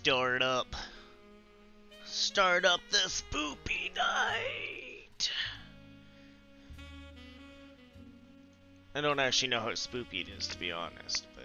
start up. Start up the spoopy night. I don't actually know how spoopy it is, to be honest, but...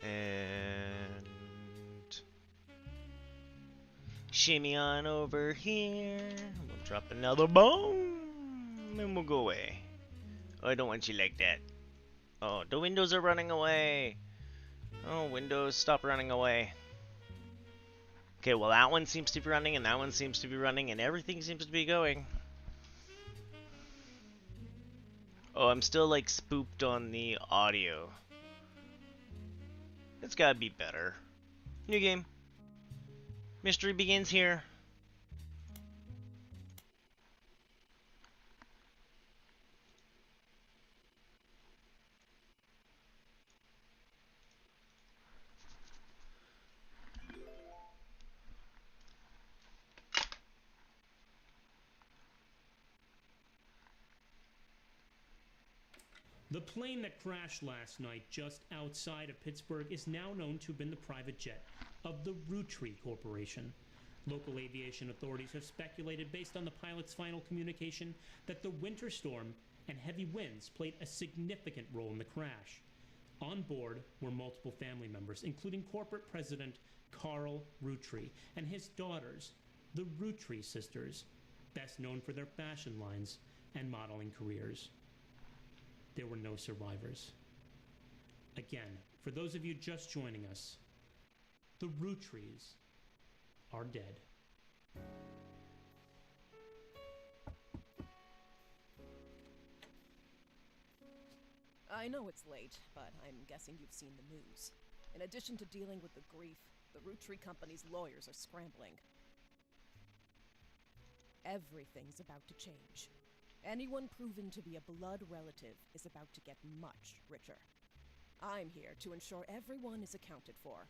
And shimmy on over here. We'll drop another bone, and we'll go away. Oh, I don't want you like that. Oh, the windows are running away. Oh, windows, stop running away. Okay, well that one seems to be running, and that one seems to be running, and everything seems to be going. Oh, I'm still like spooked on the audio. It's gotta be better. New game. Mystery begins here. The plane that crashed last night just outside of Pittsburgh is now known to have been the private jet of the Roottrees Corporation. Local aviation authorities have speculated, based on the pilot's final communication, that the winter storm and heavy winds played a significant role in the crash. On board were multiple family members, including corporate president Carl Roottrees and his daughters, the Roottrees sisters, best known for their fashion lines and modeling careers. There were no survivors. Again, for those of you just joining us, the Roottrees are dead. I know it's late, but I'm guessing you've seen the news. In addition to dealing with the grief, the Roottrees company's lawyers are scrambling. Everything's about to change. Anyone proven to be a blood relative is about to get much richer. I'm here to ensure everyone is accounted for.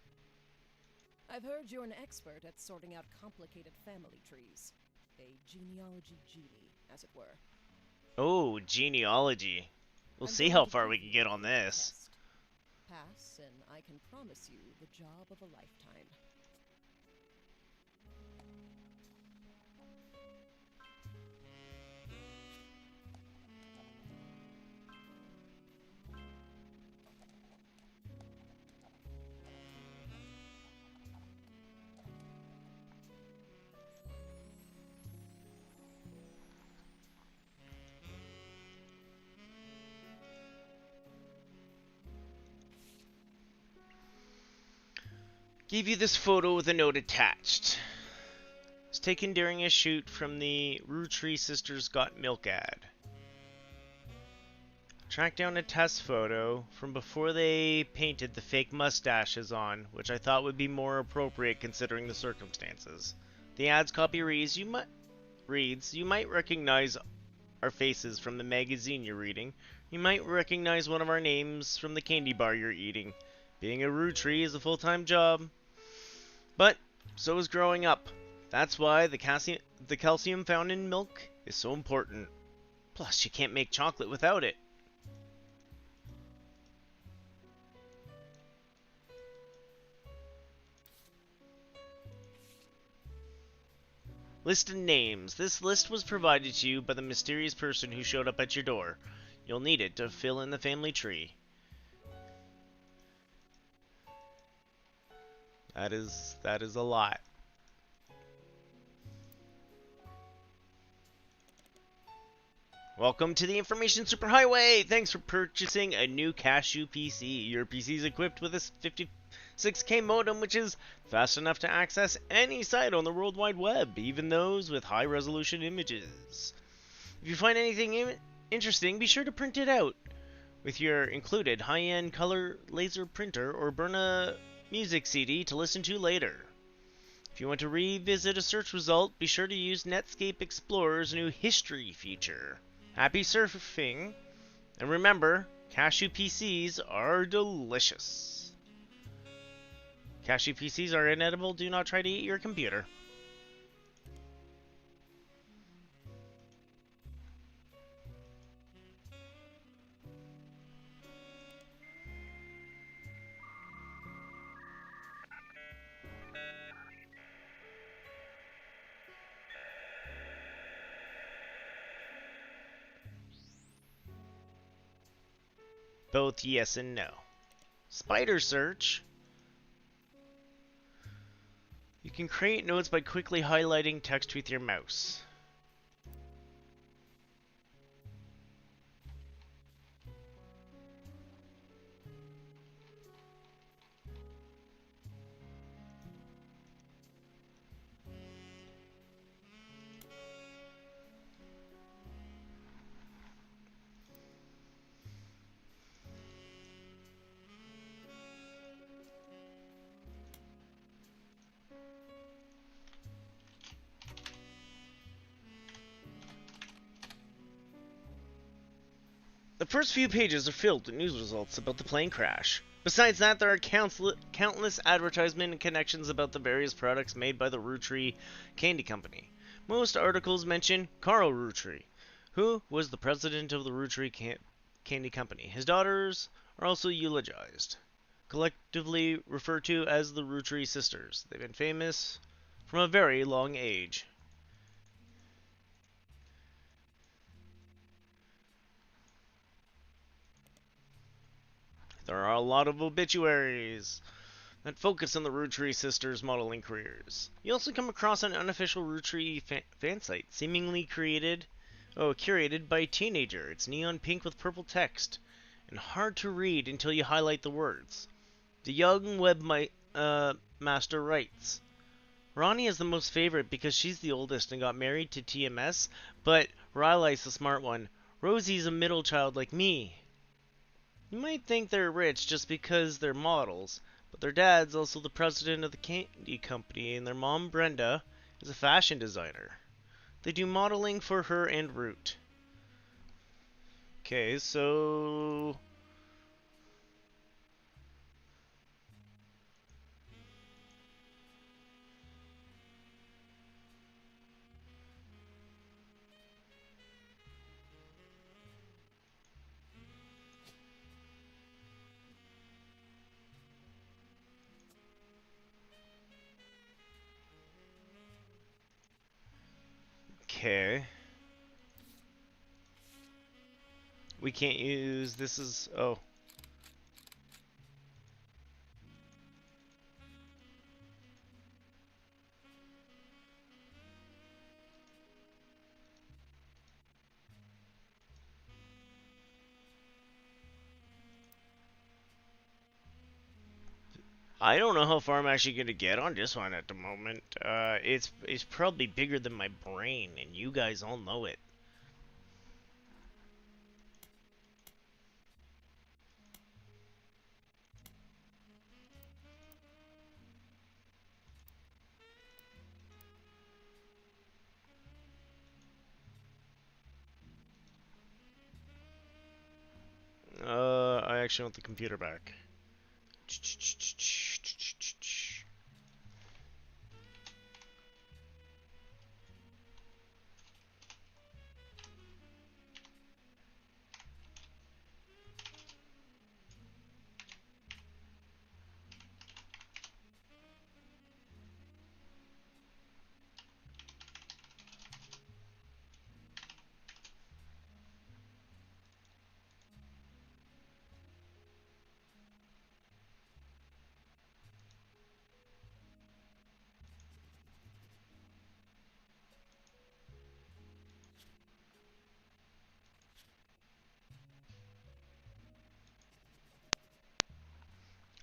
I've heard you're an expert at sorting out complicated family trees. A genealogy genie, as it were. Oh, genealogy. We'll see how far we can get on this. Pass, and I can promise you the job of a lifetime. Gave you this photo with a note attached. It's taken during a shoot from the Roottrees Sisters Got Milk ad. Tracked down a test photo from before they painted the fake mustaches on, which I thought would be more appropriate considering the circumstances. The ad's copy reads, you might recognize our faces from the magazine you're reading. You might recognize one of our names from the candy bar you're eating. Being a Roottrees is a full-time job. But so is growing up. That's why the calcium found in milk is so important. Plus, you can't make chocolate without it. List of names. This list was provided to you by the mysterious person who showed up at your door. You'll need it to fill in the family tree. That is a lot. Welcome to the Information Superhighway! Thanks for purchasing a new Cashew PC. Your PC is equipped with a 56K modem, which is fast enough to access any site on the World Wide Web, even those with high-resolution images. If you find anything interesting, be sure to print it out. with your included high-end color laser printer, or burn a music CD to listen to later. If you want to revisit a search result, be sure to use Netscape Explorer's new History feature. Happy surfing, and remember, cashew PCs are delicious. Cashew PCs are inedible. Do not try to eat your computer. Both yes and no. Spider search. You can create notes by quickly highlighting text with your mouse. The first few pages are filled with news results about the plane crash. Besides that, there are countless advertisement and connections about the various products made by the Roottrees Candy Company. Most articles mention Carl Roottrees, who was the president of the Roottrees Candy Company. His daughters are also eulogized, collectively referred to as the Roottrees sisters. They've been famous from a very long age. There are a lot of obituaries that focus on the Roottrees sisters' modeling careers. You also come across an unofficial Roottrees fan site, seemingly curated by a teenager. It's neon pink with purple text, and hard to read until you highlight the words. The young webmaster writes, Ronnie is the most favorite because she's the oldest and got married to TMS, but Riley's the smart one. Rosie's a middle child like me. You might think they're rich just because they're models, but their dad's also the president of the candy company, and their mom, Brenda, is a fashion designer. They do modeling for her and Root. Okay, so... Okay. We can't use... This is... Oh. I don't know how far I'm actually going to get on this one at the moment. It's probably bigger than my brain, and you guys all know it. I actually want the computer back.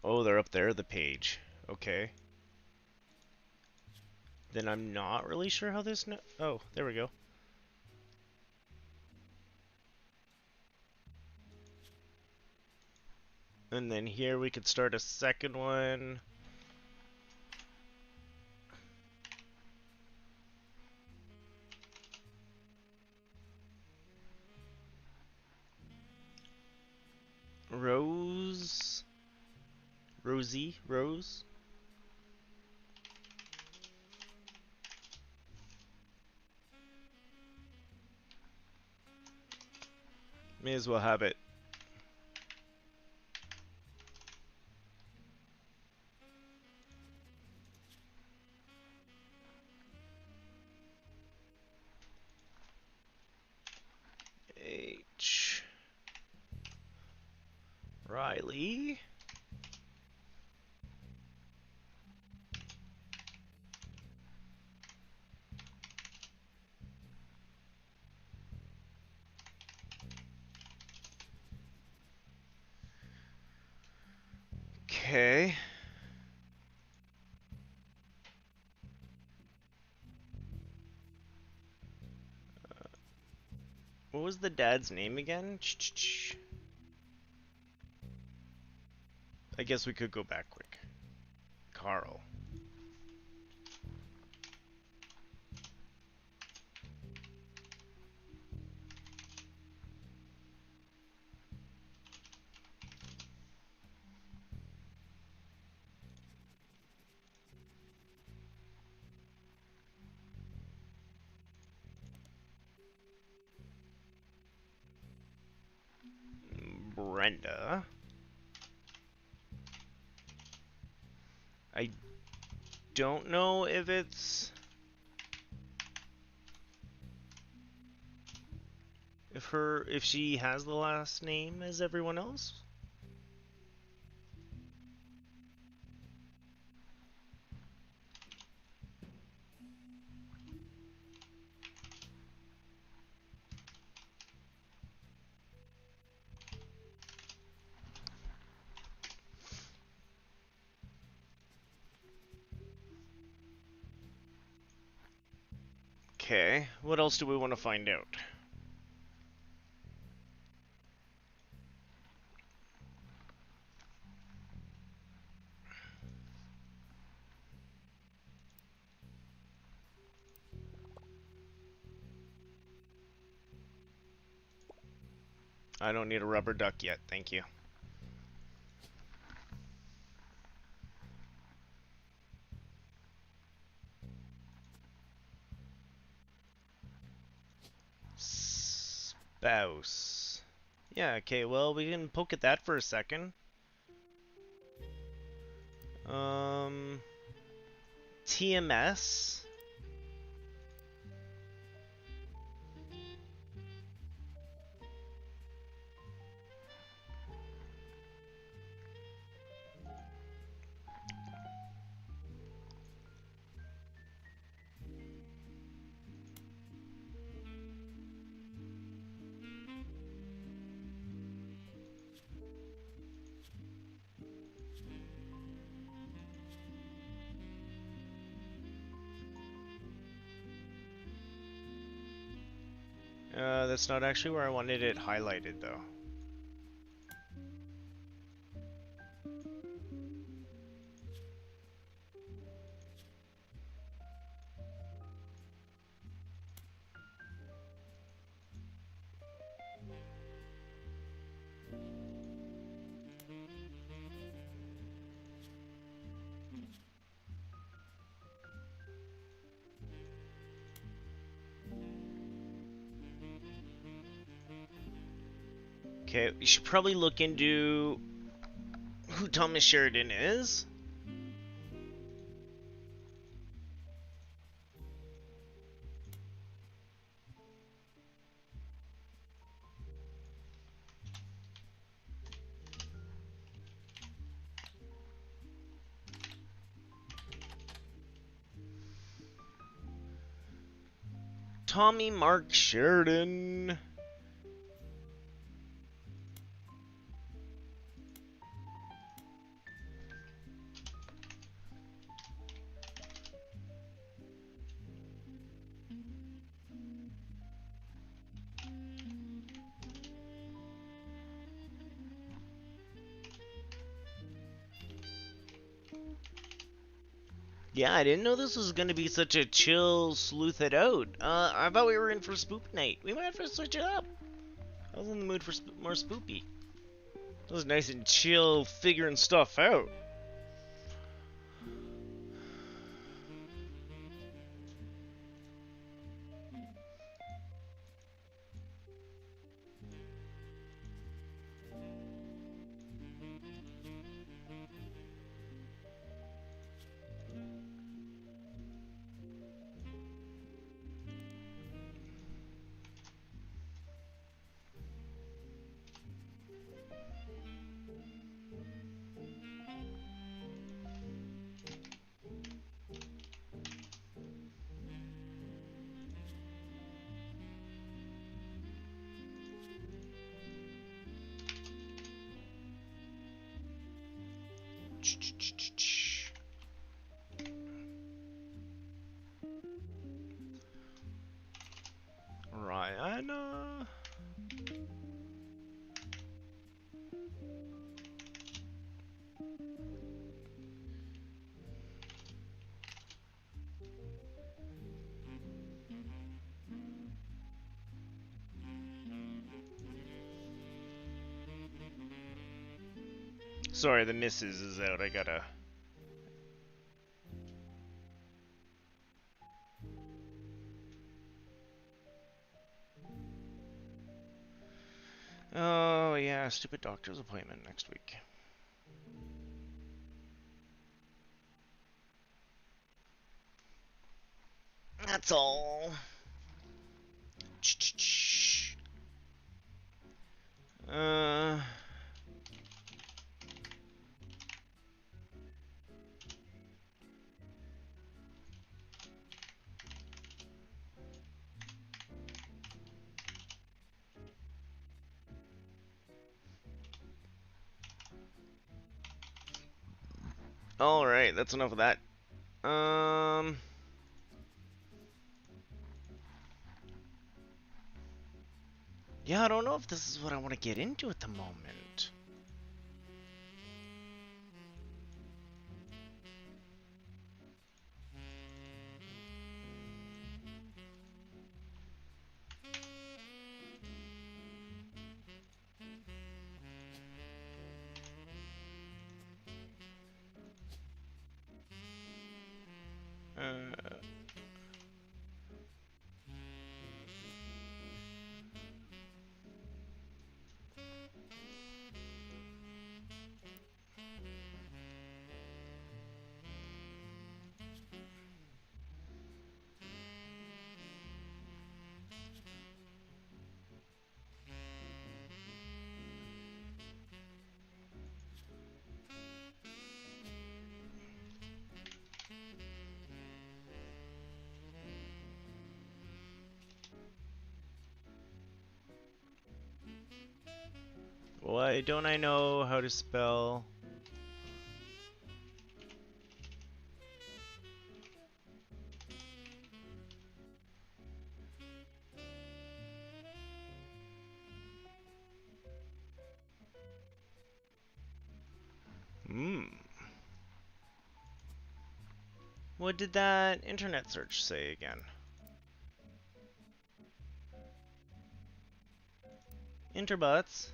Oh, they're up there, the page. Okay. Then I'm not really sure how this... Oh, there we go. And then here we could start a second one. Rose? Rosie? Rose? May as well have it. H. Riley. Okay. What was the dad's name again? I guess we could go back quick. Carl. Brenda. I don't know if it's... if she has the last name as everyone else? Okay, what else do we want to find out? I don't need a rubber duck yet, thank you. Spouse. Yeah, okay, well, we can poke at that for a second. TMS. That's not actually where I wanted it highlighted, though. Okay, we should probably look into who Thomas Sheridan is. Tommy Mark Sheridan. Yeah, I didn't know this was gonna be such a chill sleuth it out. I thought we were in for spook night. We might have to switch it up. I was in the mood for more spoopy. It was nice and chill figuring stuff out. Rihanna. Sorry, the missus is out. I gotta. Oh, yeah, stupid doctor's appointment next week. That's all. Uh. Alright, that's enough of that. Yeah, I don't know if this is what I want to get into at the moment. Why don't I know how to spell? What did that internet search say again? Interbutts.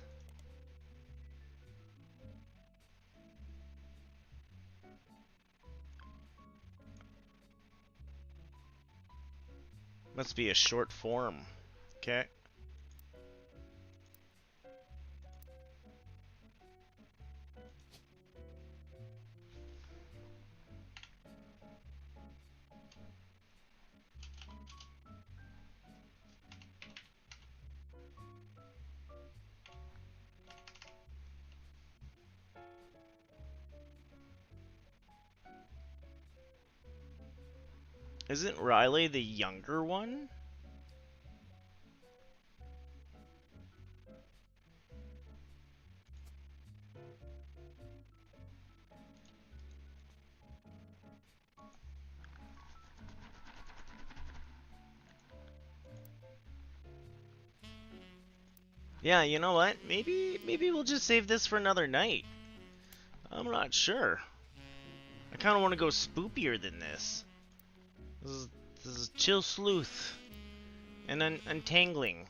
Must be a short form. Okay. Isn't Riley the younger one? Yeah, you know what? Maybe we'll just save this for another night. I'm not sure. I kind of want to go spoopier than this. This is chill sleuth and untangling.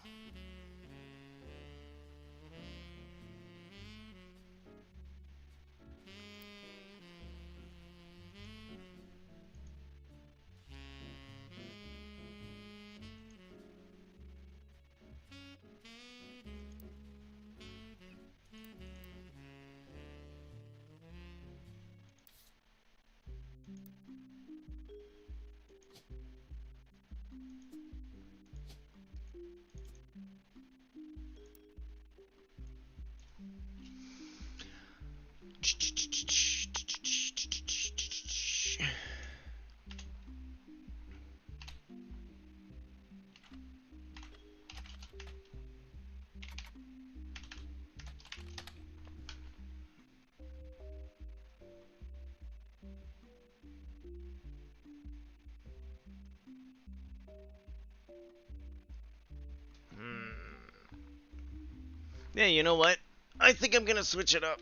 Yeah, you know what? I think I'm gonna switch it up.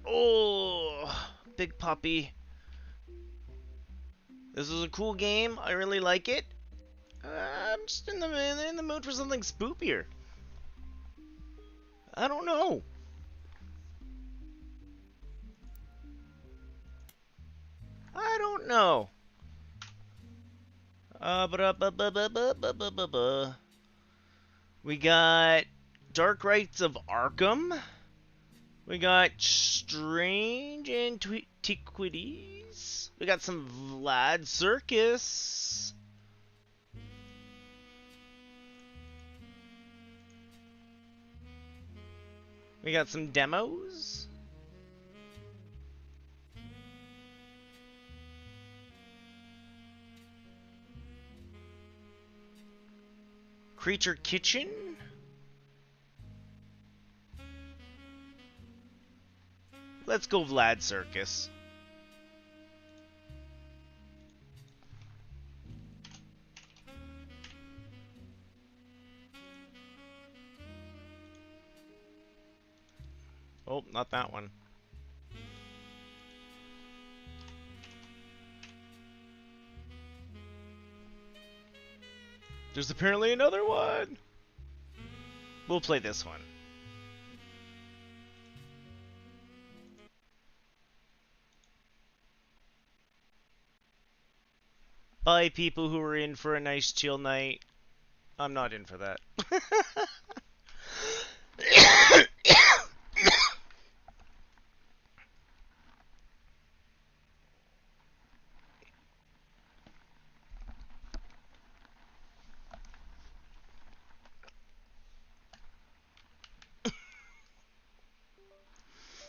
Oh, big puppy. This is a cool game. I really like it. I'm just in the mood for something spoopier. I don't know. I don't know. We got Dark Rites of Arkham. We got Strange Antiquities. We got some Vlad Circus. We got some demos. Creature Kitchen. Let's go Vlad Circus. Oh, not that one. There's apparently another one. We'll play this one. Bye, people who are in for a nice chill night. I'm not in for that.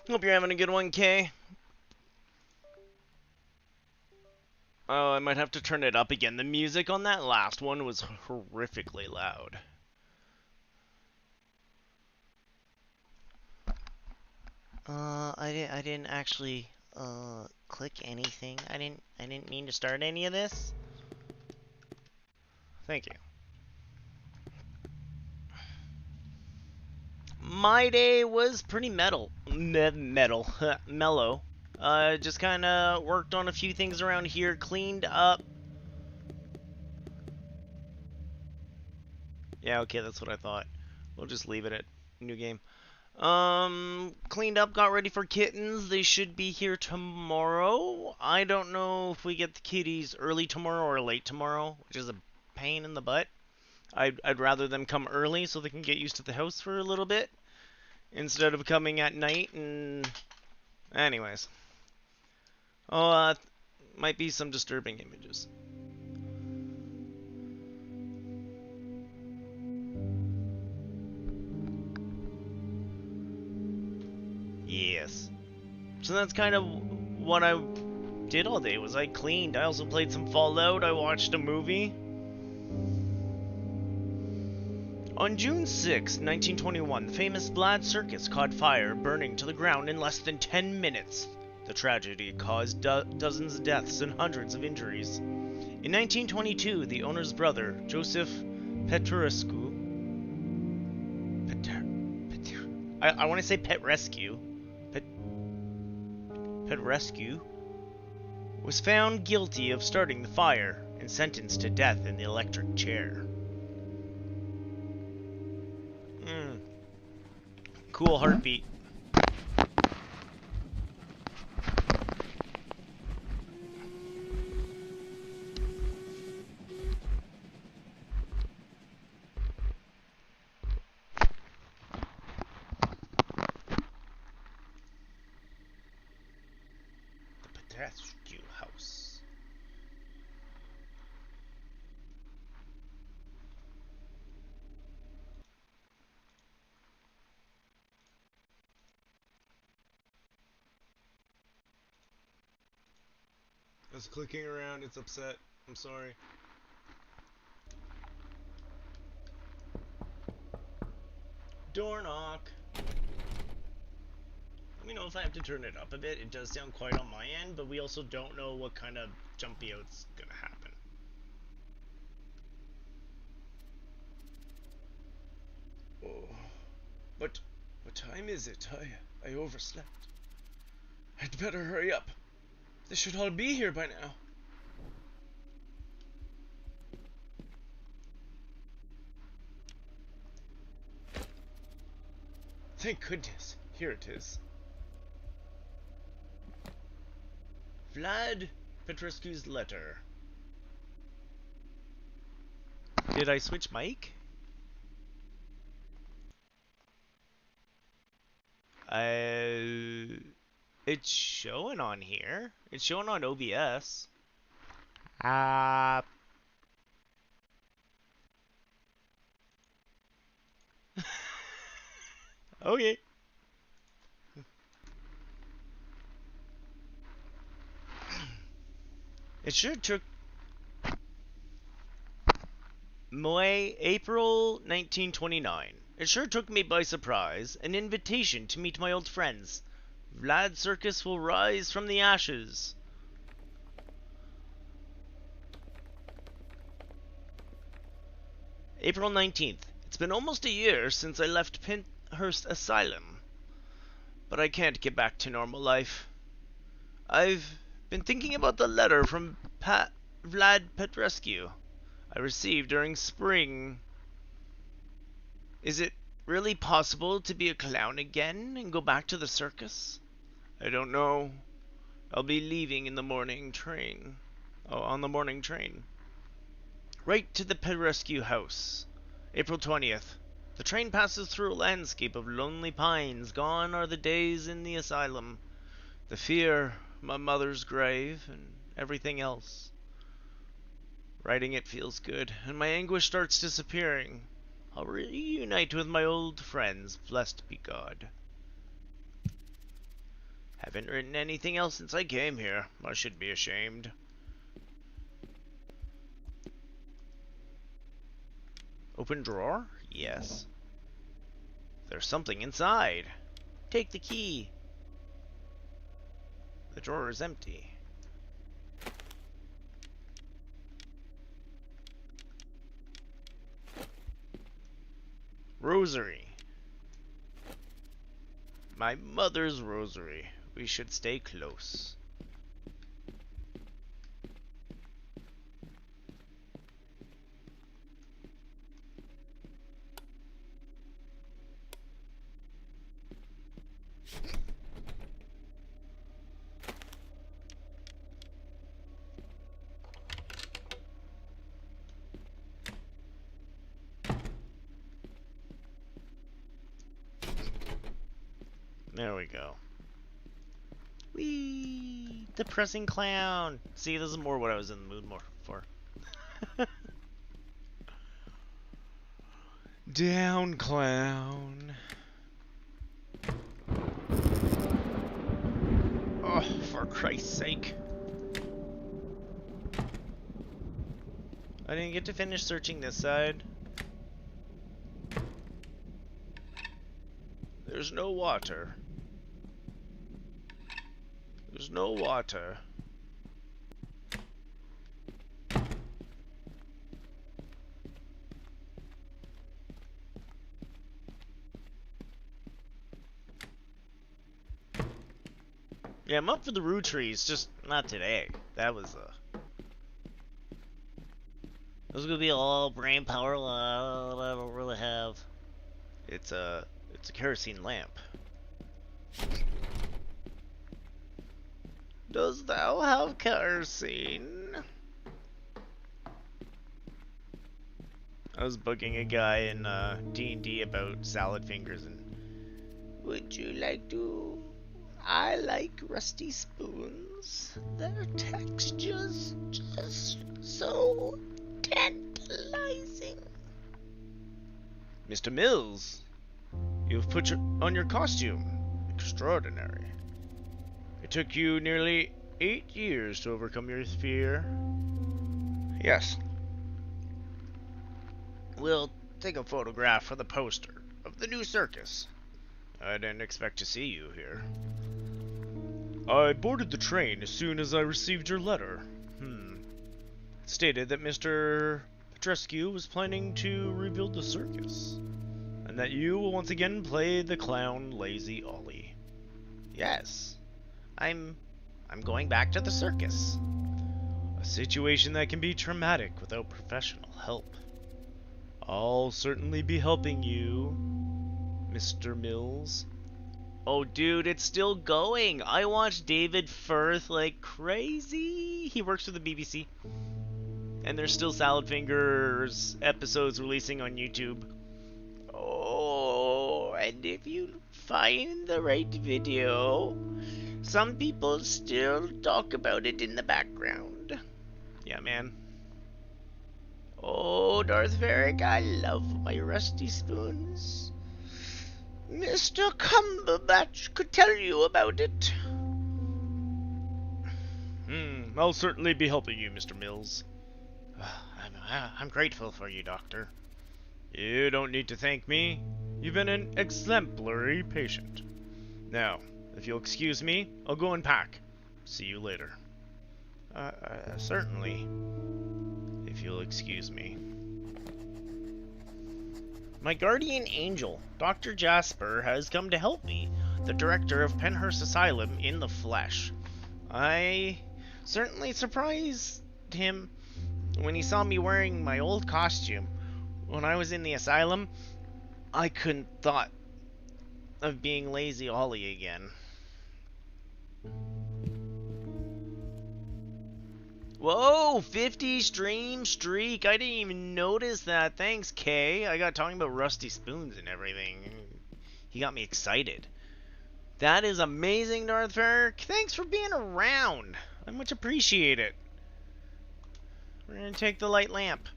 Hope you're having a good one, Kay. Oh, I might have to turn it up again. The music on that last one was horrifically loud. I didn't actually click anything. I didn't mean to start any of this. Thank you. My day was pretty mellow. Just kind of worked on a few things around here, cleaned up. Yeah, okay, that's what I thought. We'll just leave it at new game. Cleaned up, got ready for kittens. They should be here tomorrow. I don't know if we get the kitties early tomorrow or late tomorrow, which is a pain in the butt. I'd rather them come early so they can get used to the house for a little bit, instead of coming at night and... Anyways. Oh, might be some disturbing images. Yes. So that's kind of what I did all day, was I cleaned. I also played some Fallout. I watched a movie. On June 6, 1921, the famous Vlad Circus caught fire, burning to the ground in less than 10 minutes. The tragedy caused dozens of deaths and hundreds of injuries. In 1922, the owner's brother, Joseph Petrescu, I want to say Petrescu, was found guilty of starting the fire and sentenced to death in the electric chair. Cool heartbeat. The Petrescu house. It's clicking around, it's upset. I'm sorry. Door knock. Let me know if I have to turn it up a bit. It does sound quiet on my end, but we also don't know what kind of jumpy out's gonna happen. Oh, what time is it? I overslept. I'd better hurry up. They should all be here by now. Thank goodness. Here it is. Vlad Petrescu's letter. Did I switch mic? It's showing on here. It's showing on OBS. Okay. It sure took April 1929. It sure took me by surprise. An invitation to meet my old friends. Vlad Circus will rise from the ashes. April 19th. It's been almost a year since I left Pinthurst Asylum. But I can't get back to normal life. I've been thinking about the letter from Vlad Petrescu I received during spring. Is it really possible to be a clown again and go back to the circus? I don't know. I'll be leaving in the morning train. On the morning train. Right to the Petrescu house. April 20th. The train passes through a landscape of lonely pines. Gone are the days in the asylum. The fear, my mother's grave, and everything else. Writing it feels good, and my anguish starts disappearing. I'll reunite with my old friends, blessed be God. Haven't written anything else since I came here. I should be ashamed. Open drawer? Yes. There's something inside. Take the key. The drawer is empty. Rosary. My mother's rosary. We should stay close. There we go. Whee! Depressing clown! See, this is more what I was in the mood for. Down, clown. Oh, for Christ's sake. I didn't get to finish searching this side. There's no water. There's no water. Yeah, I'm up for the Roottrees, just not today. That was this is gonna be all brain power that I don't really have. It's a kerosene lamp. Does thou have kerosene? I was bugging a guy in D&D about salad fingers, and would you like to? I like rusty spoons. Their texture's just so tantalizing. Mr. Mills, you've put on your costume. Extraordinary. It took you nearly 8 years to overcome your fear. Yes. We'll take a photograph for the poster of the new circus. I didn't expect to see you here. I boarded the train as soon as I received your letter. It stated that Mr. Petrescu was planning to rebuild the circus, and that you will once again play the clown Lazy Ollie. Yes, I'm going back to the circus. A situation that can be traumatic without professional help. I'll certainly be helping you, Mr. Mills. Oh, dude, it's still going. I watch David Firth like crazy. He works for the BBC. And there's still Salad Fingers episodes releasing on YouTube. Oh, and if you find the right video, some people still talk about it in the background. Yeah, man. Oh, Darth Varric, I love my rusty spoons. Mr. Cumberbatch could tell you about it. I'll certainly be helping you, Mr. Mills. I'm grateful for you, Doctor. You don't need to thank me. You've been an exemplary patient. Now, if you'll excuse me, I'll go and pack. See you later. Certainly. If you'll excuse me. My guardian angel, Dr. Jasper, has come to help me, the director of Penhurst Asylum, in the flesh. I certainly surprised him when he saw me wearing my old costume. When I was in the asylum, I couldn't thought of being Lazy Ollie again. Whoa, 50 stream streak. I didn't even notice that. Thanks, Kay. I got talking about rusty spoons and everything. He got me excited. That is amazing, Darth Varric. Thanks for being around. I much appreciate it. We're going to take the light lamp.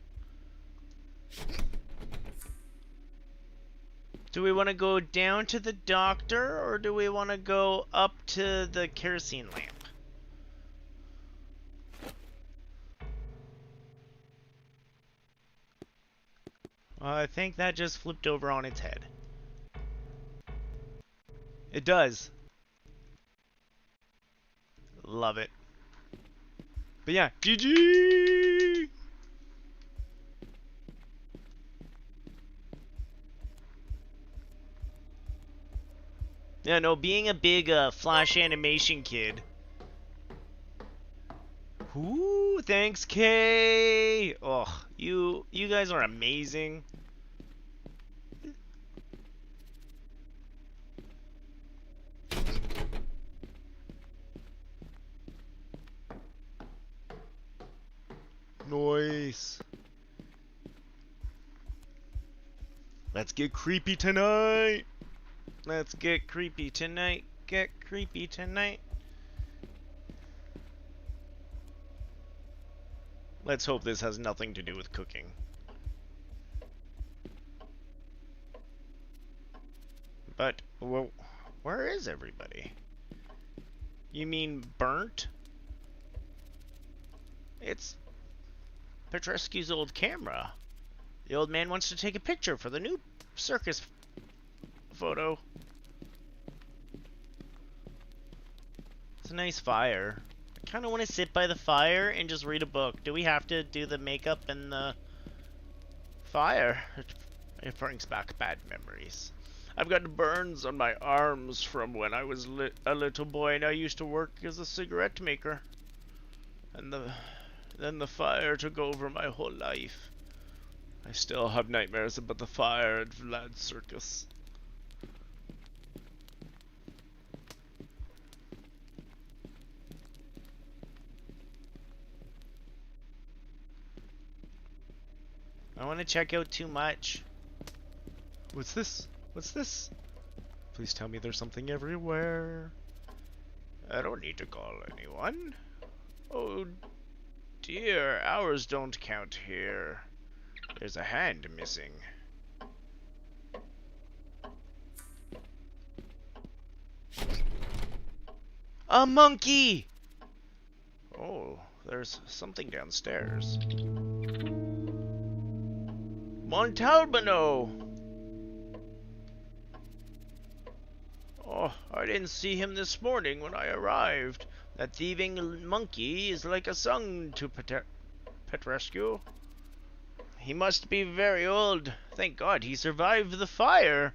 Do we want to go down to the doctor, or do we want to go up to the kerosene lamp? I think that just flipped over on its head. It does. Love it. But yeah, GG! Yeah, no, being a big Flash animation kid. Ooh, thanks, Kay! Oh, you guys are amazing. Nice. Let's get creepy tonight. Let's get creepy tonight. Get creepy tonight. Let's hope this has nothing to do with cooking. But, well, where is everybody? You mean burnt? It's Petrescu's old camera. The old man wants to take a picture for the new circus photo. It's a nice fire. I kind of want to sit by the fire and just read a book. Do we have to do the makeup and the fire? It brings back bad memories. I've got burns on my arms from when I was a little boy and I used to work as a cigarette maker. and then the fire took over my whole life. I still have nightmares about the fire at Vlad's circus. I want to check out too much. What's this? What's this? Please tell me there's something everywhere. I don't need to call anyone. Oh dear, hours don't count here. There's a hand missing. A monkey! Oh, there's something downstairs. Montalbano! Oh, I didn't see him this morning when I arrived. That thieving monkey is like a son to Petrescu. He must be very old. Thank God he survived the fire.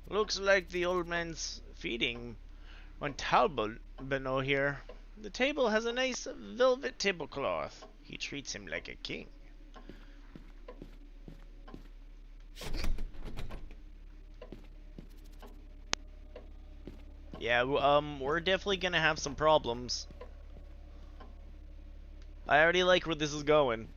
Looks like the old man's feeding Montalbano here. The table has a nice velvet tablecloth. He treats him like a king. Yeah, we're definitely gonna have some problems. I already like where this is going.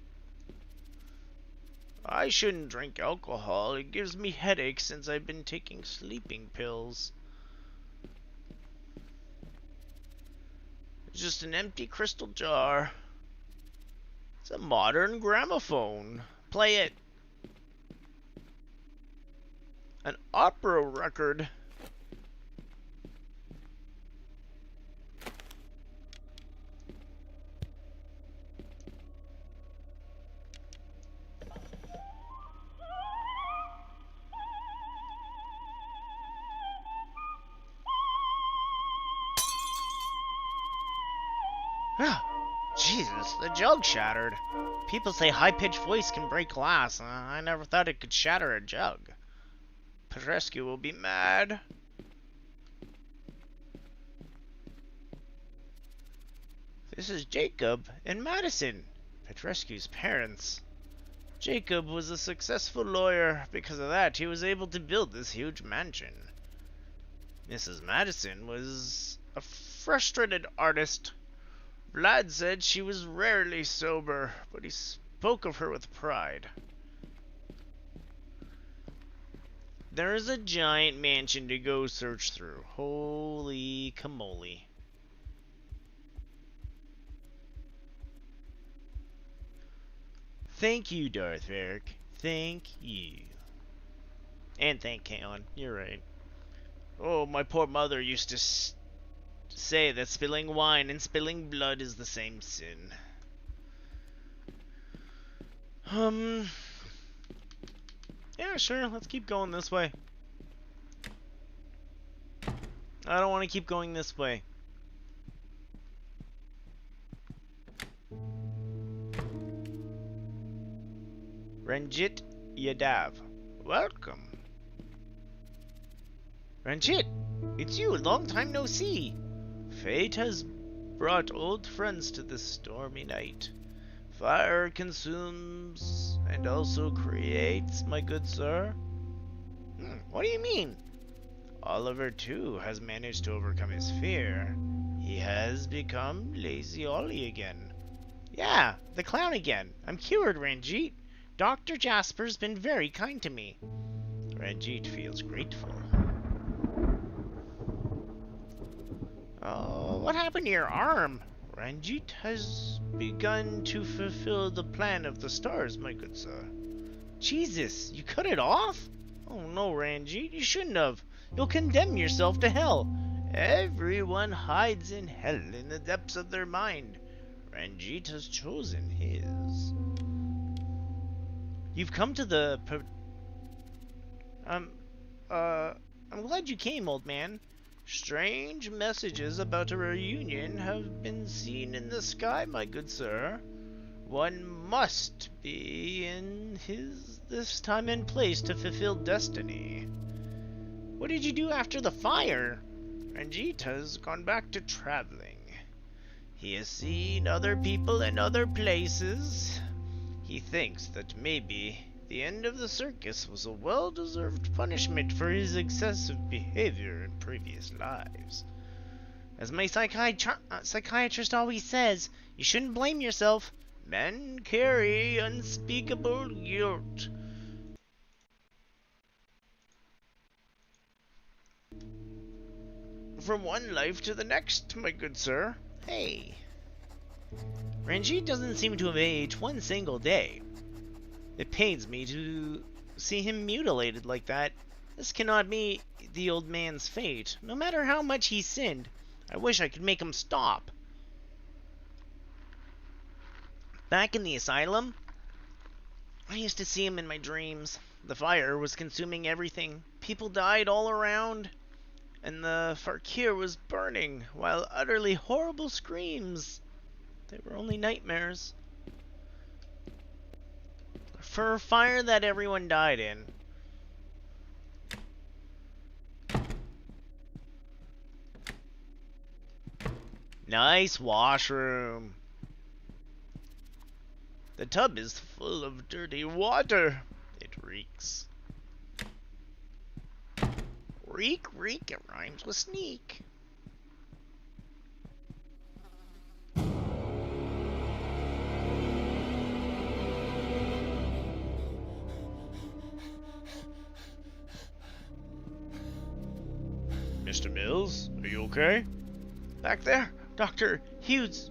I shouldn't drink alcohol. It gives me headaches since I've been taking sleeping pills. It's just an empty crystal jar. It's a modern gramophone. Play it. An opera record. Jesus, the jug shattered. People say high-pitched voice can break glass. I never thought it could shatter a jug. Petrescu will be mad. This is Jacob and Madison, Petrescu's parents. Jacob was a successful lawyer. Because of that, he was able to build this huge mansion. Mrs. Madison was a frustrated artist. Vlad said she was rarely sober, but he spoke of her with pride. There is a giant mansion to go search through. Holy camole. Thank you, Darth Varric. Thank you. And thank Kaon. You're right. Oh, my poor mother used to say that spilling wine and spilling blood is the same sin. Yeah, sure, let's keep going this way. I don't want to keep going this way. Ranjit Yadav, welcome. Ranjit, it's you, long time no see. Fate has brought old friends to this stormy night. Fire consumes and also creates, my good sir. What do you mean? Oliver, too, has managed to overcome his fear. He has become Lazy Ollie again. Yeah, the clown again. I'm cured, Ranjit. Dr. Jasper's been very kind to me. Ranjit feels grateful. Oh, what happened to your arm? Ranjit has begun to fulfill the plan of the stars, my good sir. Jesus, you cut it off? Oh no, Ranjit, you shouldn't have. You'll condemn yourself to hell. Everyone hides in hell in the depths of their mind. Ranjit has chosen his. You've come to the... I'm glad you came, old man. Strange messages about a reunion have been seen in the sky, my good sir. One must be in this time and place to fulfill destiny. What did you do after the fire? Ranjit has gone back to traveling. He has seen other people and other places. He thinks that maybe the end of the circus was a well-deserved punishment for his excessive behavior in previous lives. As my psychiatrist always says, you shouldn't blame yourself. Men carry unspeakable guilt. From one life to the next, my good sir. Hey. Ranjit doesn't seem to have aged one single day. It pains me to see him mutilated like that. This cannot be the old man's fate. No matter how much he sinned, I wish I could make him stop. Back in the asylum, I used to see him in my dreams. The fire was consuming everything. People died all around, and the fakir was burning, while utterly horrible screams. They were only nightmares. For a fire that everyone died in. Nice washroom. The tub is full of dirty water. It reeks. Reek, reek, it rhymes with sneak. Mr. Mills, are you okay? Back there, Doctor, huge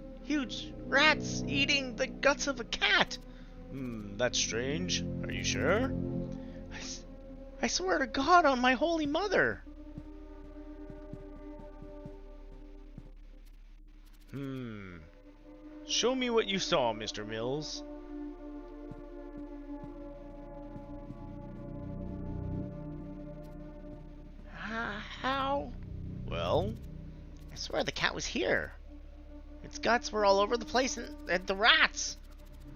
rats eating the guts of a cat. That's strange. Are you sure? I swear to God on my holy mother. Show me what you saw, Mr. Mills. How? Well, I swear the cat was here. Its guts were all over the place and the rats.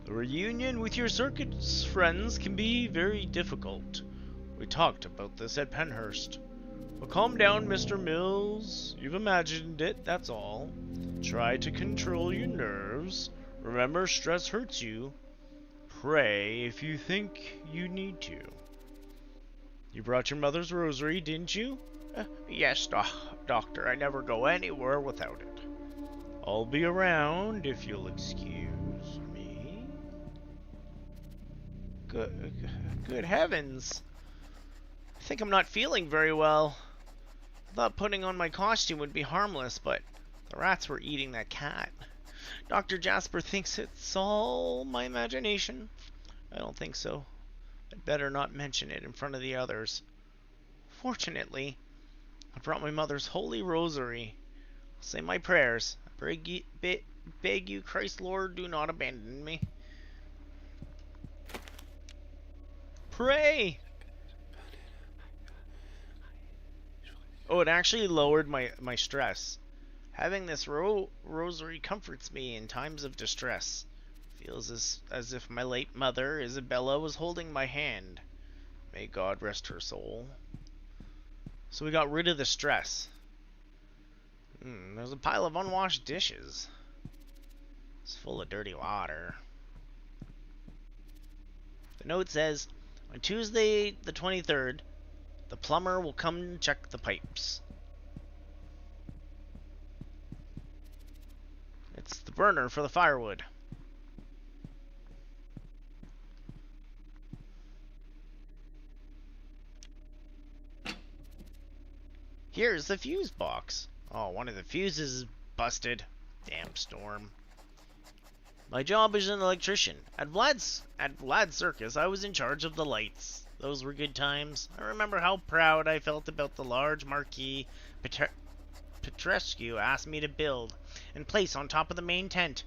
The reunion with your circus friends can be very difficult. We talked about this at Penhurst. But calm down, Mr. Mills. You've imagined it, that's all. Try to control your nerves. Remember, stress hurts you. Pray if you think you need to. You brought your mother's rosary, didn't you? Yes, Doctor. I never go anywhere without it. I'll be around if you'll excuse me. Good heavens. I think I'm not feeling very well. I thought putting on my costume would be harmless, but the rats were eating that cat. Dr. Jasper thinks it's all my imagination. I don't think so. I'd better not mention it in front of the others. Fortunately, I brought my mother's holy rosary. I'll say my prayers. I beg you, Christ Lord, do not abandon me. Pray! Oh, it actually lowered my stress. Having this rosary comforts me in times of distress. Feels as if my late mother, Isabella, was holding my hand. May God rest her soul. So we got rid of the stress. There's a pile of unwashed dishes. It's full of dirty water. The note says, on Tuesday the 23rd, the plumber will come and check the pipes. It's the burner for the firewood. Here's the fuse box. Oh, one of the fuses is busted. Damn storm. My job is an electrician. At Vlad's Circus, I was in charge of the lights. Those were good times. I remember how proud I felt about the large marquee Petrescu asked me to build and place on top of the main tent.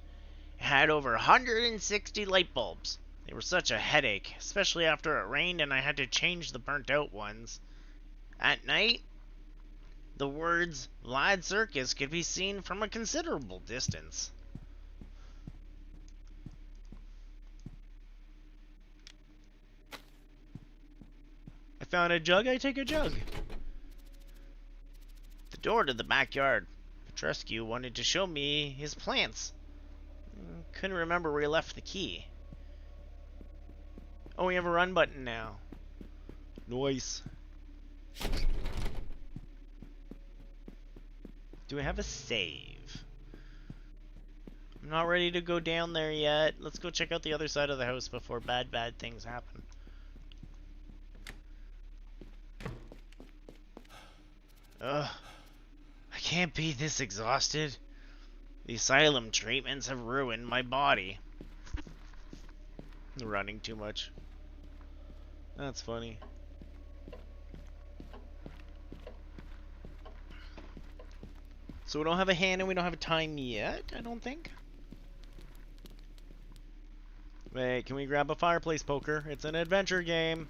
It had over 160 light bulbs. They were such a headache, especially after it rained and I had to change the burnt out ones. At night, the words Vlad Circus could be seen from a considerable distance. I found a jug, I take a jug. The door to the backyard. Petrescu wanted to show me his plants. Couldn't remember where he left the key. Oh, we have a run button now. Nice. Do we have a save? I'm not ready to go down there yet. Let's go check out the other side of the house before bad things happen. Ugh. I can't be this exhausted. The asylum treatments have ruined my body. Running too much. That's funny. So we don't have a hand and we don't have a time yet, I don't think. Wait, can we grab a fireplace poker? It's an adventure game.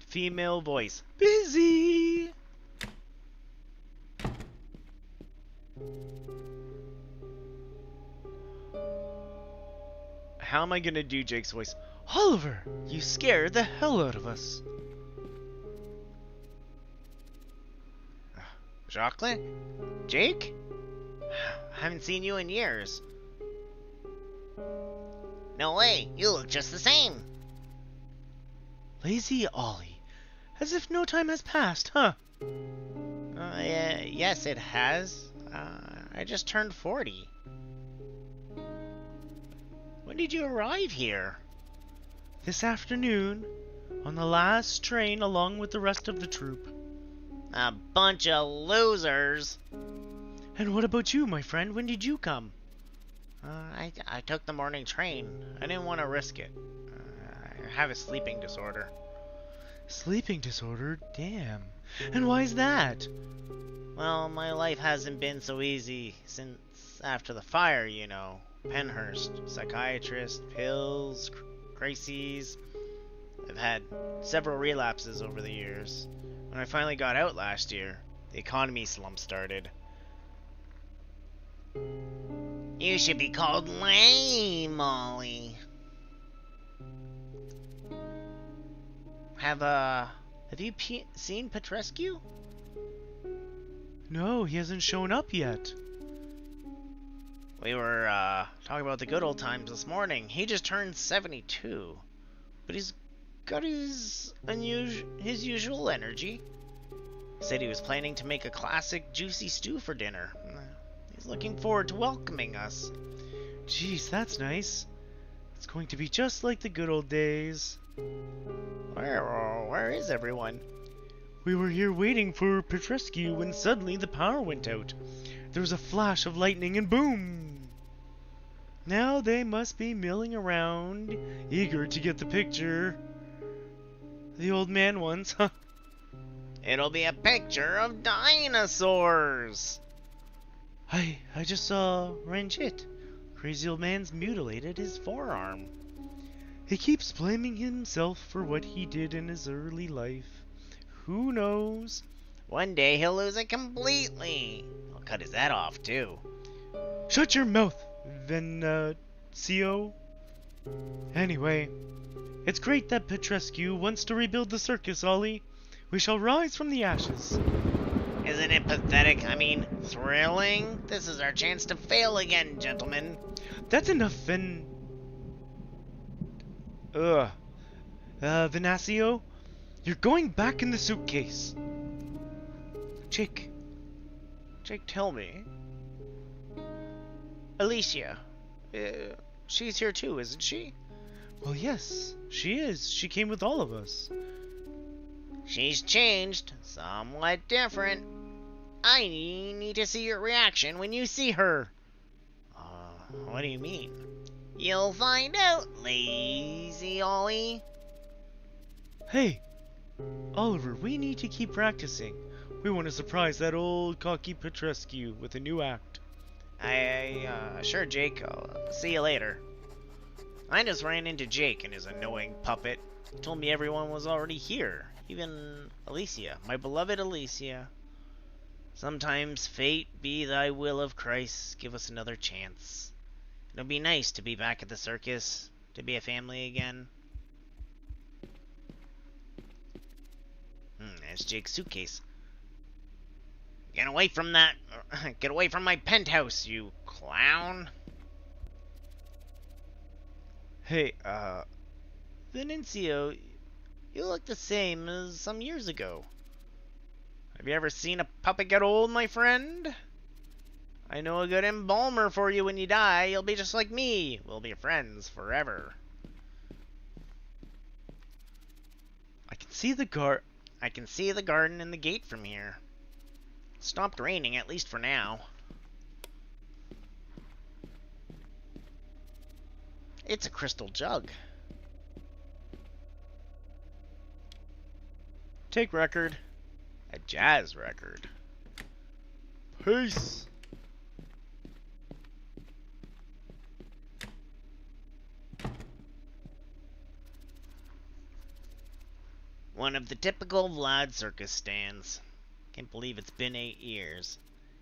Female voice. Busy! How am I gonna do Jake's voice? Oliver, you scared the hell out of us. Jacqueline? Jake? I haven't seen you in years. No way, you look just the same. Lazy Ollie. As if no time has passed, huh? Yes, it has. I just turned 40. When did you arrive here? This afternoon, on the last train along with the rest of the troop. A bunch of losers. And what about you, my friend? When did you come? I took the morning train. I didn't want to risk it. I have a sleeping disorder. Sleeping disorder? Damn. And why is that? Well, my life hasn't been so easy since after the fire, you know. Penhurst, psychiatrist, pills, crises. I've had several relapses over the years. When I finally got out last year, the economy slump started. You should be called lame, Molly. Have you seen Petrescu? No, he hasn't shown up yet. We were talking about the good old times this morning. He just turned 72, but he's got his usual energy. Said he was planning to make a classic juicy stew for dinner. He's looking forward to welcoming us. Jeez, that's nice. It's going to be just like the good old days. Where is everyone? We were here waiting for Petrescu when suddenly the power went out. There was a flash of lightning and boom! Now they must be milling around, eager to get the picture the old man wants, huh? It'll be a picture of dinosaurs! I just saw Ranjit. Crazy old man's mutilated his forearm. He keeps blaming himself for what he did in his early life. Who knows? One day he'll lose it completely. I'll cut his head off, too. Shut your mouth, Venancio. Anyway, it's great that Petrescu wants to rebuild the circus, Ollie. We shall rise from the ashes. Isn't it pathetic? I mean, thrilling? This is our chance to fail again, gentlemen. That's enough, Venancio, you're going back in the suitcase. Jake, tell me. Alicia, she's here too, isn't she? Well, yes, she is. She came with all of us. She's changed, somewhat different. I need to see your reaction when you see her. What do you mean? You'll find out, lazy Ollie. Hey, Oliver, we need to keep practicing. We want to surprise that old cocky Petrescu with a new act. Sure, Jake. I'll see you later. I just ran into Jake and his annoying puppet. He told me everyone was already here. Even Alicia, my beloved Alicia. Sometimes fate be thy will of Christ, give us another chance. It'll be nice to be back at the circus, to be a family again. There's Jake's suitcase. Get away from that! Get away from my penthouse, you clown! Hey, Venancio, you look the same as some years ago. Have you ever seen a puppet get old, my friend? I know a good embalmer for you when you die. You'll be just like me. We'll be friends forever. I can see the garden and the gate from here. It stopped raining, at least for now. It's a crystal jug. Take record. A jazz record. Peace! One of the typical Vlad circus stands. Can't believe it's been 8 years.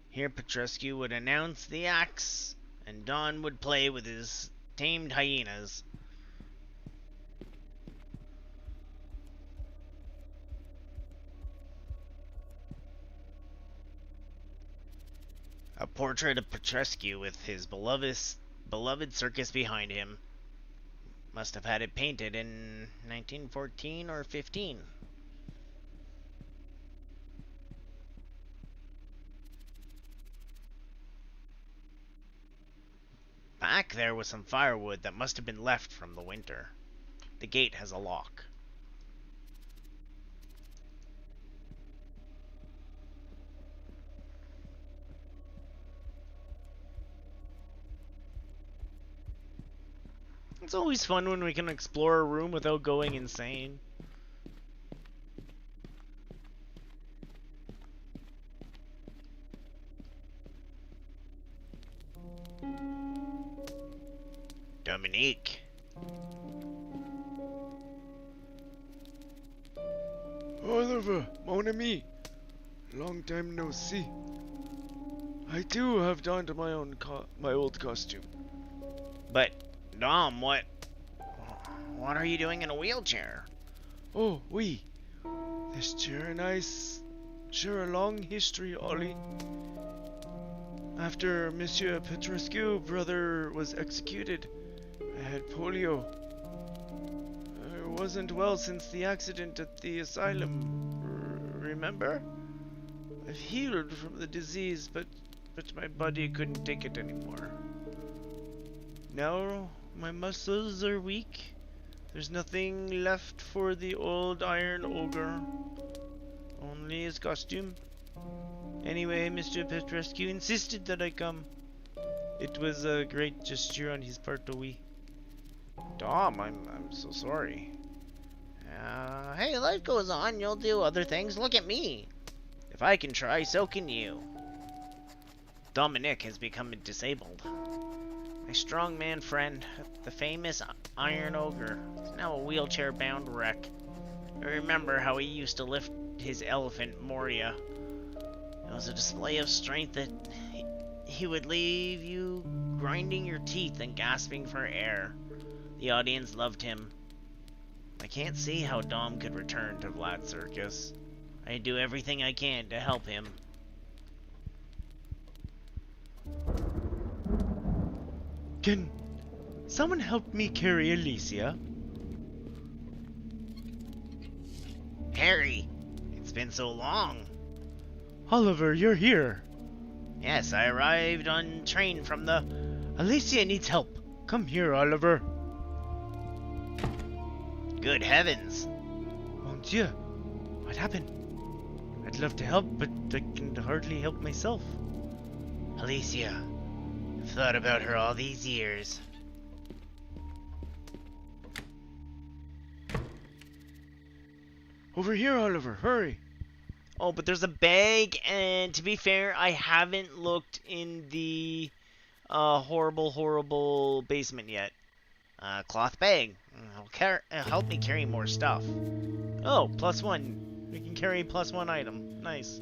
Here Petrescu would announce the acts, and Don would play with his tamed hyenas. A portrait of Petrescu with his beloved circus behind him. Must have had it painted in 1914 or 15. Back there was some firewood that must have been left from the winter. The gate has a lock. It's always fun when we can explore a room without going insane. Dominique. Oliver, mon ami. Long time no see. I too have donned my old costume. But Dom, what are you doing in a wheelchair? Oh, oui. This chair and I share a long history, Ollie. After Monsieur Petrescu, brother, was executed, I had polio. I wasn't well since the accident at the asylum. Remember? I've healed from the disease, but my body couldn't take it anymore. Now my muscles are weak. There's nothing left for the old Iron Ogre. Only his costume. Anyway, Mr. Petrescu insisted that I come. It was a great gesture on his part, oui. Dom, I'm so sorry. Hey, life goes on. You'll do other things. Look at me. If I can try, so can you. Dominic has become disabled. My strongman friend, the famous Iron Ogre, is now a wheelchair-bound wreck. I remember how he used to lift his elephant, Moria. It was a display of strength that he would leave you grinding your teeth and gasping for air. The audience loved him. I can't see how Dom could return to Vlad Circus. I do everything I can to help him. Can someone help me carry Alicia? Harry, it's been so long. Oliver, you're here. Yes, I arrived on train from the... Alicia needs help. Come here, Oliver. Good heavens. Mon Dieu, what happened? I'd love to help, but I can hardly help myself. Alicia, I've thought about her all these years. Over here, Oliver, hurry. Oh, but there's a bag, and to be fair, I haven't looked in the horrible basement yet. Cloth bag. It'll help me carry more stuff. Oh, +1. We can carry +1 item. Nice.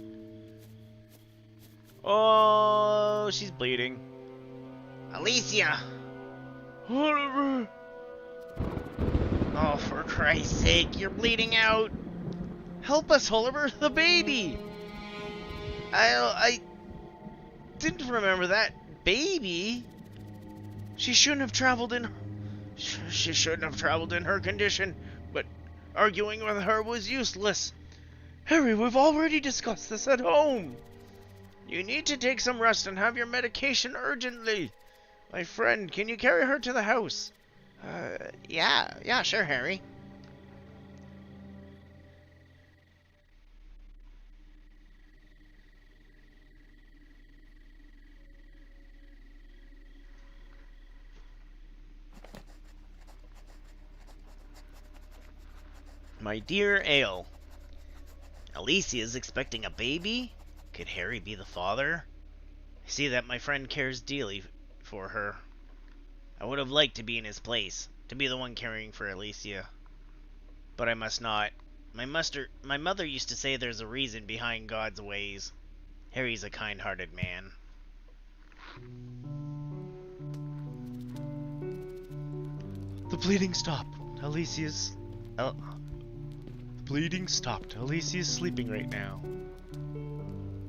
Oh, she's bleeding. Alicia! Oliver! Oh, for Christ's sake, you're bleeding out. Help us, Oliver, the baby. I didn't remember that baby. She shouldn't have traveled in. She shouldn't have traveled in her condition, but arguing with her was useless. Harry, we've already discussed this at home. You need to take some rest and have your medication urgently. My friend, can you carry her to the house? Yeah, sure, Harry. My dear Ale, Alicia is expecting a baby? Could Harry be the father? I see that my friend cares dearly for her. I would have liked to be in his place, to be the one caring for Alicia. But I must not. My mother used to say there's a reason behind God's ways. Harry's a kind-hearted man. The bleeding stopped. Alicia's... The bleeding stopped. Alicia's sleeping right now.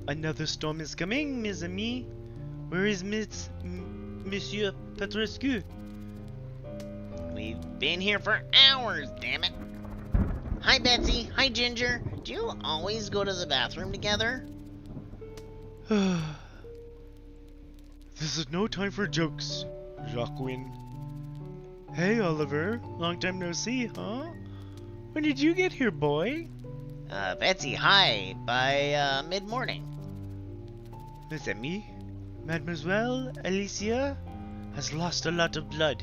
Another storm is coming, mes amis. Where is Monsieur Petrescu? We've been here for hours, damn it. Hi, Betsy. Hi, Ginger. Do you always go to the bathroom together? This is no time for jokes, Jacqueline. Hey, Oliver. Long time no see, huh? When did you get here, boy? Betsy, hi. By, mid-morning. Mes amis, Mademoiselle Alicia has lost a lot of blood.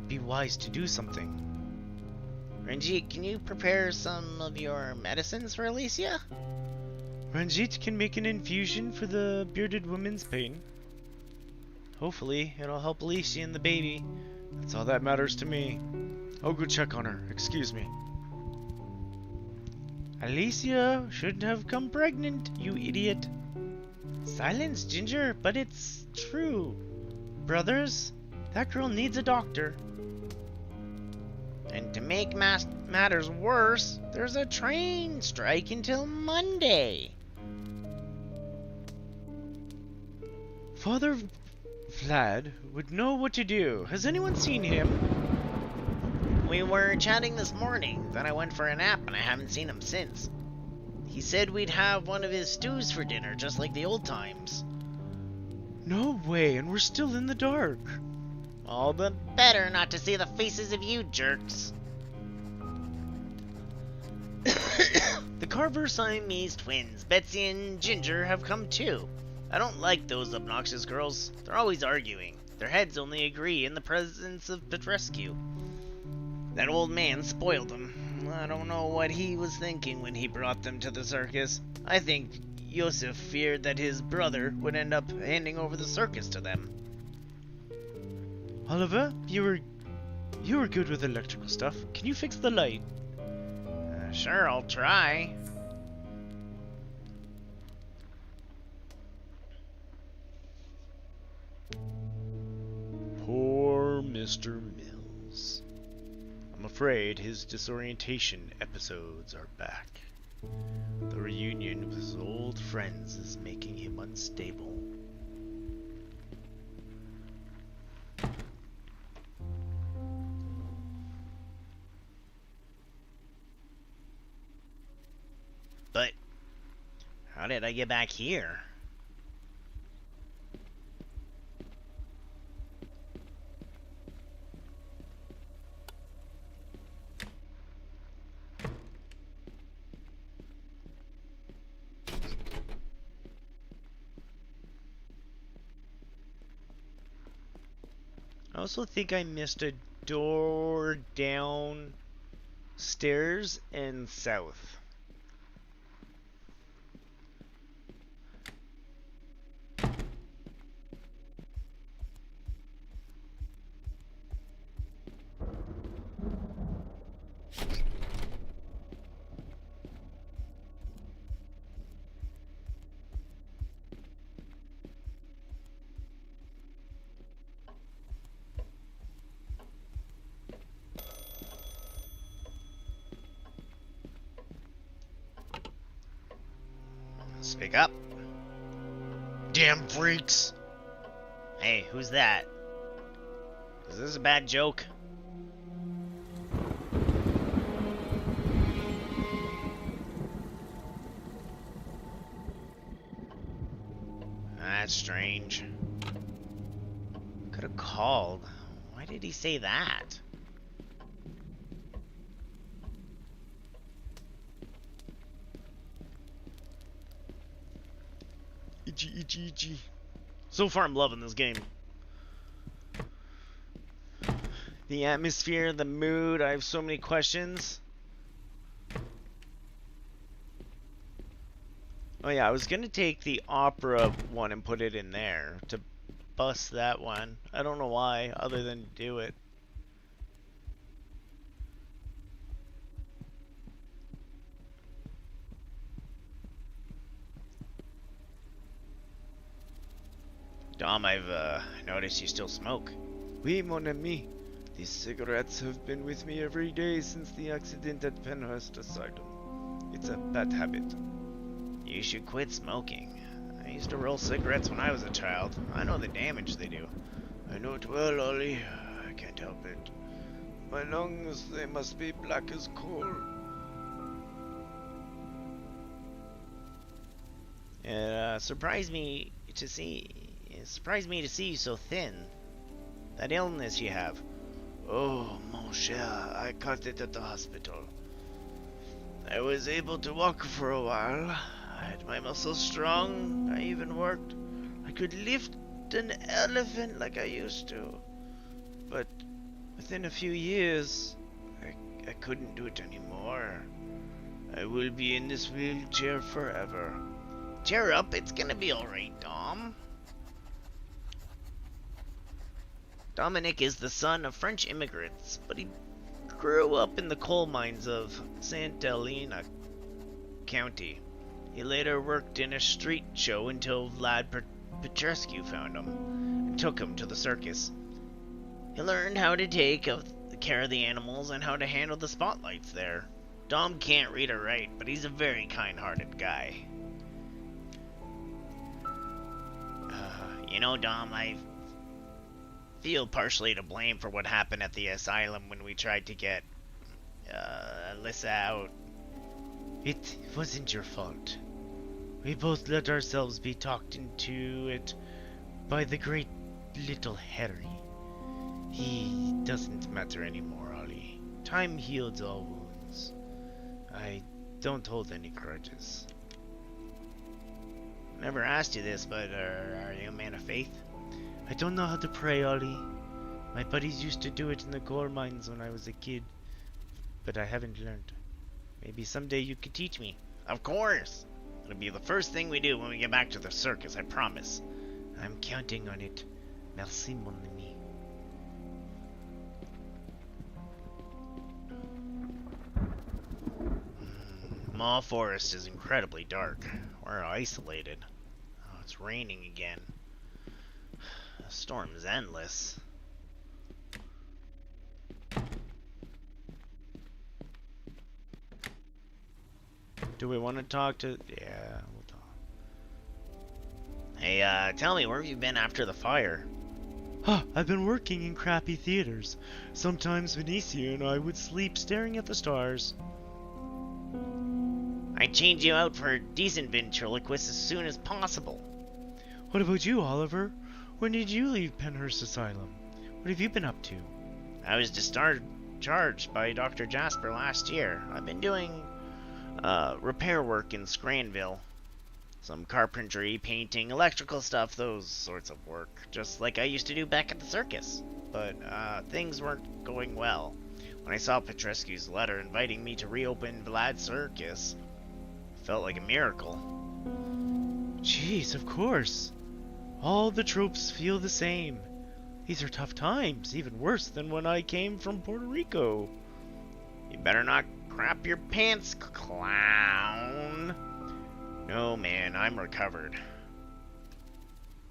Be wise to do something. Ranjit, can you prepare some of your medicines for Alicia? Ranjit can make an infusion for the bearded woman's pain. Hopefully, it'll help Alicia and the baby. That's all that matters to me. I'll go check on her. Excuse me. Alicia shouldn't have come pregnant, you idiot. Silence, Ginger, but it's true. Brothers, that girl needs a doctor. And to make matters worse, there's a train strike until Monday. Father Vlad would know what to do. Has anyone seen him? We were chatting this morning, then I went for a nap and I haven't seen him since. He said we'd have one of his stews for dinner, just like the old times. No way, and we're still in the dark. All the better not to see the faces of you jerks. The Carver Siamese twins, Betsy and Ginger, have come too. I don't like those obnoxious girls. They're always arguing. Their heads only agree in the presence of Petrescu. That old man spoiled them. I don't know what he was thinking when he brought them to the circus. I think Yosef feared that his brother would end up handing over the circus to them. Oliver, you were good with electrical stuff. Can you fix the light? Sure, I'll try. Poor Mr. Mills. I'm afraid his disorientation episodes are back. The reunion with his old friends is making him unstable. But how did I get back here? I also think I missed a door down stairs and south. Speak up. Damn freaks! Hey, who's that? Is this a bad joke? That's strange. Could have called. Why did he say that? Itchy. So far, I'm loving this game. The atmosphere, the mood, I have so many questions. Oh yeah, I was gonna take the opera one and put it in there to bust that one. I don't know why, other than do it. Dom, I've noticed you still smoke. Oui, mon ami. These cigarettes have been with me every day since the accident at Penhurst Asylum. It's a bad habit. You should quit smoking. I used to roll cigarettes when I was a child. I know the damage they do. I know it well, Ollie. I can't help it. My lungs, they must be black as coal. It surprised me to see you so thin. That illness you have. Oh, mon cher, I caught it at the hospital. I was able to walk for a while. I had my muscles strong. I even worked. I could lift an elephant like I used to. But within a few years, I couldn't do it anymore. I will be in this wheelchair forever. Cheer up, it's gonna be alright, Dom. Dominic is the son of French immigrants, but he grew up in the coal mines of Santa Elena County. He later worked in a street show until Vlad Petrescu found him and took him to the circus. He learned how to take care of the animals and how to handle the spotlights there. Dom can't read or write, but he's a very kind-hearted guy. You know, Dom, I feel partially to blame for what happened at the asylum when we tried to get Alyssa out. It wasn't your fault. We both let ourselves be talked into it by the great little Harry. He doesn't matter anymore, Ollie. Time heals all wounds. I don't hold any grudges. Never asked you this, but are you a man of faith? I don't know how to pray, Ollie. My buddies used to do it in the coal mines when I was a kid, but I haven't learned. Maybe someday you could teach me. Of course! It'll be the first thing we do when we get back to the circus, I promise. I'm counting on it. Merci, mon ami. Maw Forest is incredibly dark. We're isolated. Oh, it's raining again. The storm is endless. Do we want to talk to... Yeah, we'll talk. Hey, tell me, where have you been after the fire? I've been working in crappy theaters. Sometimes Vinicia and I would sleep staring at the stars. I'd change you out for a decent ventriloquist as soon as possible. What about you, Oliver? When did you leave Penhurst Asylum? What have you been up to? I was discharged by Dr. Jasper last year. I've been doing repair work in Scranville. Some carpentry, painting, electrical stuff, those sorts of work. Just like I used to do back at the circus. But things weren't going well. When I saw Petrescu's letter inviting me to reopen Vlad's circus, it felt like a miracle. Jeez, of course. All the tropes feel the same. These are tough times, even worse than when I came from Puerto Rico. You better not crap your pants, clown. No, man, I'm recovered.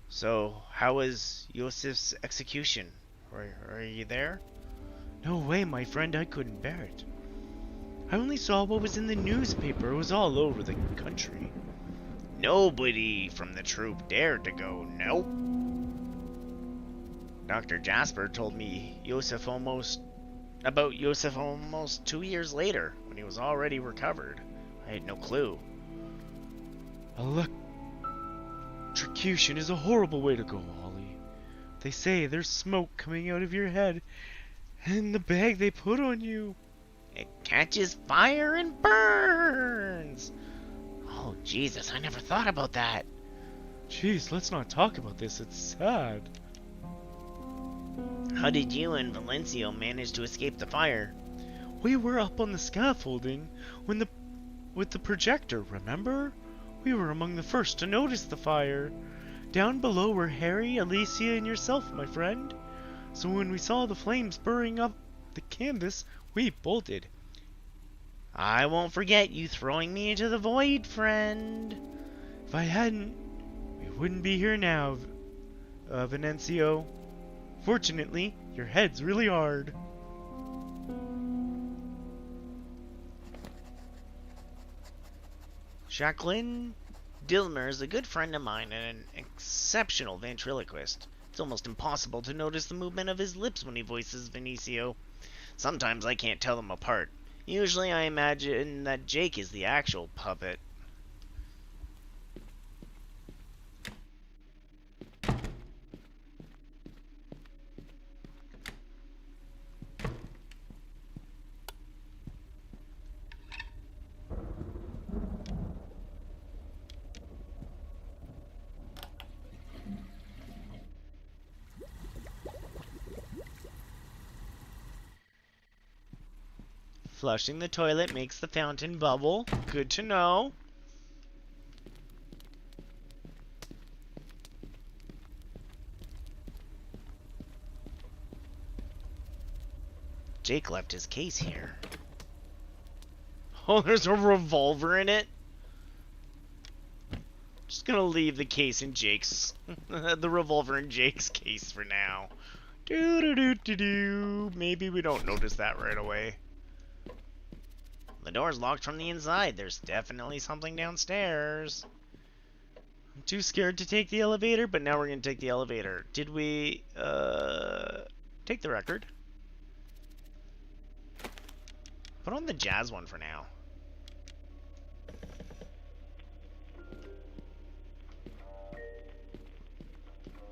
So, how was Yosef's execution? Are you there? No way, my friend, I couldn't bear it. I only saw what was in the newspaper. It was all over the country. Nobody from the troop dared to go, nope. Dr. Jasper told me about Yosef almost 2 years later, when he was already recovered. I had no clue. Electrocution is a horrible way to go, Holly. They say there's smoke coming out of your head and the bag they put on you. It catches fire and burns! Oh, Jesus, I never thought about that. Jeez, let's not talk about this. It's sad. How did you and Valencio manage to escape the fire? We were up on the scaffolding with the projector, remember? We were among the first to notice the fire. Down below were Harry, Alicia, and yourself, my friend. So when we saw the flames burning up the canvas, we bolted. I won't forget you throwing me into the void, friend. If I hadn't, we wouldn't be here now, Venancio. Fortunately, your head's really hard. Jacqueline Dilmer is a good friend of mine and an exceptional ventriloquist. It's almost impossible to notice the movement of his lips when he voices Vinicio. Sometimes I can't tell them apart. Usually I imagine that Jake is the actual puppet. Flushing the toilet makes the fountain bubble. Good to know. Jake left his case here. Oh, there's a revolver in it? Just gonna leave the case in Jake's... the revolver in Jake's case for now. Doo-doo-doo-doo-doo. Maybe we don't notice that right away. The door's locked from the inside. There's definitely something downstairs. I'm too scared to take the elevator, but now we're gonna take the elevator. Did we, take the record? Put on the jazz one for now.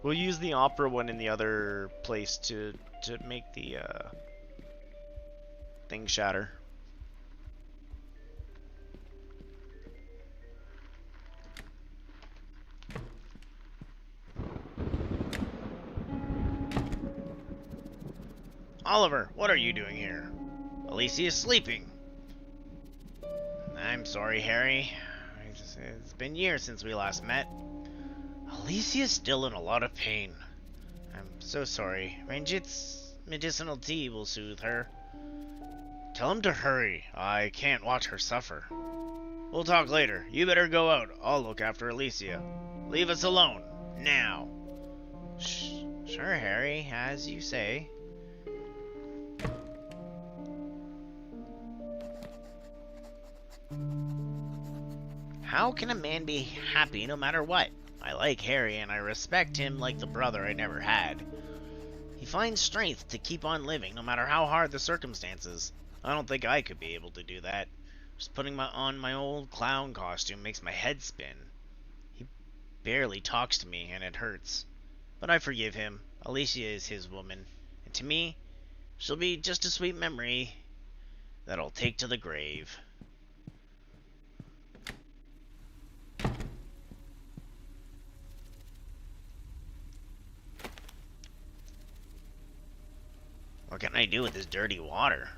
We'll use the opera one in the other place to make the, thing shatter. Oliver, what are you doing here? Alicia is sleeping. I'm sorry, Harry. It's been years since we last met. Alicia's still in a lot of pain. I'm so sorry. Ranjit's medicinal tea will soothe her. Tell him to hurry. I can't watch her suffer. We'll talk later. You better go out. I'll look after Alicia. Leave us alone. Now. Sure, Harry. As you say. How can a man be happy no matter what? I like Harry and I respect him like the brother I never had. He finds strength to keep on living no matter how hard the circumstances. I don't think I could be able to do that. Just putting on my old clown costume makes my head spin. He barely talks to me and it hurts. But I forgive him. Alicia is his woman. And to me, she'll be just a sweet memory that I'll take to the grave. What can I do with this dirty water?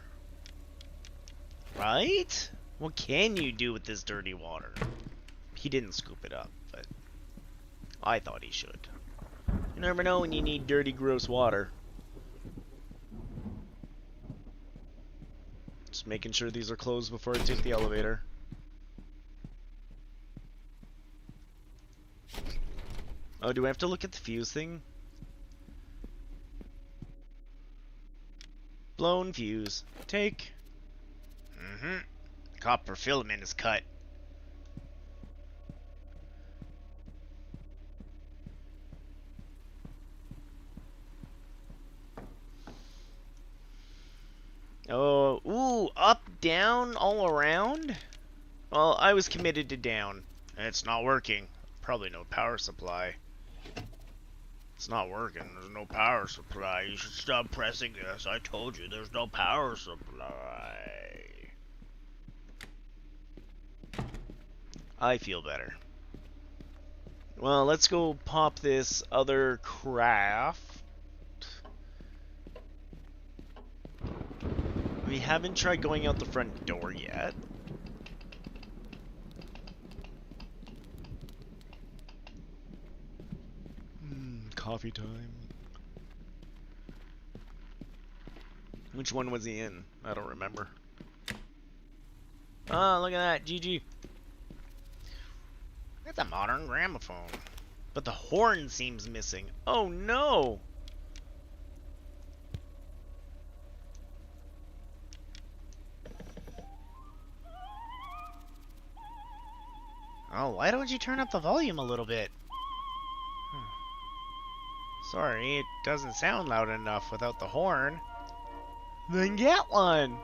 Right? What can you do with this dirty water? He didn't scoop it up, but I thought he should. You never know when you need dirty, gross water. Just making sure these are closed before I take the elevator. Oh, do I have to look at the fuse thing? Blown fuse. Take. Copper filament is cut. Oh, ooh, up, down, all around? Well, I was committed to down. And it's not working. Probably no power supply. It's not working. There's no power supply. You should stop pressing this. I told you there's no power supply. I feel better. Well, let's go pop this other craft. We haven't tried going out the front door yet. Coffee time. Which one was he in? I don't remember. Ah, look at that. GG. It's a modern gramophone. But the horn seems missing. Oh no! Oh, why don't you turn up the volume a little bit? Sorry, it doesn't sound loud enough without the horn. Then get one!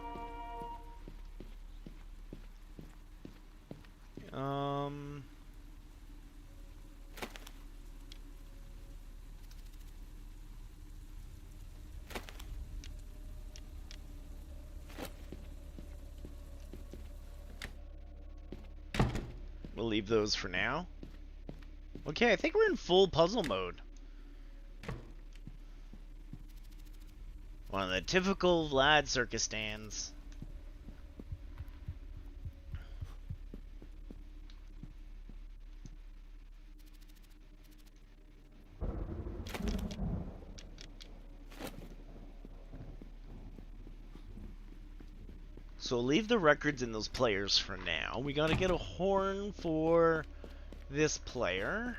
We'll leave those for now. Okay, I think we're in full puzzle mode. One of the typical Vlad circus stands. So leave the records in those players for now. We gotta get a horn for this player.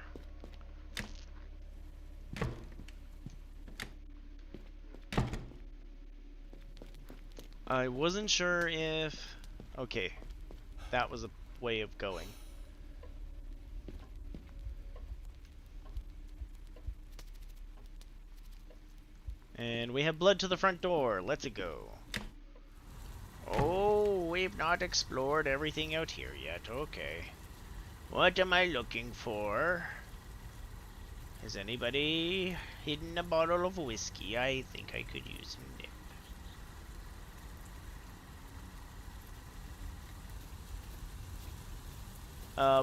I wasn't sure if... Okay, that was a way of going. And we have blood to the front door. Let's go. Oh, we've not explored everything out here yet. Okay. What am I looking for? Has anybody hidden a bottle of whiskey? I think I could use some nip.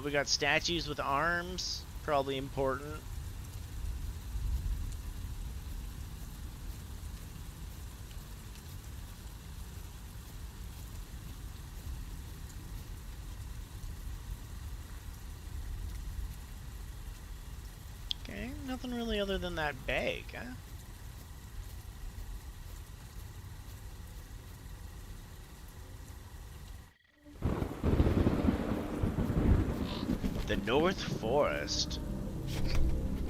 We got statues with arms. Probably important. Okay, nothing really other than that bag, huh? The North Forest.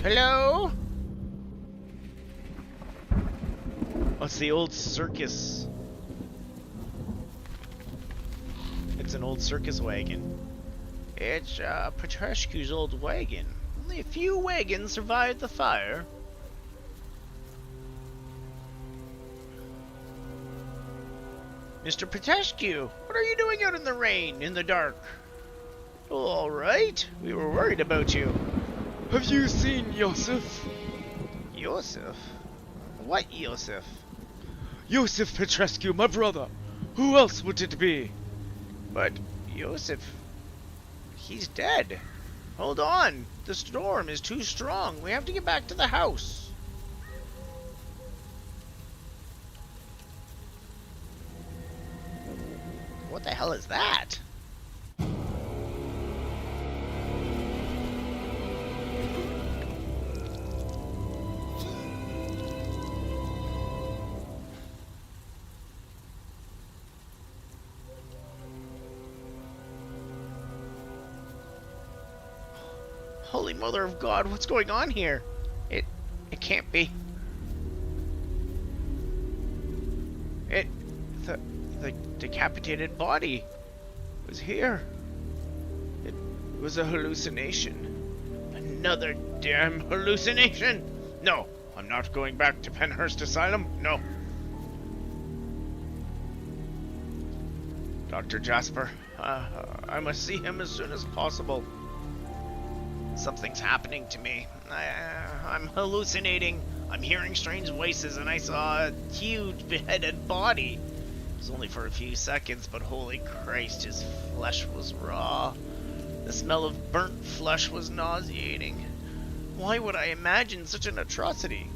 Hello? Oh, it's the old circus. It's an old circus wagon. It's Petrescu's old wagon. Only a few wagons survived the fire. Mr. Petrescu, what are you doing out in the rain, in the dark? All right, we were worried about you. Have you seen Yosef? Yosef? What Yosef? Yosef Petrescu, my brother. Who else would it be? But Yosef, he's dead. Hold on, the storm is too strong. We have to get back to the house. What the hell is that? Holy Mother of God, what's going on here? It can't be. The decapitated body was here. It was a hallucination. Another damn hallucination! No, I'm not going back to Penhurst Asylum. No. Dr. Jasper, I must see him as soon as possible. Something's happening to me. I'm hallucinating. I'm hearing strange voices, and I saw a huge beheaded body. It was only for a few seconds, but holy Christ, his flesh was raw. The smell of burnt flesh was nauseating. Why would I imagine such an atrocity?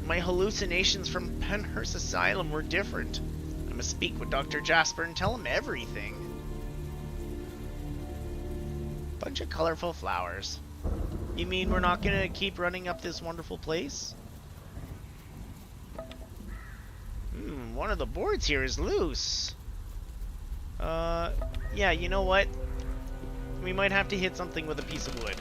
My hallucinations from Penhurst Asylum were different. I must speak with Dr. Jasper and tell him everything. Bunch of colorful flowers. You mean we're not gonna keep running up this wonderful place? One of the boards here is loose. Yeah, you know what? We might have to hit something with a piece of wood.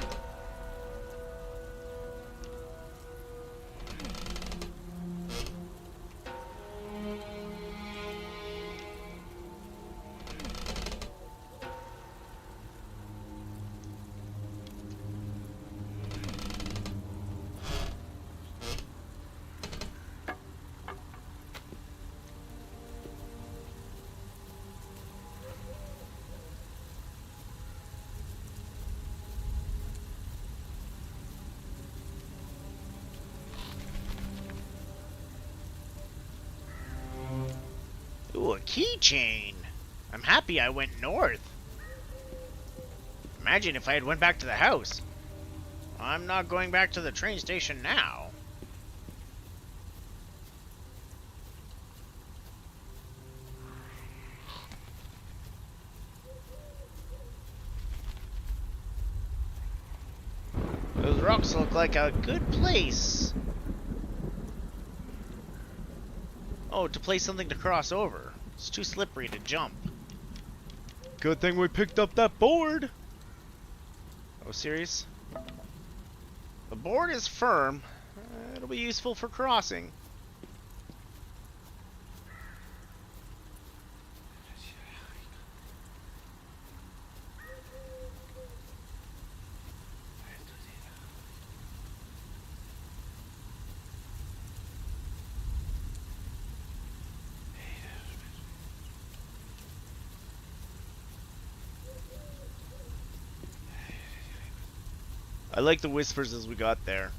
Ooh, a keychain. I'm happy I went north. Imagine if I had went back to the house. I'm not going back to the train station now. Those rocks look like a good place. Oh, to place something to cross over. It's too slippery to jump. Good thing we picked up that board. Oh, serious? The board is firm. It'll be useful for crossing. I like the whispers as we got there.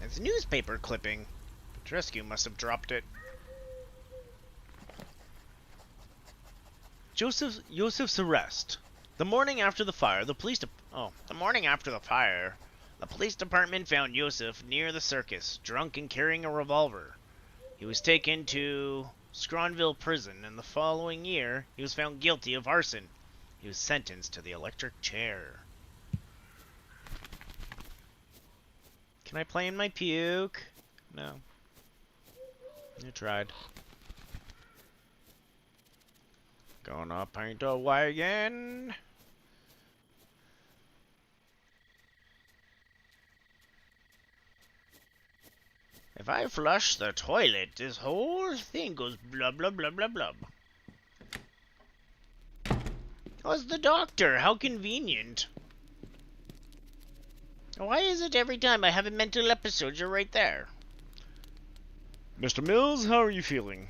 It's a newspaper clipping. Petrescu must have dropped it. Joseph's arrest. The morning after the fire, the police department found Joseph near the circus, drunk and carrying a revolver. He was taken to Scronville prison, and the following year, he was found guilty of arson. He was sentenced to the electric chair. Can I play in my puke? No. I tried. Gonna paint a wagon. If I flush the toilet, this whole thing goes blub blub blub blub blub. Oh, it's the doctor. How convenient. Why is it every time I have a mental episode, you're right there? Mr. Mills, how are you feeling?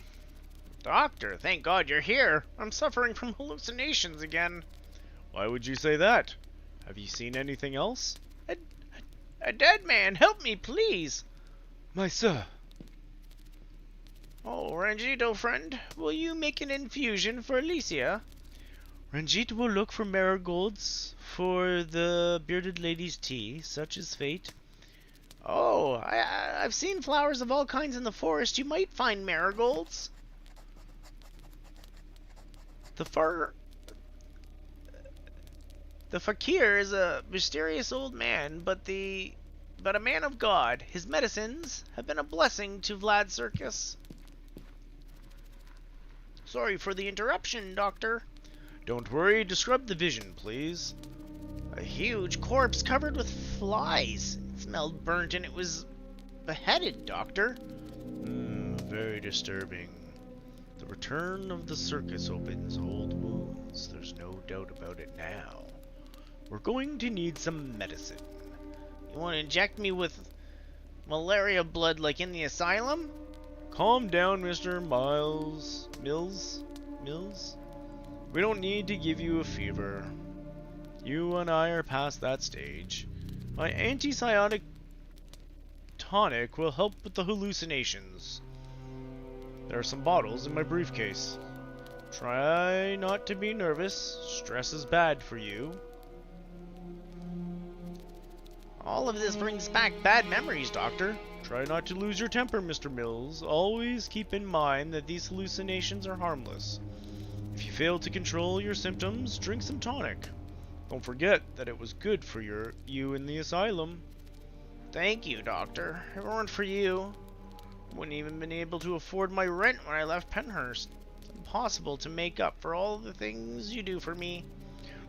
Doctor, thank God you're here. I'm suffering from hallucinations again. Why would you say that? Have you seen anything else? A dead man, help me, please. My sir. Oh, Rangito friend, will you make an infusion for Alicia? Ranjit will look for marigolds for the bearded lady's tea, such is fate. Oh, I've seen flowers of all kinds in the forest. You might find marigolds. The fakir is a mysterious old man, but a man of God. His medicines have been a blessing to Vlad's circus. Sorry for the interruption, Doctor. Don't worry, describe the vision, please. A huge corpse covered with flies. Its smelled burnt and it was beheaded, Doctor. Very disturbing. The return of the circus opens old wounds. There's no doubt about it now. We're going to need some medicine. You want to inject me with malaria blood like in the asylum? Calm down, Mr. Mills. We don't need to give you a fever. You and I are past that stage. My antipsychotic tonic will help with the hallucinations. There are some bottles in my briefcase. Try not to be nervous. Stress is bad for you. All of this brings back bad memories, Doctor. Try not to lose your temper, Mr. Mills. Always keep in mind that these hallucinations are harmless. If you fail to control your symptoms, drink some tonic. Don't forget that it was good for you in the asylum. Thank you, Doctor. If it weren't for you, I wouldn't even been able to afford my rent when I left Penhurst. It's impossible to make up for all the things you do for me.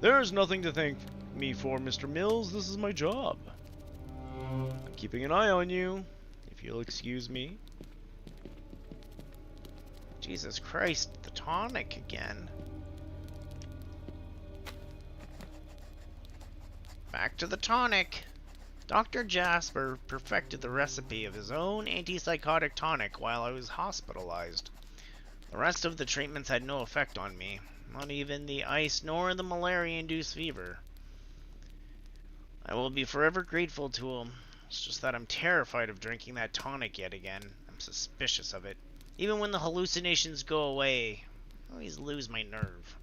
There's nothing to thank me for, Mr. Mills. This is my job. I'm keeping an eye on you, if you'll excuse me. Jesus Christ, the tonic again. Back to the tonic. Dr. Jasper perfected the recipe of his own antipsychotic tonic while I was hospitalized. The rest of the treatments had no effect on me, not even the ice nor the malaria-induced fever. I will be forever grateful to him. It's just that I'm terrified of drinking that tonic yet again. I'm suspicious of it. Even when the hallucinations go away, I always lose my nerve.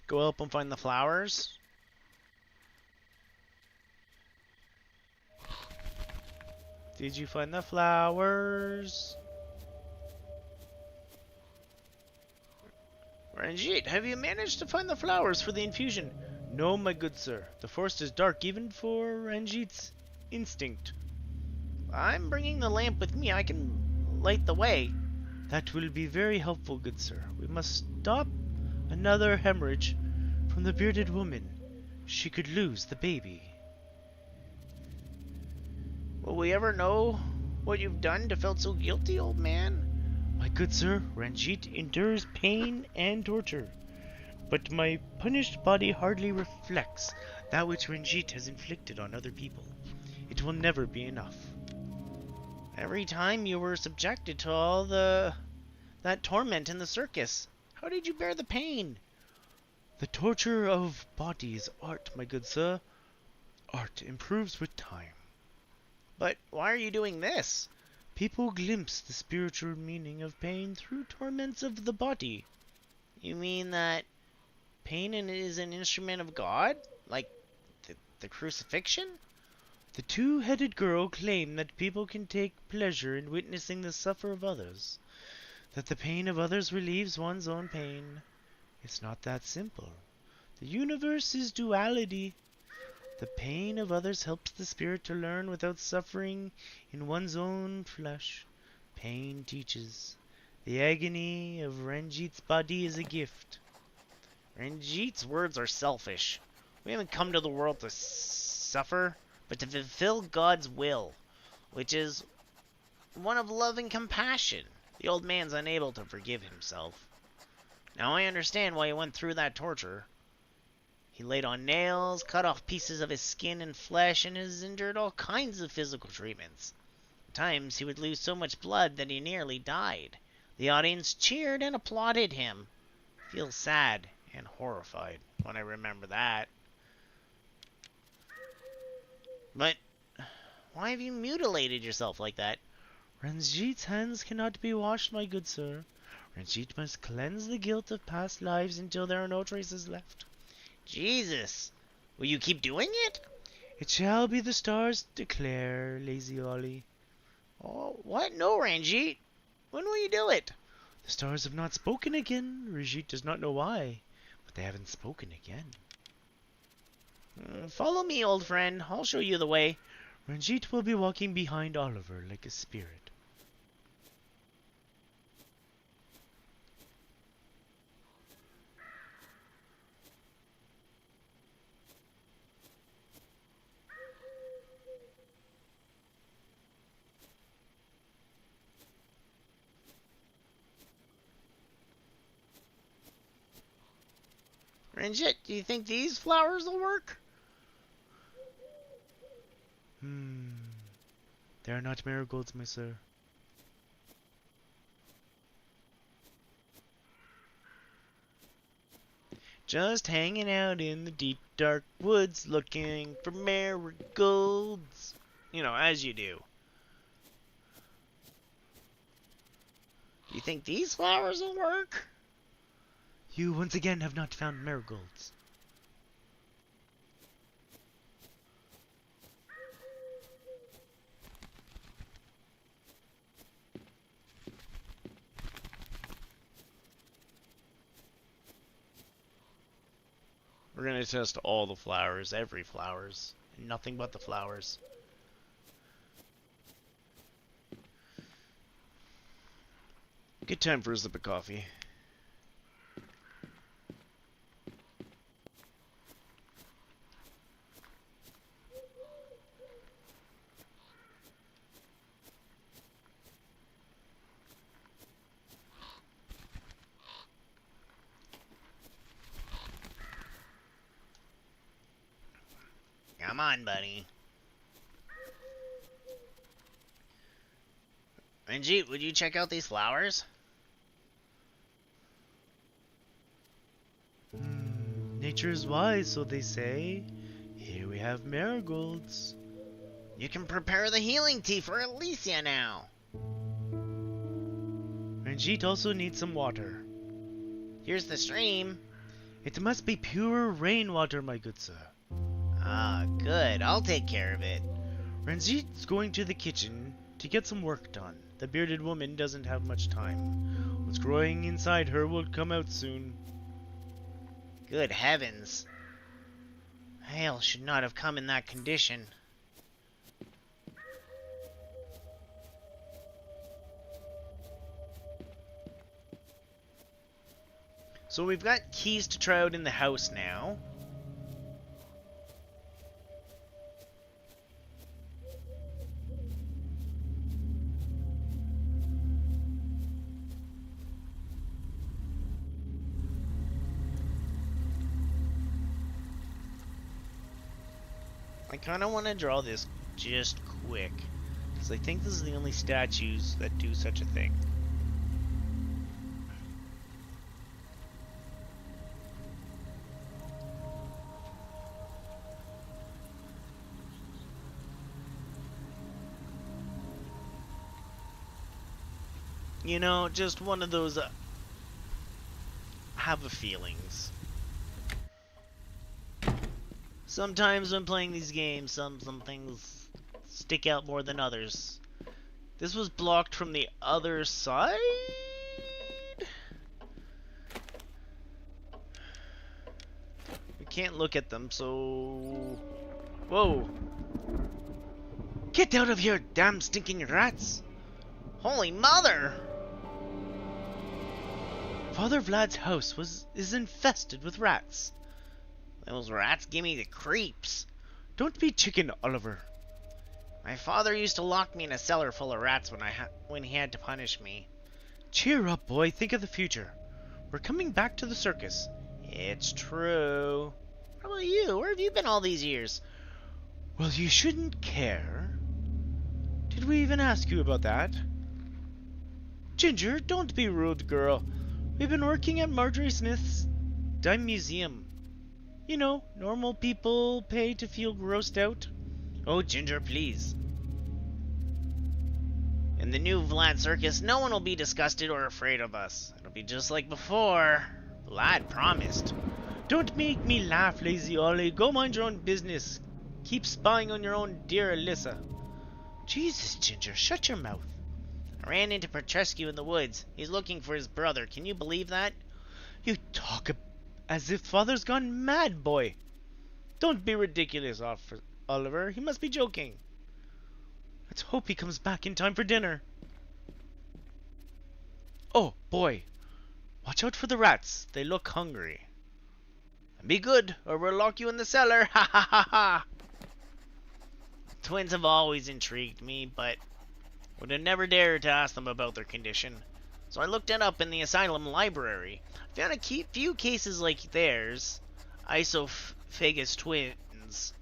Go up and find the flowers. Did you find the flowers? Ranjit, have you managed to find the flowers for the infusion? No, my good sir. The forest is dark even for Ranjit's instinct. I'm bringing the lamp with me. I can light the way. That will be very helpful, good sir. We must stop another hemorrhage from the bearded woman. She could lose the baby. Will we ever know what you've done to feel so guilty, old man? My good sir, Ranjit endures pain and torture, but my punished body hardly reflects that which Ranjit has inflicted on other people. It will never be enough. Every time you were subjected to all that torment in the circus, how did you bear the pain? The torture of body is art, my good sir. Art improves with time. But why are you doing this? People glimpse the spiritual meaning of pain through torments of the body. You mean that pain is an instrument of God? Like the crucifixion? The two-headed girl claimed that people can take pleasure in witnessing the suffer of others, that the pain of others relieves one's own pain. It's not that simple. The universe is duality. The pain of others helps the spirit to learn without suffering in one's own flesh. Pain teaches. The agony of Ranjit's body is a gift. Ranjit's words are selfish. We haven't come to the world to suffer, but to fulfill God's will, which is one of love and compassion. The old man's unable to forgive himself. Now I understand why he went through that torture. He laid on nails, cut off pieces of his skin and flesh, and has endured all kinds of physical treatments. At times he would lose so much blood that he nearly died. The audience cheered and applauded him. I feel sad and horrified when I remember that. But why have you mutilated yourself like that? Ranjit's hands cannot be washed, my good sir. Ranjit must cleanse the guilt of past lives until there are no traces left. Jesus! Will you keep doing it? It shall be the stars declare, lazy Ollie. Oh, what? No, Ranjit. When will you do it? The stars have not spoken again. Ranjit does not know why, but they haven't spoken again. Follow me, old friend. I'll show you the way. Ranjit will be walking behind Oliver like a spirit. And shit, do you think these flowers will work? They are not marigolds, my sir. Just hanging out in the deep dark woods looking for marigolds. You know, as you do. You think these flowers will work? You once again have not found marigolds. We're gonna test all the flowers, every flowers, and nothing but the flowers. Good time for a sip of coffee. Come on, buddy. Ranjit, would you check out these flowers? Nature is wise, so they say. Here we have marigolds. You can prepare the healing tea for Alicia now. Ranjit also needs some water. Here's the stream. It must be pure rainwater, my good sir. Ah, good. I'll take care of it. Ranjit's going to the kitchen to get some work done. The bearded woman doesn't have much time. What's growing inside her will come out soon. Good heavens. Hale should not have come in that condition. So we've got keys to try out in the house now. I kind of want to draw this just quick, because I think this is the only statues that do such a thing. You know, just one of those have a feelings. Sometimes when playing these games, some things stick out more than others. This was blocked from the other side? We can't look at them, so... Whoa! Get out of here, damn stinking rats! Holy mother! Father Vlad's house is infested with rats. Those rats give me the creeps. Don't be chicken, Oliver. My father used to lock me in a cellar full of rats when he had to punish me. Cheer up, boy. Think of the future. We're coming back to the circus. It's true. What about you? Where have you been all these years? Well, you shouldn't care. Did we even ask you about that? Ginger, don't be rude, girl. We've been working at Marjorie Smith's Dime Museum. You know, normal people pay to feel grossed out. Oh, Ginger, please. In the new Vlad circus, no one will be disgusted or afraid of us. It'll be just like before. Vlad promised. Don't make me laugh, lazy Ollie. Go mind your own business. Keep spying on your own dear Alyssa. Jesus, Ginger, shut your mouth. I ran into Petrescu in the woods. He's looking for his brother. Can you believe that? You talk as if Father's gone mad, boy. Don't be ridiculous, Oliver. He must be joking. Let's hope he comes back in time for dinner. Oh, boy. Watch out for the rats. They look hungry. Be good, or we'll lock you in the cellar. Ha ha ha ha. Twins have always intrigued me, but would have never dared to ask them about their condition. So I looked it up in the asylum library. I found a few cases like theirs, isophagus twins,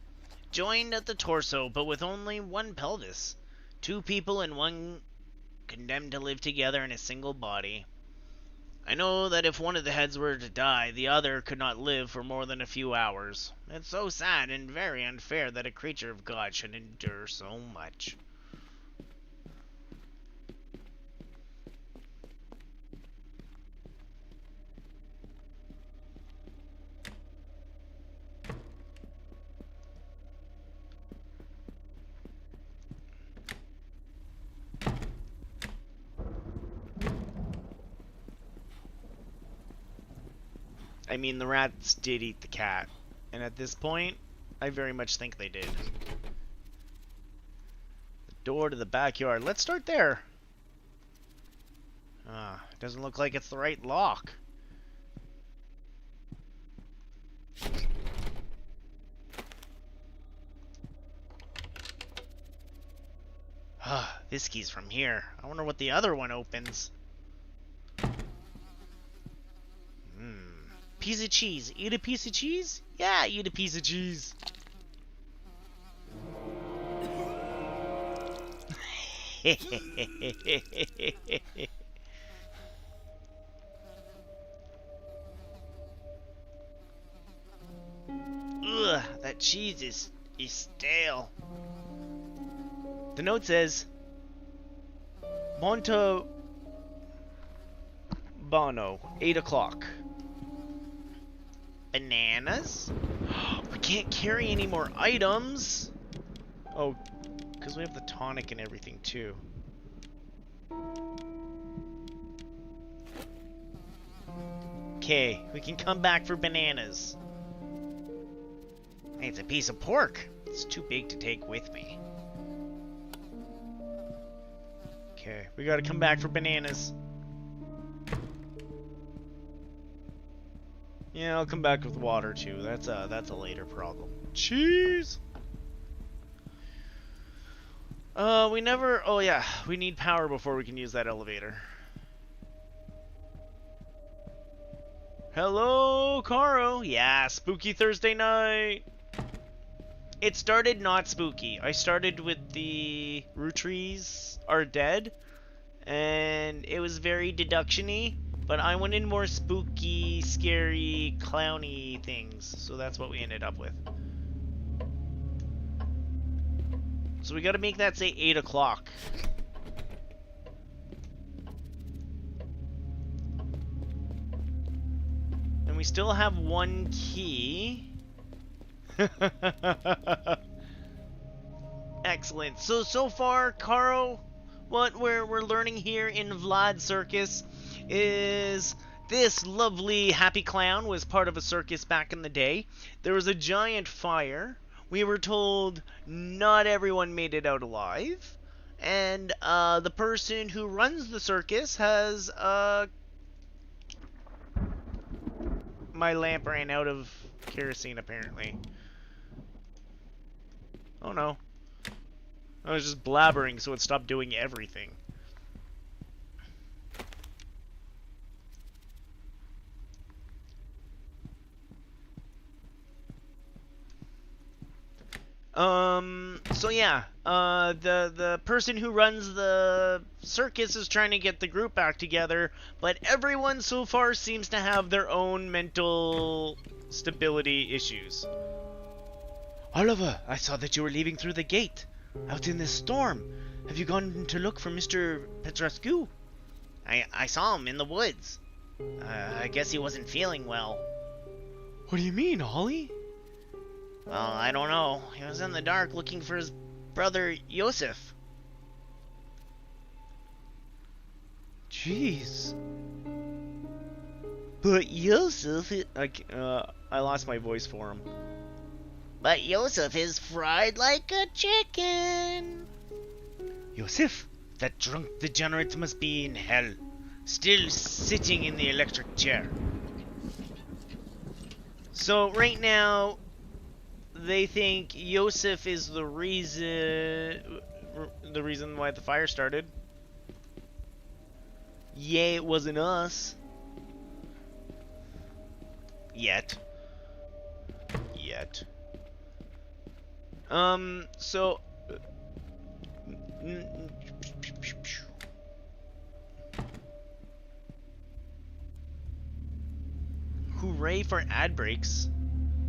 joined at the torso but with only one pelvis. 2 people and one condemned to live together in a single body. I know that if one of the heads were to die, the other could not live for more than a few hours. It's so sad and very unfair that a creature of God should endure so much. I mean, the rats did eat the cat, and at this point, I very much think they did. The door to the backyard. Let's start there. Doesn't look like it's the right lock. This key's from here. I wonder what the other one opens. Piece of cheese. Eat a piece of cheese? Yeah, eat a piece of cheese. Ugh, that cheese is stale. The note says, Monte Bono, 8 o'clock. Bananas? We can't carry any more items. Oh, because we have the tonic and everything too. Okay, we can come back for bananas. Hey, it's a piece of pork. It's too big to take with me. Okay, we gotta come back for bananas. Yeah, I'll come back with water too. That's a later problem. Cheese. We never. Oh yeah, we need power before we can use that elevator. Hello, Caro. Yeah, spooky Thursday night. It started not spooky. I started with the Roottrees are dead, and it was very deduction-y. But I went in more spooky, scary, clowny things. So that's what we ended up with. So we gotta make that say 8 o'clock. And we still have one key. Excellent. So far, Caro, what we're learning here in Vlad Circus is this lovely happy clown was part of a circus back in the day. There was a giant fire. We were told not everyone made it out alive. And the person who runs the circus has my lamp ran out of kerosene apparently. Oh no. I was just blabbering so it stopped doing everything. So yeah, the person who runs the circus is trying to get the group back together, but everyone so far seems to have their own mental stability issues. Oliver, I saw that you were leaving through the gate, out in this storm. Have you gone to look for Mr. Petrescu? I saw him in the woods. I guess he wasn't feeling well. What do you mean, Ollie? Well, I don't know. He was in the dark looking for his brother, Yosef. Jeez. But Yosef... I lost my voice for him. But Yosef is fried like a chicken. Yosef, that drunk degenerate must be in hell, still sitting in the electric chair. So, right now... they think Yosef is the reason why the fire started. Yay, it wasn't us. Yet. yet. So... Hooray for ad breaks.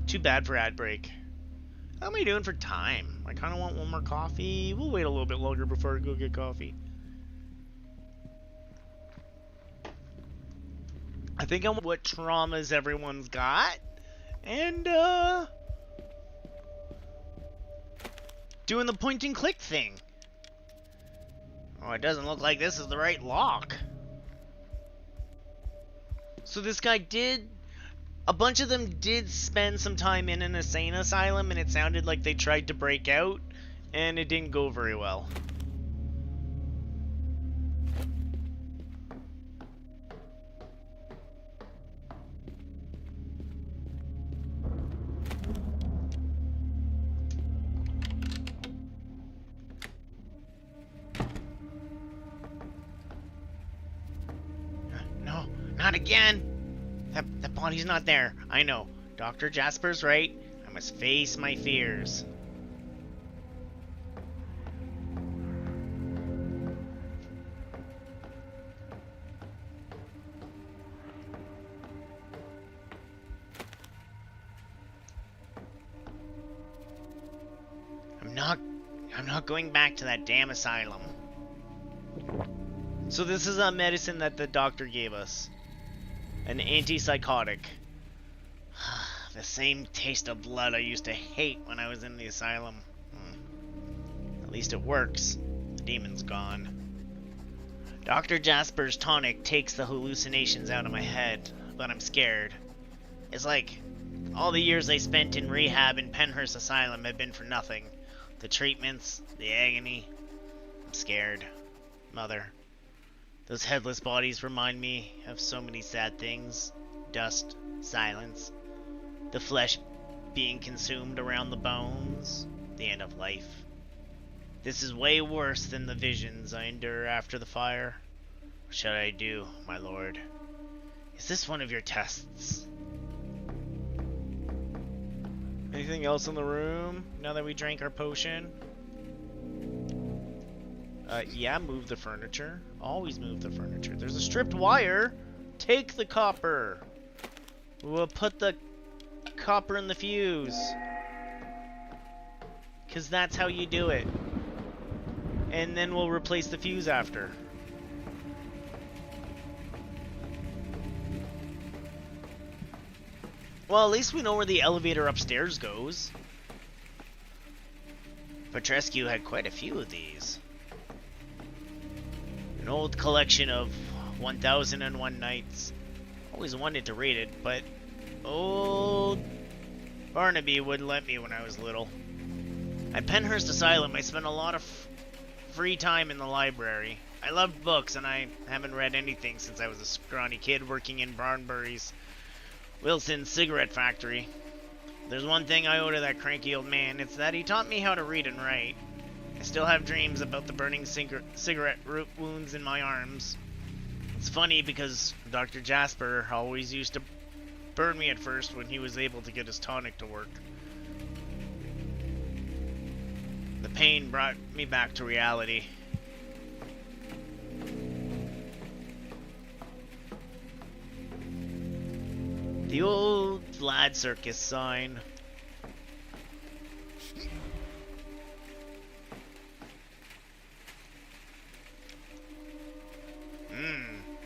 Too bad for ad break. How am I doing for time? I kind of want one more coffee. We'll wait a little bit longer before I go get coffee. I think I'm what traumas everyone's got. And, doing the point and click thing. Oh, it doesn't look like this is the right lock. So this guy did... A bunch of them did spend some time in an insane asylum, and it sounded like they tried to break out, and it didn't go very well. No, not again! That body's not there. I know. Dr. Jasper's right. I must face my fears. I'm not going back to that damn asylum. So this is a medicine that the doctor gave us. An antipsychotic. The same taste of blood I used to hate when I was in the asylum. At least it works. The demon's gone. Dr. Jasper's tonic takes the hallucinations out of my head, but I'm scared. It's like all the years I spent in rehab in Penhurst Asylum have been for nothing. The treatments, the agony. I'm scared. Mother. Those headless bodies remind me of so many sad things. Dust, silence, the flesh being consumed around the bones, the end of life. This is way worse than the visions I endure after the fire. What should I do, my lord? Is this one of your tests? Anything else in the room now that we drank our potion? Yeah, move the furniture. Always move the furniture. There's a stripped wire. Take the copper. We'll put the copper in the fuse. Because that's how you do it. And then we'll replace the fuse after. Well, at least we know where the elevator upstairs goes. Petrescu had quite a few of these. An old collection of 1001 Nights. Always wanted to read it, but old Barnaby wouldn't let me when I was little. At Penhurst Asylum, I spent a lot of free time in the library. I loved books, and I haven't read anything since I was a scrawny kid working in Barnbury's Wilson's cigarette factory. There's one thing I owe to that cranky old man. It's that he taught me how to read and write. I still have dreams about the burning cigarette root wounds in my arms. It's funny because Dr. Jasper always used to burn me at first when he was able to get his tonic to work. The pain brought me back to reality. The old Vlad Circus sign.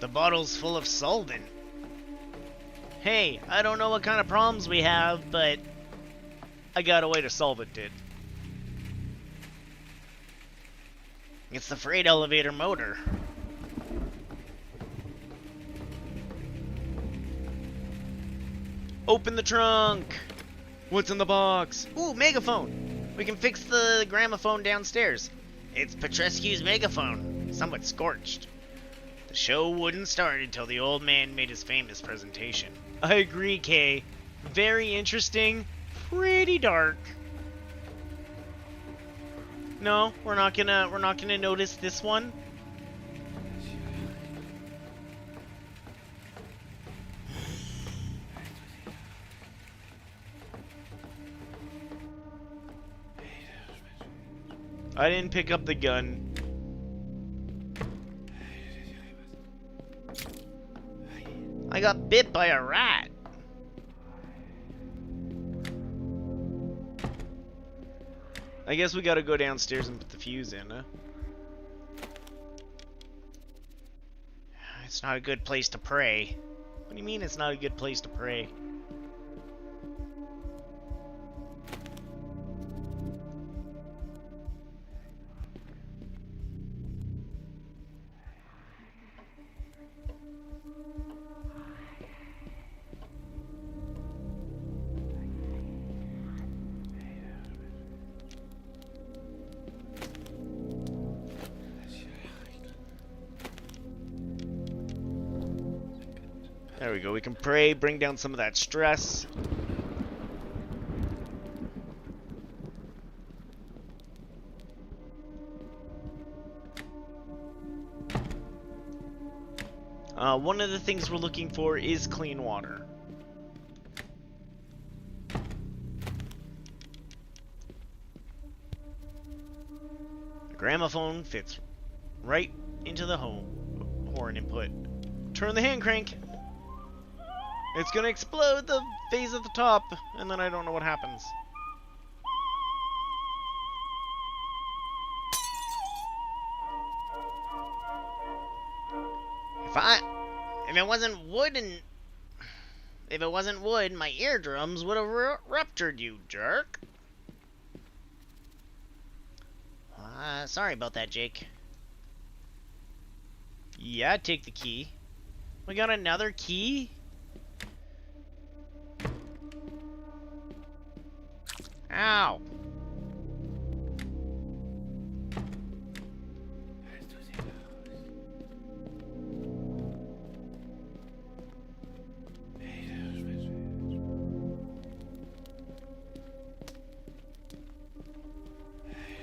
The bottle's full of solvent. Hey, I don't know what kind of problems we have, but I got a way to solvent it. It's the freight elevator motor. Open the trunk! What's in the box? Ooh, megaphone! We can fix the gramophone downstairs. It's Petrescu's megaphone, somewhat scorched. The show wouldn't start until the old man made his famous presentation. I agree, Kay. Very interesting, pretty dark. No, we're not gonna notice this one. I didn't pick up the gun. I got bit by a rat. I guess we gotta go downstairs and put the fuse in, huh? It's not a good place to pray. What do you mean it's not a good place to pray? There we go, we can pray, bring down some of that stress. One of the things we're looking for is clean water. The gramophone fits right into the horn input. Turn the hand crank. It's gonna explode the phase at the top, and then I don't know what happens. If it wasn't wood, my eardrums would have ruptured, you jerk. Sorry about that, Jake. Yeah, take the key. We got another key? Ow.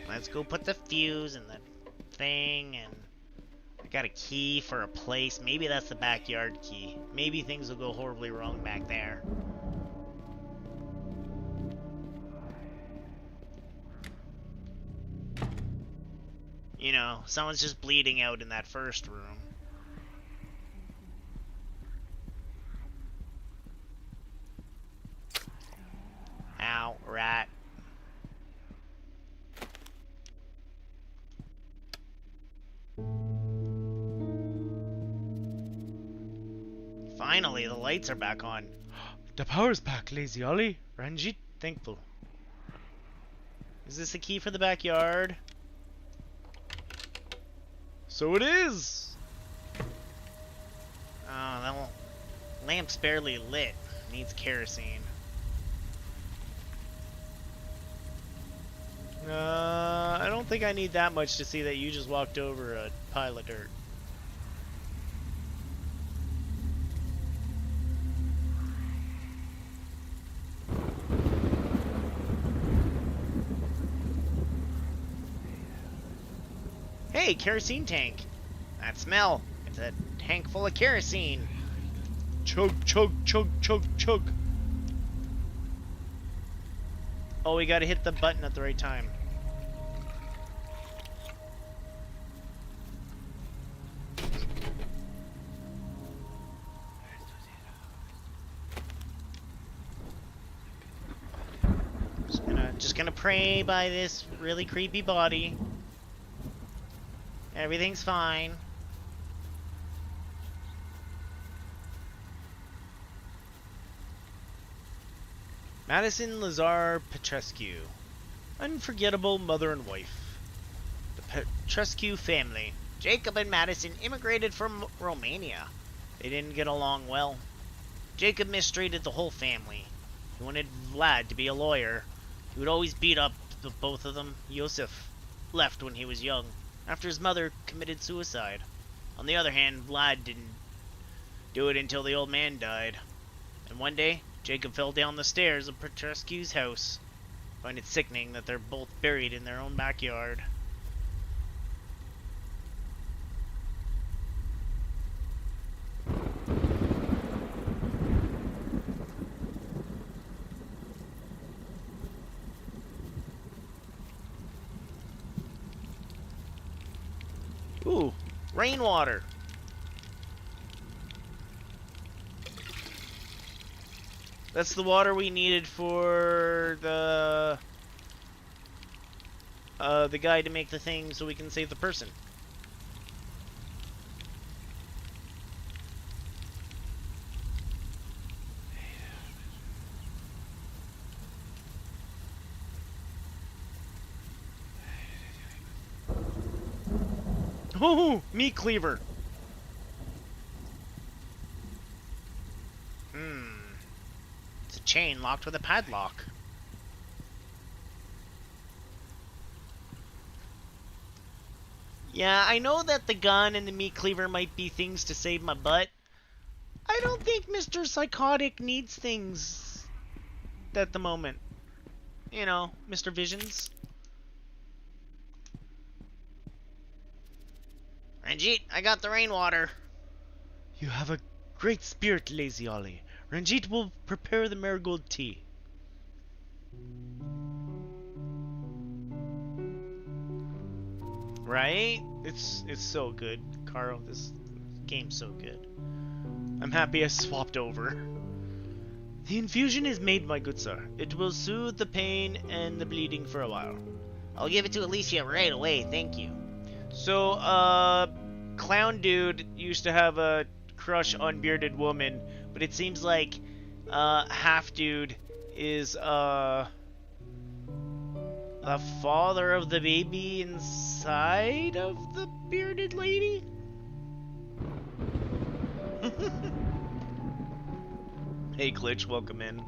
Let's go put the fuse in the thing, and I got a key for a place. Maybe that's the backyard key. Maybe things will go horribly wrong back there. You know, someone's just bleeding out in that first room. Ow, rat. Finally, the lights are back on. The power's back, Lazy Ollie. Ranjit, thankful. Is this the key for the backyard? So it is! Oh, that lamp's barely lit. Needs kerosene. I don't think I need that much to see that you just walked over a pile of dirt. Hey, kerosene tank. That smell. It's a tank full of kerosene. Chug, chug, chug, chug, chug. Oh, we gotta hit the button at the right time. Just gonna pray by this really creepy body. Everything's fine. Madison Lazar Petrescu. Unforgettable mother and wife. The Petrescu family. Jacob and Madison immigrated from Romania. They didn't get along well. Jacob mistreated the whole family. He wanted Vlad to be a lawyer. He would always beat up the both of them. Yosef left when he was young, after his mother committed suicide. On the other hand, Vlad didn't do it until the old man died. And one day, Jacob fell down the stairs of Petrescu's house. I find it sickening that they're both buried in their own backyard. Rainwater. That's the water we needed for the guy to make the thing so we can save the person. Oh, meat cleaver. It's a chain locked with a padlock. Yeah, I know that the gun and the meat cleaver might be things to save my butt. I don't think Mr. Psychotic needs things at the moment. You know, Mr. Visions. Ranjit, I got the rainwater. You have a great spirit, Lazy Ollie. Ranjit will prepare the marigold tea. Right? It's so good, Carl. This game's so good. I'm happy I swapped over. The infusion is made, my good sir. It will soothe the pain and the bleeding for a while. I'll give it to Alicia right away, thank you. So, Clown Dude used to have a crush on Bearded Woman, but it seems like, Half Dude is, the father of the baby inside of the bearded lady? Hey Glitch, welcome in.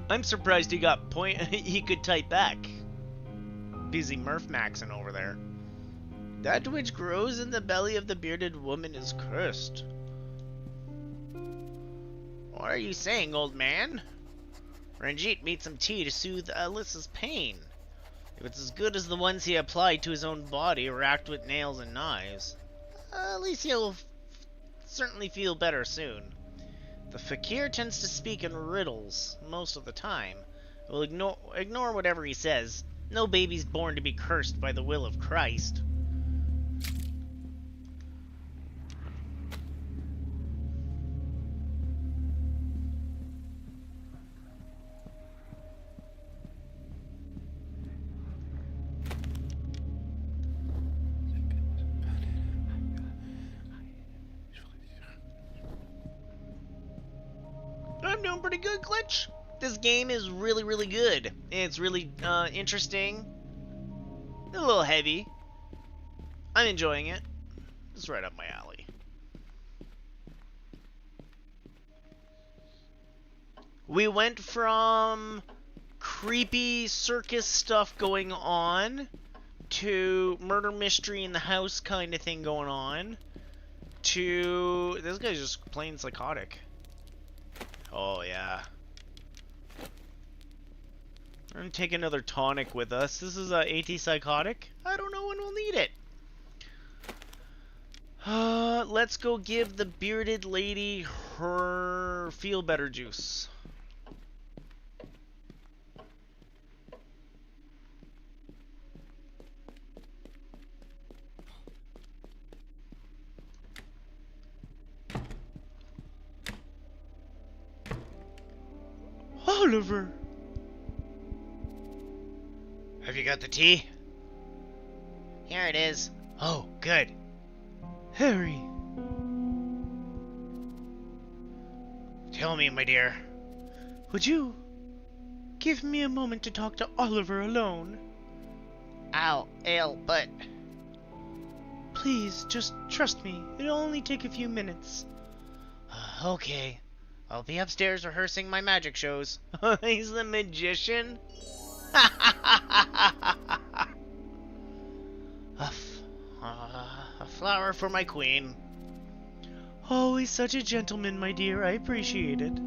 I'm surprised he got he could type back. Busy Murph Maxing over there. That which grows in the belly of the bearded woman is cursed. What are you saying, old man? Ranjit made some tea to soothe Alyssa's pain. If it's as good as the ones he applied to his own body, racked with nails and knives, Alicia will certainly feel better soon. The fakir tends to speak in riddles most of the time. We'll ignore whatever he says. No baby's born to be cursed by the will of Christ. I'm doing pretty good, Glitch. This game is really, really good. It's really interesting. A little heavy. I'm enjoying it. It's right up my alley. We went from creepy circus stuff going on to murder mystery in the house kind of thing going on to this guy's just plain psychotic. Oh yeah. We're gonna take another tonic with us. This is a anti-psychotic. I don't know when we'll need it. Let's go give the bearded lady her feel better juice. Oliver! Have you got the tea? Here it is. Oh, good. Harry! Tell me, my dear. Would you give me a moment to talk to Oliver alone? But... Please, just trust me. It'll only take a few minutes. Okay. I'll be upstairs rehearsing my magic shows. He's the magician? A flower for my queen. Always such a gentleman, my dear. I appreciate it.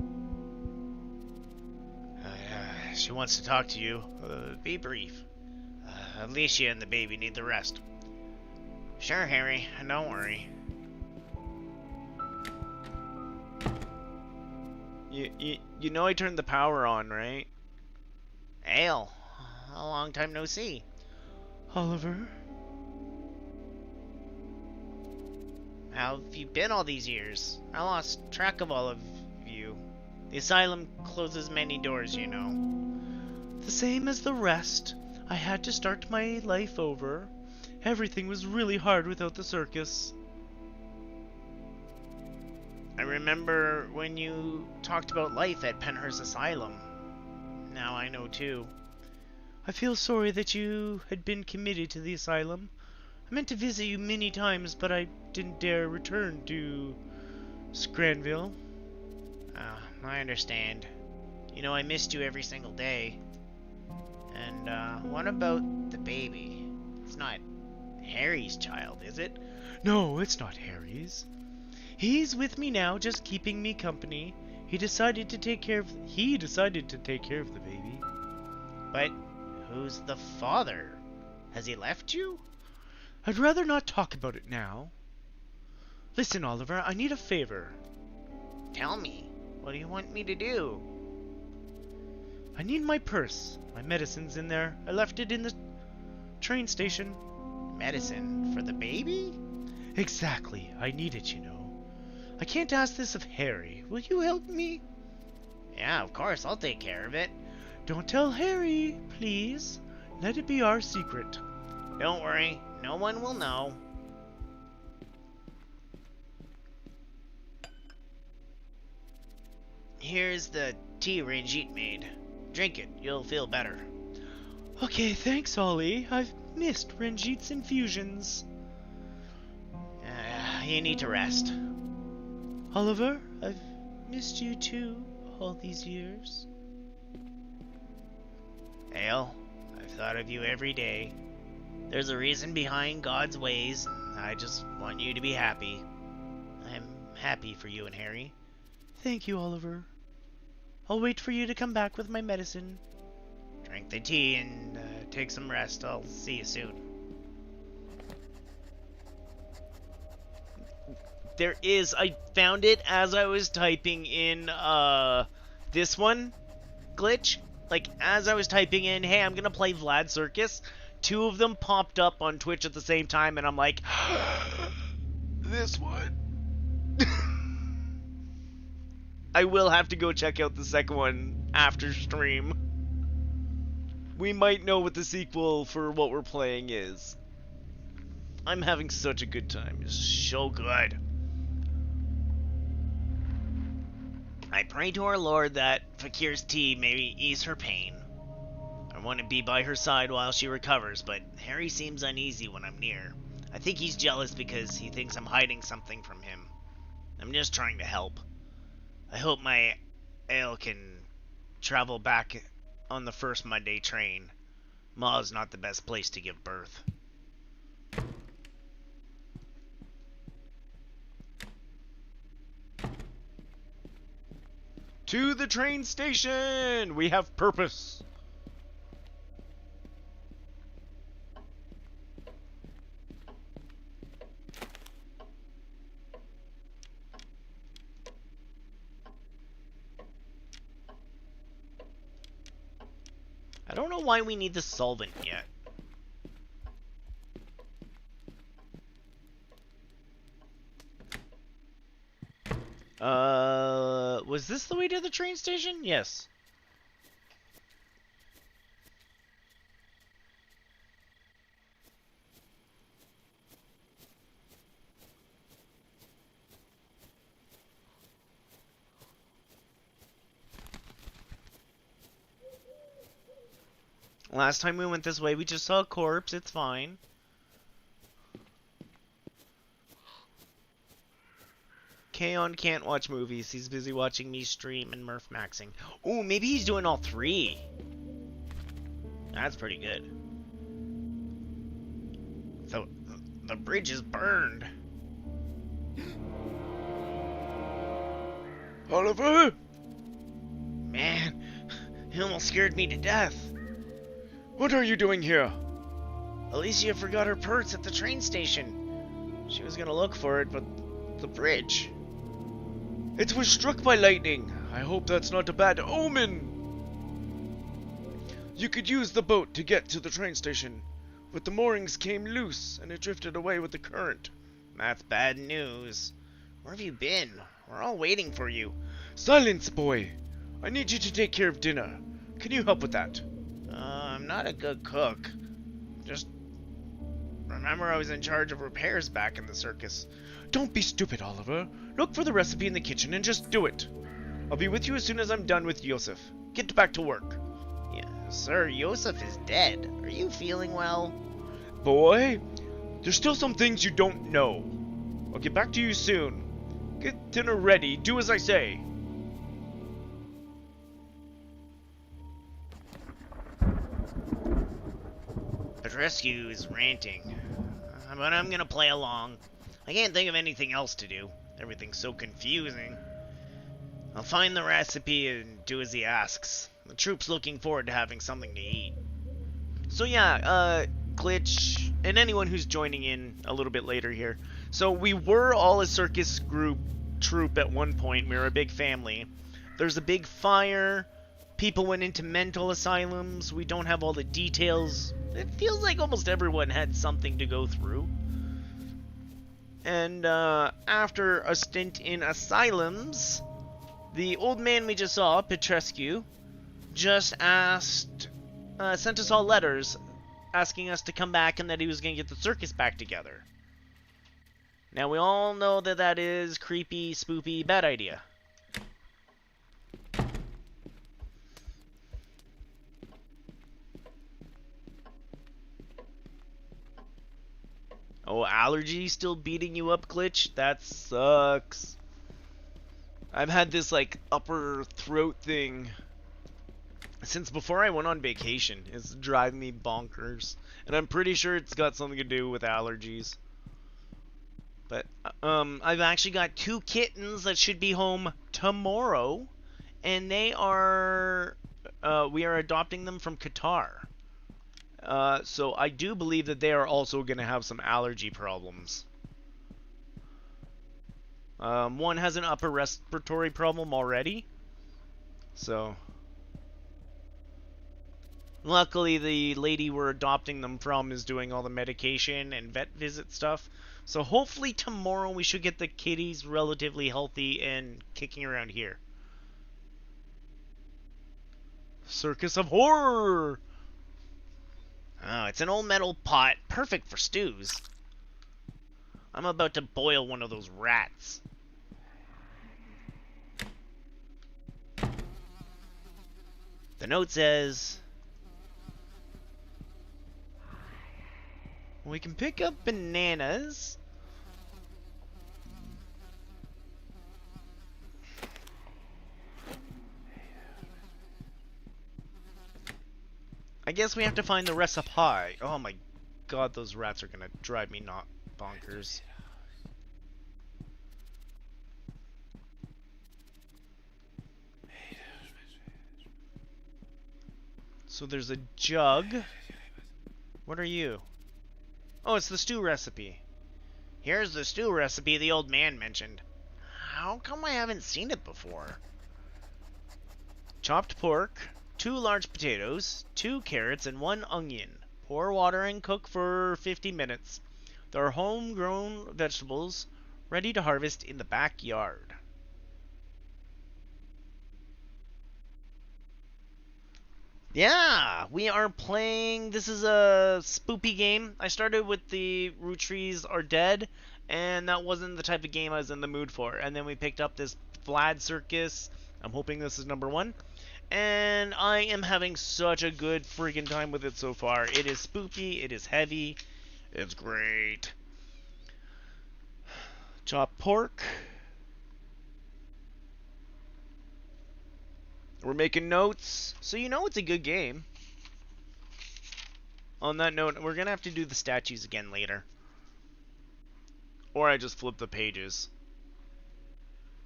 She wants to talk to you. Be brief. Alicia and the baby need the rest. Sure, Harry. Don't worry. You know I turned the power on, right? Ale. A long time no see. Oliver? How have you been all these years? I lost track of all of you. The asylum closes many doors, you know. The same as the rest. I had to start my life over. Everything was really hard without the circus. I remember when you talked about life at Penhurst Asylum. Now I know too. I feel sorry that you had been committed to the asylum. I meant to visit you many times, but I didn't dare return to Scranville. I understand. You know, I missed you every single day. And, what about the baby? It's not Harry's child, is it? No, it's not Harry's. He's with me now, just keeping me company. He decided to take care of the baby. But who's the father? Has he left you? I'd rather not talk about it now. Listen, Oliver, I need a favor. Tell me. What do you want me to do? I need my purse. My medicine's in there. I left it in the train station. Medicine for the baby? Exactly. I need it, you know. I can't ask this of Harry. Will you help me? Yeah, of course. I'll take care of it. Don't tell Harry, please. Let it be our secret. Don't worry. No one will know. Here's the tea Ranjit made. Drink it. You'll feel better. Okay, thanks, Ollie. I've missed Ranjit's infusions. You need to rest. Oliver, I've missed you too, all these years. Ale, I've thought of you every day. There's a reason behind God's ways. I just want you to be happy. I'm happy for you and Harry. Thank you, Oliver. I'll wait for you to come back with my medicine. Drink the tea and take some rest. I'll see you soon. I found it as I was typing in this one glitch. Like, as I was typing in, hey, I'm gonna play Vlad Circus, two of them popped up on Twitch at the same time, and I'm like, this one. I will have to go check out the second one after stream. We might know what the sequel for what we're playing is. I'm having such a good time. It's so good. I pray to our Lord that Fakir's tea may ease her pain. I want to be by her side while she recovers, but Harry seems uneasy when I'm near. I think he's jealous because he thinks I'm hiding something from him. I'm just trying to help. I hope my ale can travel back on the first Monday train. Ma's not the best place to give birth. To the train station! We have purpose! I don't know why we need the solvent yet. Was this the way to the train station? Yes. Last time we went this way, we just saw a corpse. It's fine. Kaon can't watch movies. He's busy watching me stream and Murph maxing. Oh, maybe he's doing all three. That's pretty good. So, the bridge is burned. Oliver! Man, he almost scared me to death. What are you doing here? Alicia forgot her purse at the train station. She was gonna look for it, but the bridge. It was struck by lightning. I hope that's not a bad omen. You could use the boat to get to the train station, but the moorings came loose and it drifted away with the current. That's bad news. Where have you been? We're all waiting for you. Silence, boy! I need you to take care of dinner. Can you help with that? I'm not a good cook. Just remember I was in charge of repairs back in the circus. Don't be stupid, Oliver. Look for the recipe in the kitchen and just do it. I'll be with you as soon as I'm done with Yosef. Get back to work. Yeah, sir, Yosef is dead. Are you feeling well? Boy, there's still some things you don't know. I'll get back to you soon. Get dinner ready. Do as I say. Petrescu is ranting. But I'm gonna play along. I can't think of anything else to do. Everything's so confusing. I'll find the recipe and do as he asks. The troop's looking forward to having something to eat. So yeah, Glitch, and anyone who's joining in a little bit later here. So we were all a circus troop at one point. We were a big family. There's a big fire. People went into mental asylums. We don't have all the details. It feels like almost everyone had something to go through. And after a stint in asylums, the old man we just saw, Petrescu, just sent us all letters asking us to come back and that he was going to get the circus back together. Now we all know that that is creepy, spoopy, bad idea. Oh, allergy still beating you up, Glitch? That sucks. I've had this, like, upper throat thing since before I went on vacation. It's driving me bonkers. And I'm pretty sure it's got something to do with allergies. But, I've actually got 2 kittens that should be home tomorrow. And they are, we are adopting them from Qatar. So I do believe that they are also going to have some allergy problems. One has an upper respiratory problem already. So luckily the lady we're adopting them from is doing all the medication and vet visit stuff. So hopefully tomorrow we should get the kitties relatively healthy and kicking around here. Circus of Horror! Oh, it's an old metal pot, perfect for stews. I'm about to boil one of those rats. The note says, we can pick up bananas. I guess we have to find the recipe. Oh my god, those rats are gonna drive me not bonkers. So there's a jug. What are you? Oh, it's the stew recipe. here's the stew recipe the old man mentioned. How come I haven't seen it before? Chopped pork, 2 large potatoes, 2 carrots, and 1 onion. Pour water and cook for 50 minutes. There are homegrown vegetables ready to harvest in the backyard. Yeah, we are playing. This is a spoopy game. I started with the Roottrees Are Dead, and that wasn't the type of game I was in the mood for. And then we picked up this Vlad Circus. I'm hoping this is number 1. And I am having such a good freaking time with it so far. It is spoopy, it is heavy, it's great. Chopped pork. We're making notes, so you know it's a good game. On that note, we're gonna have to do the statues again later. Or I just flip the pages.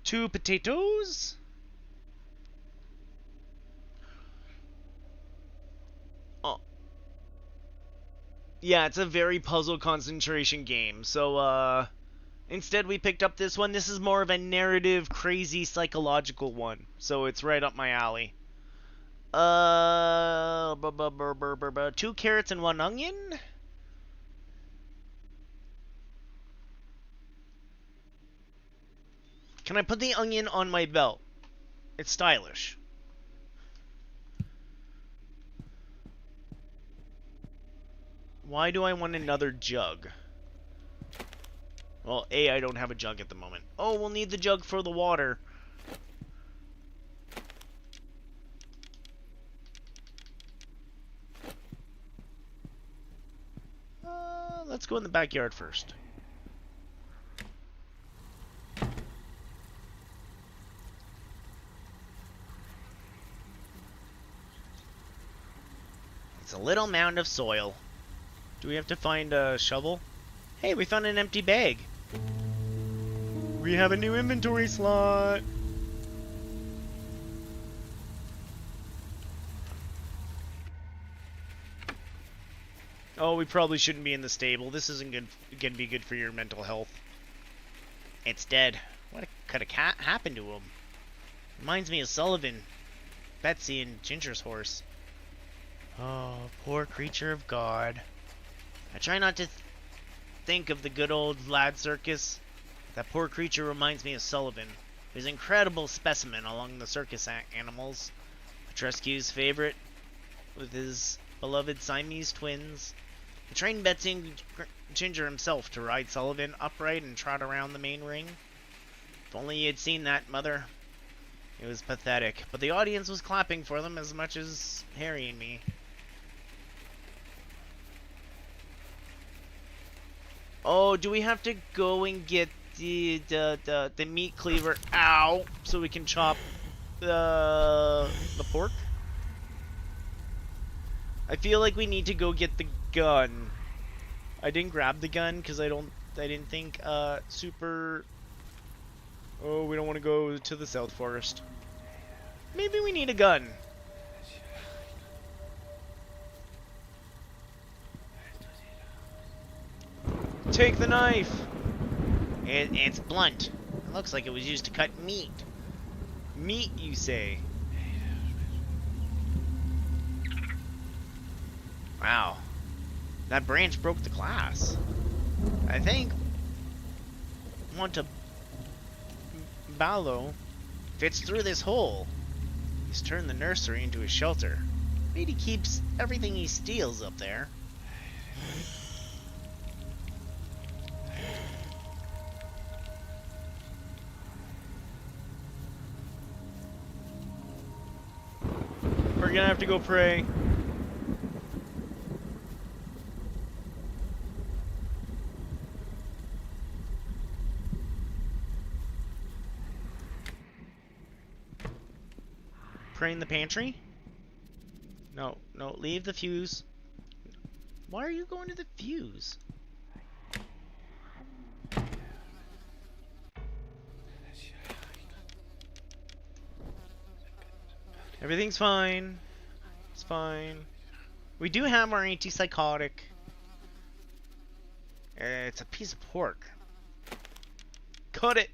2 potatoes. Oh. Yeah, it's a very puzzle concentration game. So, instead we picked up this one. This is more of a narrative, crazy, psychological one. So it's right up my alley. 2 carrots and 1 onion. Can I put the onion on my belt? It's stylish. Why do I want another jug? Well, A, I don't have a jug at the moment. Oh, we'll need the jug for the water. Let's go in the backyard first. It's a little mound of soil. Do we have to find a shovel? Hey, we found an empty bag. We have a new inventory slot. Oh, we probably shouldn't be in the stable. This isn't gonna be good for your mental health. It's dead. What could have happened to him? Reminds me of Sullivan, Betsy, and Ginger's horse. Oh, poor creature of God. I try not to think of the good old lad circus. That poor creature reminds me of Sullivan. He's an incredible specimen along the circus animals. Petrescu's favorite, with his beloved Siamese twins. He trained Betsy and Ginger himself to ride Sullivan upright and trot around the main ring. If only you had seen that, Mother. It was pathetic, but the audience was clapping for them as much as Harry and me. Oh, do we have to go and get the meat cleaver? Ow! So we can chop the pork? I feel like we need to go get the gun. I didn't grab the gun because I didn't think super. Oh, we don't want to go to the South Forest. Maybe we need a gun. Take the knife. It's blunt. It looks like it was used to cut meat. Meat, you say? Wow. That branch broke the glass. I think Monteballo fits through this hole. He's turned the nursery into a shelter. Maybe he keeps everything he steals up there. We're gonna have to go pray. Pray in the pantry? No, no, leave the fuse. Why are you going to the fuse? Everything's fine. It's fine. We do have our antipsychotic. It's a piece of pork. Cut it!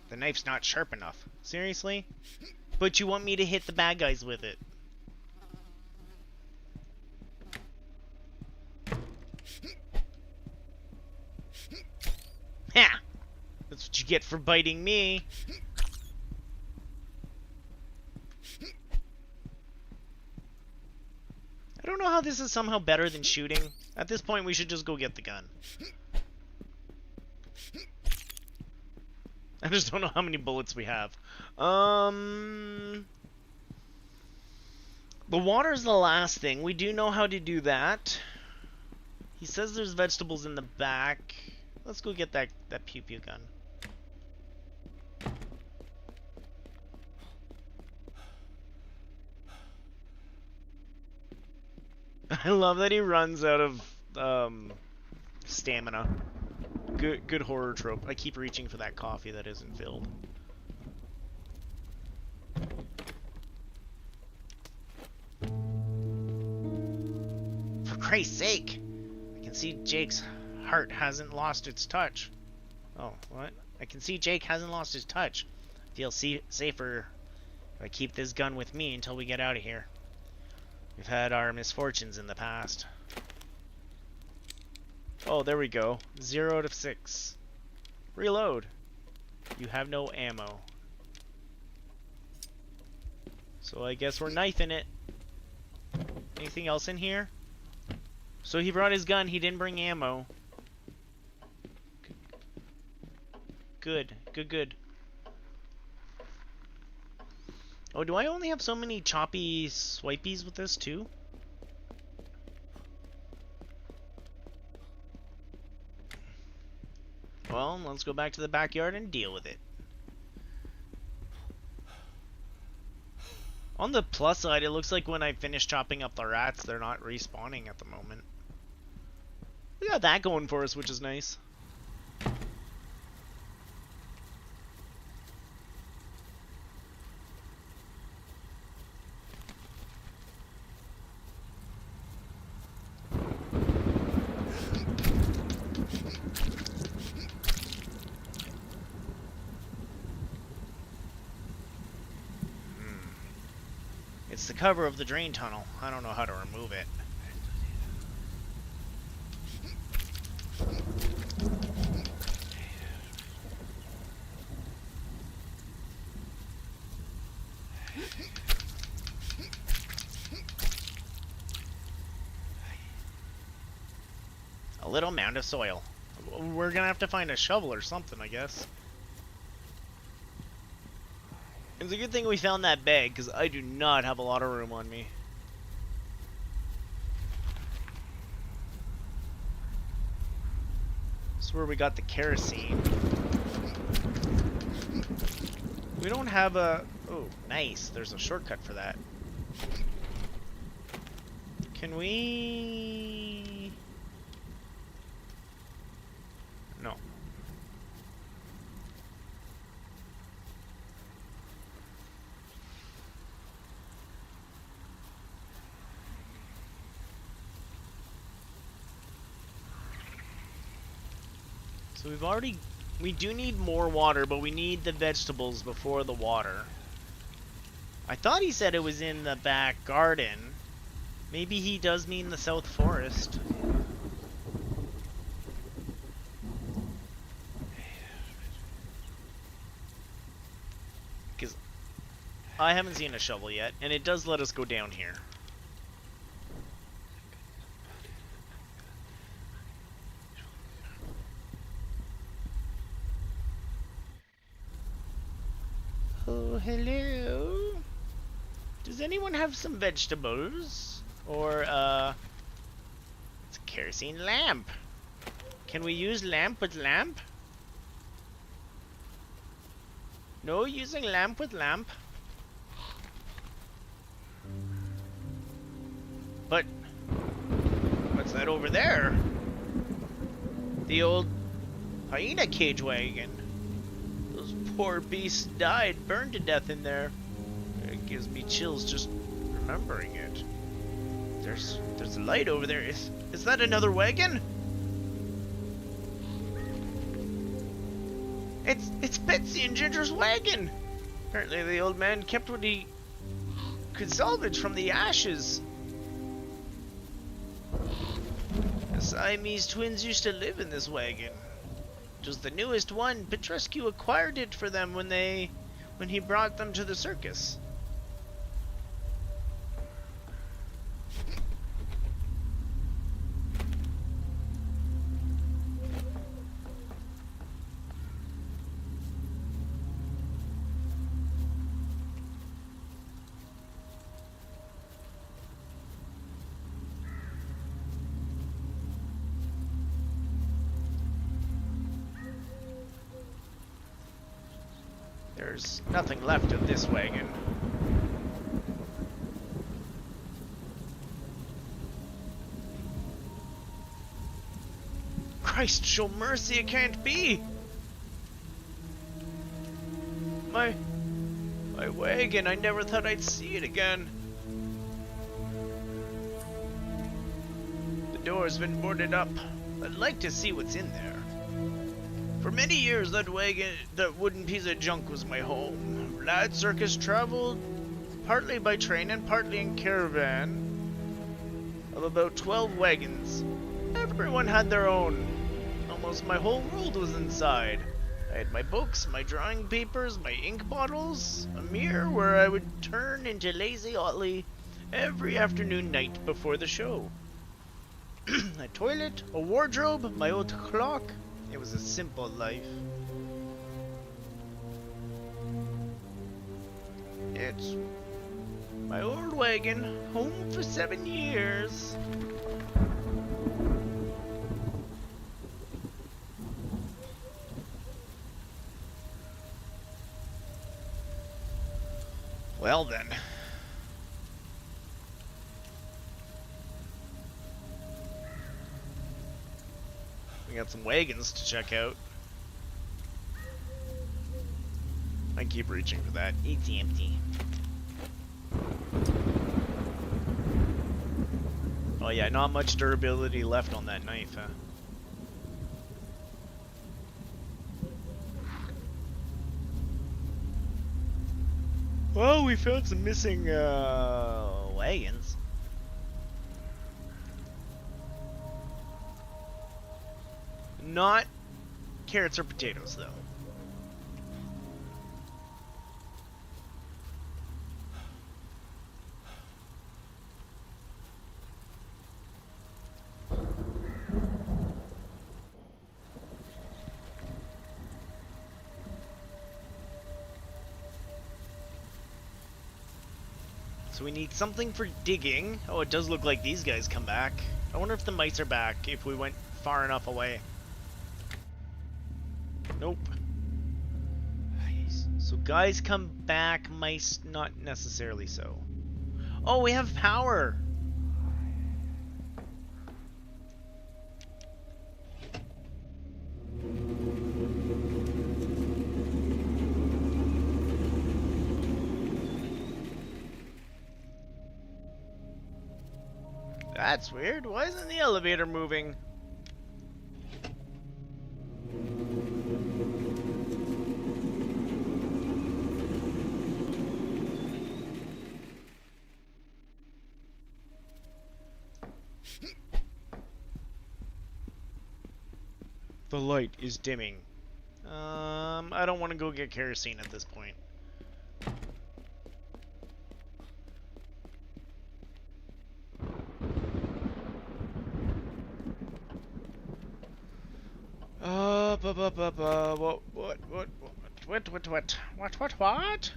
The knife's not sharp enough. Seriously? But you want me to hit the bad guys with it. Ha! That's what you get for biting me. I don't know how this is somehow better than shooting. At this point, we should just go get the gun. I just don't know how many bullets we have. The water's the last thing. We do know how to do that. He says there's vegetables in the back. Let's go get that pew-pew gun. I love that he runs out of stamina. Good horror trope. I keep reaching for that coffee that isn't filled. For Christ's sake! I can see Jake's heart hasn't lost its touch. Oh, what? I can see Jake hasn't lost his touch. Feel safer if I keep this gun with me until we get out of here. We've had our misfortunes in the past. Oh, there we go. 0 out of 6. Reload. You have no ammo. So I guess we're knifing it. Anything else in here? So he brought his gun, he didn't bring ammo. Good, good, good. Oh, do I only have so many choppy swipies with this too? Well, let's go back to the backyard and deal with it. On the plus side, it looks like when I finish chopping up the rats, they're not respawning at the moment. We got that going for us, which is nice. It's the cover of the drain tunnel. I don't know how to remove it. A little mound of soil. We're gonna have to find a shovel or something, I guess. It's a good thing we found that bag, because I do not have a lot of room on me. This is where we got the kerosene. We don't have a... Oh, nice. There's a shortcut for that. Can we... No. So we do need more water, but we need the vegetables before the water. I thought he said it was in the back garden. Maybe he does mean the South Forest. Because I haven't seen a shovel yet, and it does let us go down here. Oh, hello. Does anyone have some vegetables? Or, it's a kerosene lamp. Can we use lamp with lamp? No using lamp with lamp. But, what's that over there? The old hyena cage wagon. Poor beast died, burned to death in there. It gives me chills just remembering it. There's a light over there. Is that another wagon? It's Betsy and Ginger's wagon. Apparently the old man kept what he could salvage from the ashes. The Siamese twins used to live in this wagon. It was the newest one. Petrescu acquired it for them when he brought them to the circus. There's nothing left of this wagon. Christ, show mercy, it can't be! My wagon, I never thought I'd see it again. The door's been boarded up. I'd like to see what's in there. For many years, that wooden piece of junk was my home. Lad Circus traveled partly by train and partly in caravan. of about 12 wagons. Everyone had their own. Almost my whole world was inside. I had my books, my drawing papers, my ink bottles, a mirror where I would turn into Lazy Otley every afternoon night before the show. A toilet, a wardrobe, my old clock. It was a simple life. It's my old wagon, home for 7 years. Well then. We got some wagons to check out. I keep reaching for that. It's empty. Oh yeah, not much durability left on that knife, huh? Well, we found some missing wagons. Not carrots or potatoes, though. So we need something for digging. Oh, it does look like these guys come back. I wonder if the mice are back if we went far enough away. Nope. So guys come back, mice not necessarily so. Oh, we have power! That's weird. Why isn't the elevator moving? The light is dimming. I don't want to go get kerosene at this point. What?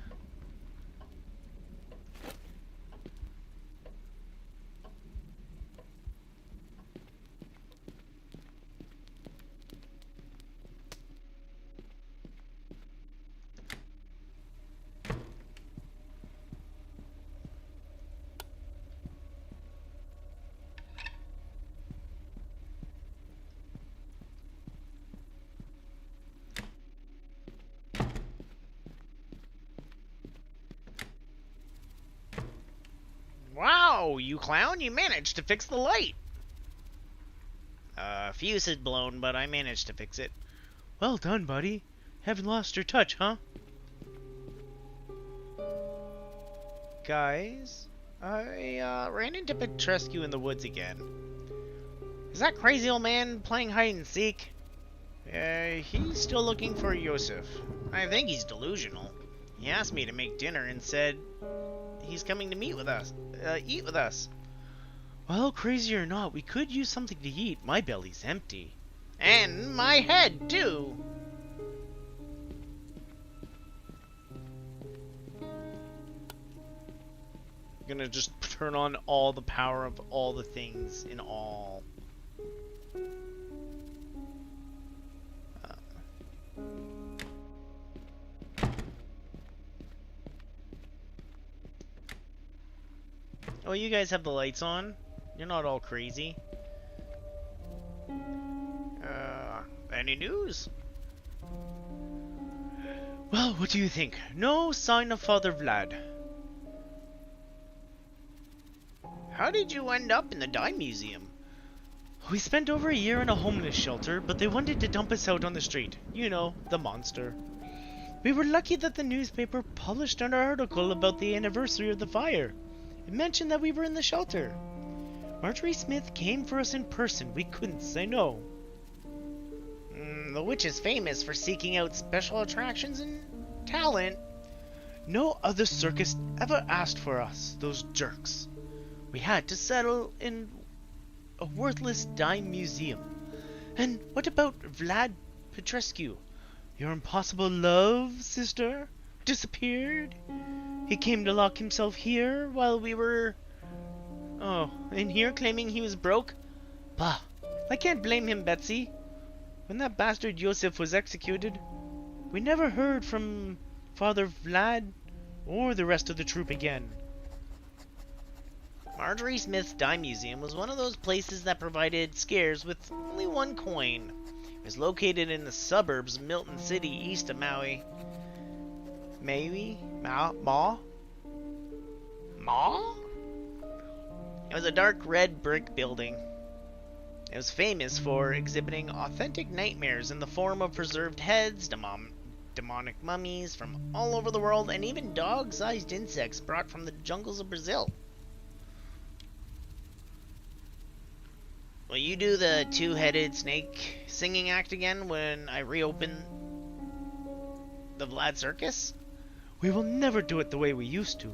Wow, you clown, you managed to fix the light. Fuse had blown, but I managed to fix it. Well done, buddy. Haven't lost your touch, huh? Guys, I ran into Petrescu in the woods again. Is that crazy old man playing hide and seek? He's still looking for Yosef. I think he's delusional. He asked me to make dinner and said he's coming to eat with us. Well, crazy or not, we could use something to eat. My belly's empty. And my head, too. I'm gonna just turn on all the power of all the things in all. Oh, you guys have the lights on? You're not all crazy. Any news? Well, what do you think? No sign of Father Vlad. How did you end up in the dime museum? We spent over a year in a homeless shelter, but they wanted to dump us out on the street. You know, the monster. We were lucky that the newspaper published an article about the anniversary of the fire. It mentioned that we were in the shelter. Marjorie Smith came for us in person. We couldn't say no. The witch is famous for seeking out special attractions and talent. No other circus ever asked for us, those jerks. We had to settle in a worthless dime museum. And what about Vlad Petrescu? Your impossible love, sister, disappeared? He came to lock himself here while we were... Oh, in here claiming he was broke? Bah, I can't blame him, Betsy. When that bastard Yosef was executed, we never heard from Father Vlad or the rest of the troop again. Marjorie Smith's Dime Museum was one of those places that provided scares with only one coin. It was located in the suburbs of Milton City, east of Maui. Ma? It was a dark red brick building. It was famous for exhibiting authentic nightmares in the form of preserved heads, demonic mummies from all over the world, and even dog-sized insects brought from the jungles of Brazil. Will you do the two-headed snake singing act again when I reopen the Vlad Circus? We will never do it the way we used to.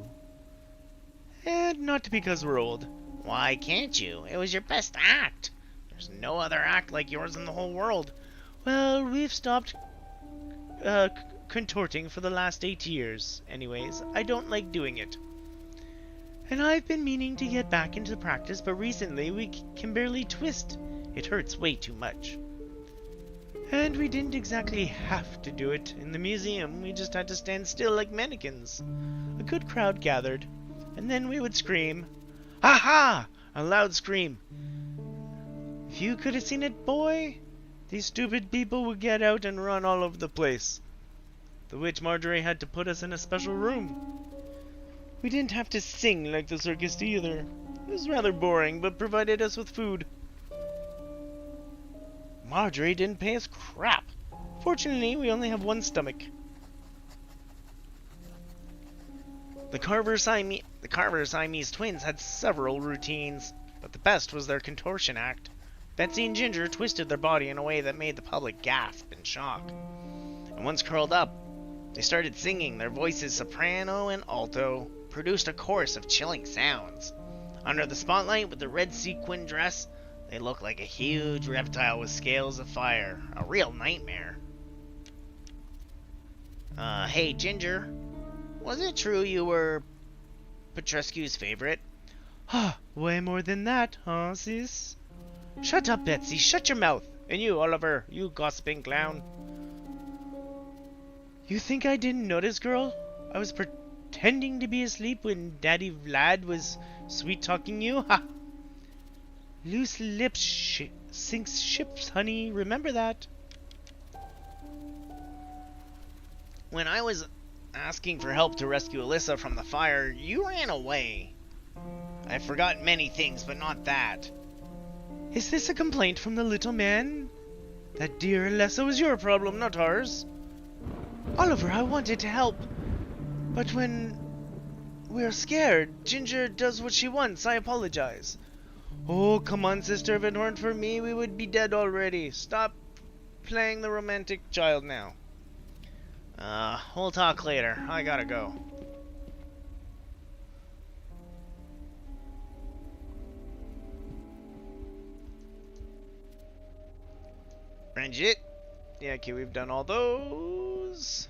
And not because we're old. Why can't you? It was your best act. There's no other act like yours in the whole world. Well, we've stopped contorting for the last 8 years. Anyways, I don't like doing it. And I've been meaning to get back into practice, but recently we can barely twist. It hurts way too much. And we didn't exactly have to do it in the museum. We just had to stand still like mannequins. A good crowd gathered, and then we would scream, "Ha ha!" A loud scream. If you could have seen it, boy, these stupid people would get out and run all over the place. The witch Marjorie had to put us in a special room. We didn't have to sing like the circus either. It was rather boring, but provided us with food. Marjorie didn't pay us crap. Fortunately, we only have one stomach. The Carver Siamese twins had several routines, but the best was their contortion act. Betsy and Ginger twisted their body in a way that made the public gasp in shock. And once curled up, they started singing. Their voices, soprano and alto, produced a chorus of chilling sounds. Under the spotlight with the red sequin dress, they looked like a huge reptile with scales of fire. A real nightmare. Hey Ginger, was it true you were Petrescu's favorite? Way more than that, huh, sis? Shut up, Betsy, shut your mouth. And you, Oliver, you gossiping clown. You think I didn't notice, girl? I was pretending to be asleep when Daddy Vlad was sweet-talking you? Ha! Loose lips sinks ships, honey. Remember that. When I was asking for help to rescue Alyssa from the fire, you ran away. I've forgotten many things, but not that. Is this a complaint from the little man? That dear Alyssa was your problem, not ours. Oliver, I wanted to help. But when we're scared, Ginger does what she wants. I apologize. Oh, come on, sister. If it weren't for me, we would be dead already. Stop playing the romantic child now. We'll talk later. I gotta go. Bridget? Yeah, okay, we've done all those.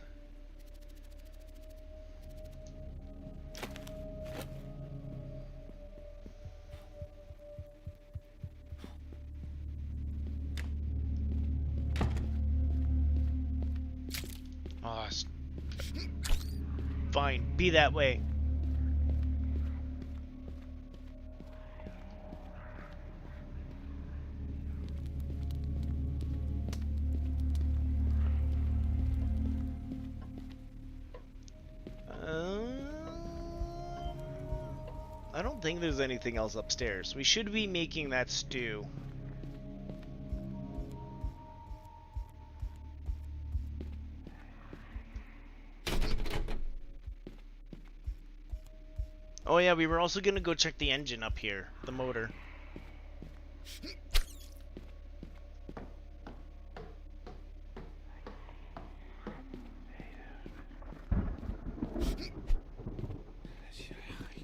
Oh, fine. Be that way. I don't think there's anything else upstairs. We should be making that stew. Oh yeah, we were also gonna go check the engine up here, the motor.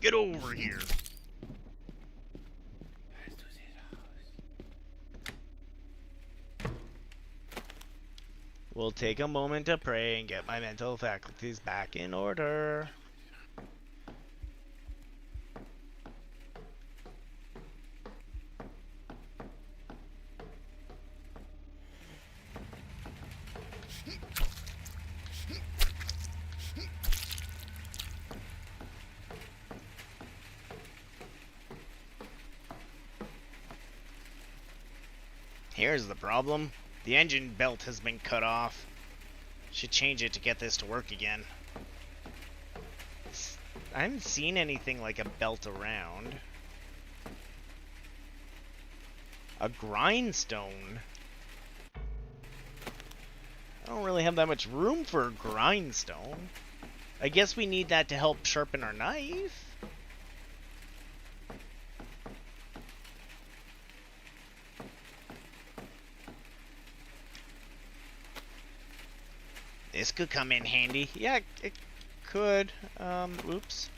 Get over here. We'll take a moment to pray and get my mental faculties back in order. Here's the problem. The engine belt has been cut off. Should change it to get this to work again. I haven't seen anything like a belt around. A grindstone? I don't really have that much room for a grindstone. I guess we need that to help sharpen our knife. This could come in handy. Yeah, it could. Oops.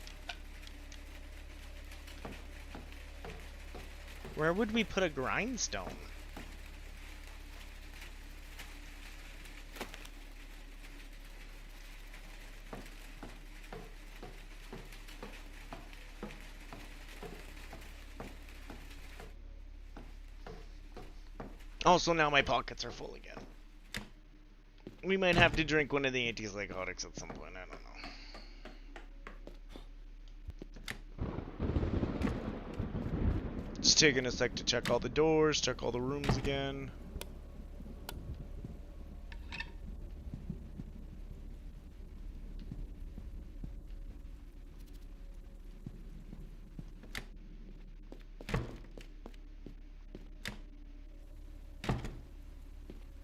Where would we put a grindstone? Oh, so now my pockets are full again. We might have to drink one of the antipsychotics at some point, I don't know. Just taking a sec to check all the doors, check all the rooms again.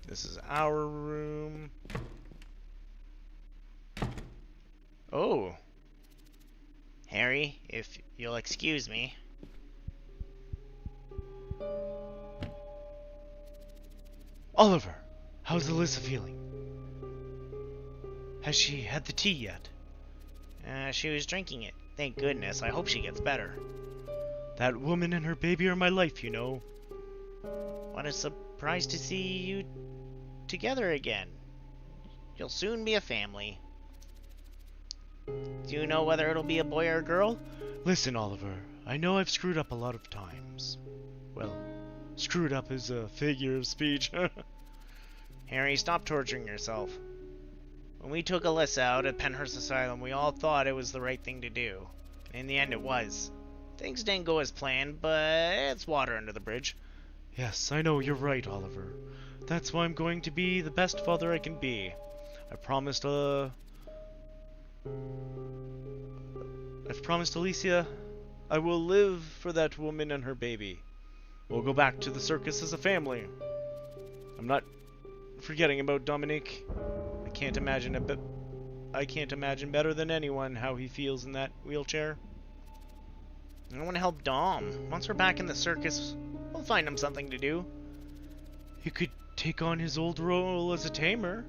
This is our room. Oh. Harry, if you'll excuse me. Oliver, how's Alyssa feeling? Has she had the tea yet? She was drinking it. Thank goodness. I hope she gets better. That woman and her baby are my life, you know. What a surprise to see you together again. You'll soon be a family. Do you know whether it'll be a boy or a girl? Listen, Oliver, I know I've screwed up a lot of times. Well, screwed up is a figure of speech. Harry, stop torturing yourself. When we took Alyssa out at Penhurst Asylum, we all thought it was the right thing to do. In the end, it was. Things didn't go as planned, but it's water under the bridge. Yes, I know, you're right, Oliver. That's why I'm going to be the best father I can be. I've promised Alicia I will live for that woman and her baby. We'll go back to the circus as a family. I'm not forgetting about Dominique. I can't imagine better than anyone how he feels in that wheelchair. I want to help Dom. Once we're back in the circus, we'll find him something to do. He could take on his old role as a tamer.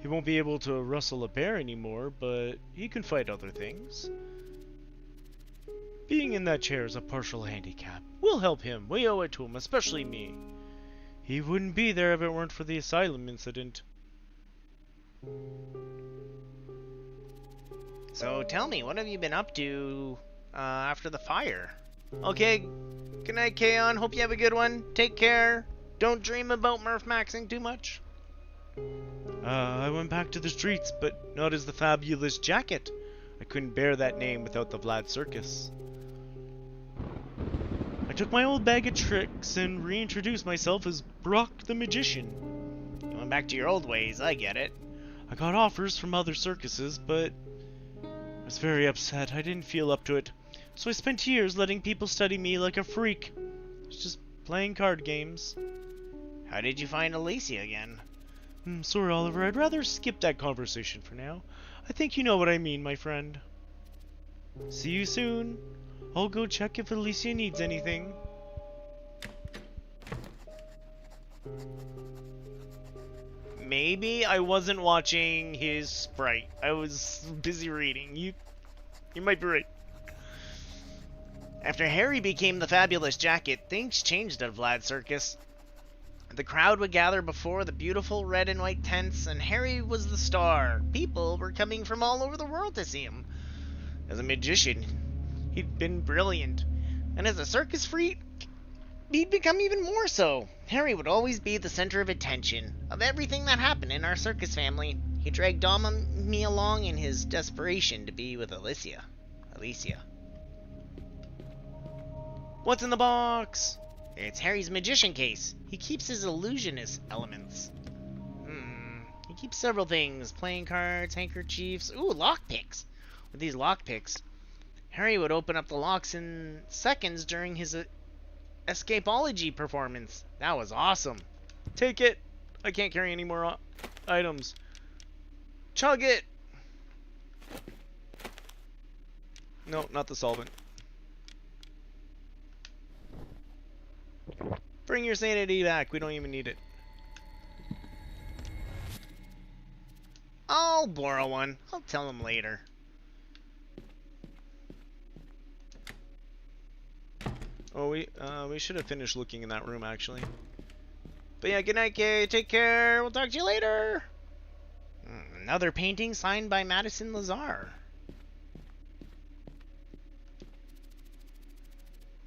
He won't be able to rustle a bear anymore, but he can fight other things. Being in that chair is a partial handicap. We'll help him. We owe it to him, especially me. He wouldn't be there if it weren't for the asylum incident. So tell me, what have you been up to after the fire? Okay, good night, Kaon. Hope you have a good one. Take care. Don't dream about Murph Maxing too much. I went back to the streets, but not as the fabulous Jacket. I couldn't bear that name without the Vlad Circus. I took my old bag of tricks and reintroduced myself as Brock the Magician. You went back to your old ways, I get it. I got offers from other circuses, but I was very upset. I didn't feel up to it. So I spent years letting people study me like a freak. Just playing card games. How did you find Alicia again? Sorry, Oliver. I'd rather skip that conversation for now. I think you know what I mean, my friend. See you soon. I'll go check if Alicia needs anything. Maybe I wasn't watching his sprite. I was busy reading. You might be right. After Harry became the fabulous jacket, things changed at Vlad's circus. The crowd would gather before the beautiful red and white tents, and Harry was the star. People were coming from all over the world to see him. As a magician, he'd been brilliant. And as a circus freak, he'd become even more so. Harry would always be the center of attention of everything that happened in our circus family. He dragged Dom and me along in his desperation to be with Alicia. What's in the box? It's Harry's magician case. He keeps his illusionist elements. He keeps several things. Playing cards, handkerchiefs. Ooh, lockpicks. With these lockpicks, Harry would open up the locks in seconds during his escapology performance. That was awesome. Take it. I can't carry any more items. Chug it. No, not the solvent. Bring your sanity back. We don't even need it. I'll borrow one. I'll tell him later. Oh, we should have finished looking in that room, actually. But yeah, good night, Kay. Take care. We'll talk to you later. Another painting signed by Madison Lazar.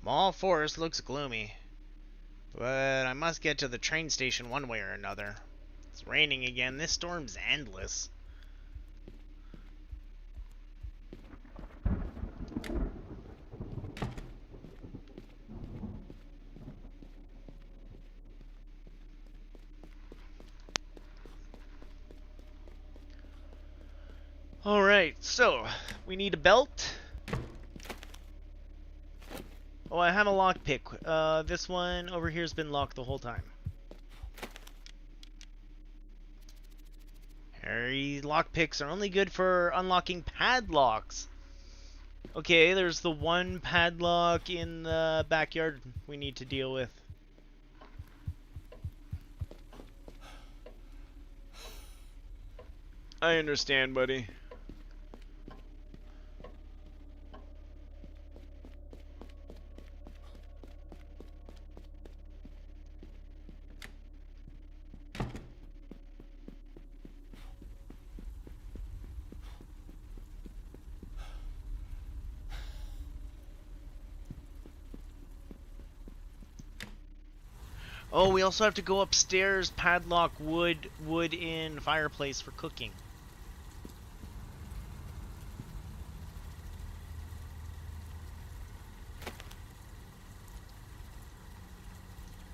Mall Forest looks gloomy. But I must get to the train station one way or another. It's raining again. This storm's endless. Alright, so we need a belt. Oh, I have a lockpick. This one over here has been locked the whole time. Harry, lockpicks are only good for unlocking padlocks. Okay, there's the one padlock in the backyard we need to deal with. I understand, buddy. Oh, we also have to go upstairs, padlock wood in fireplace for cooking.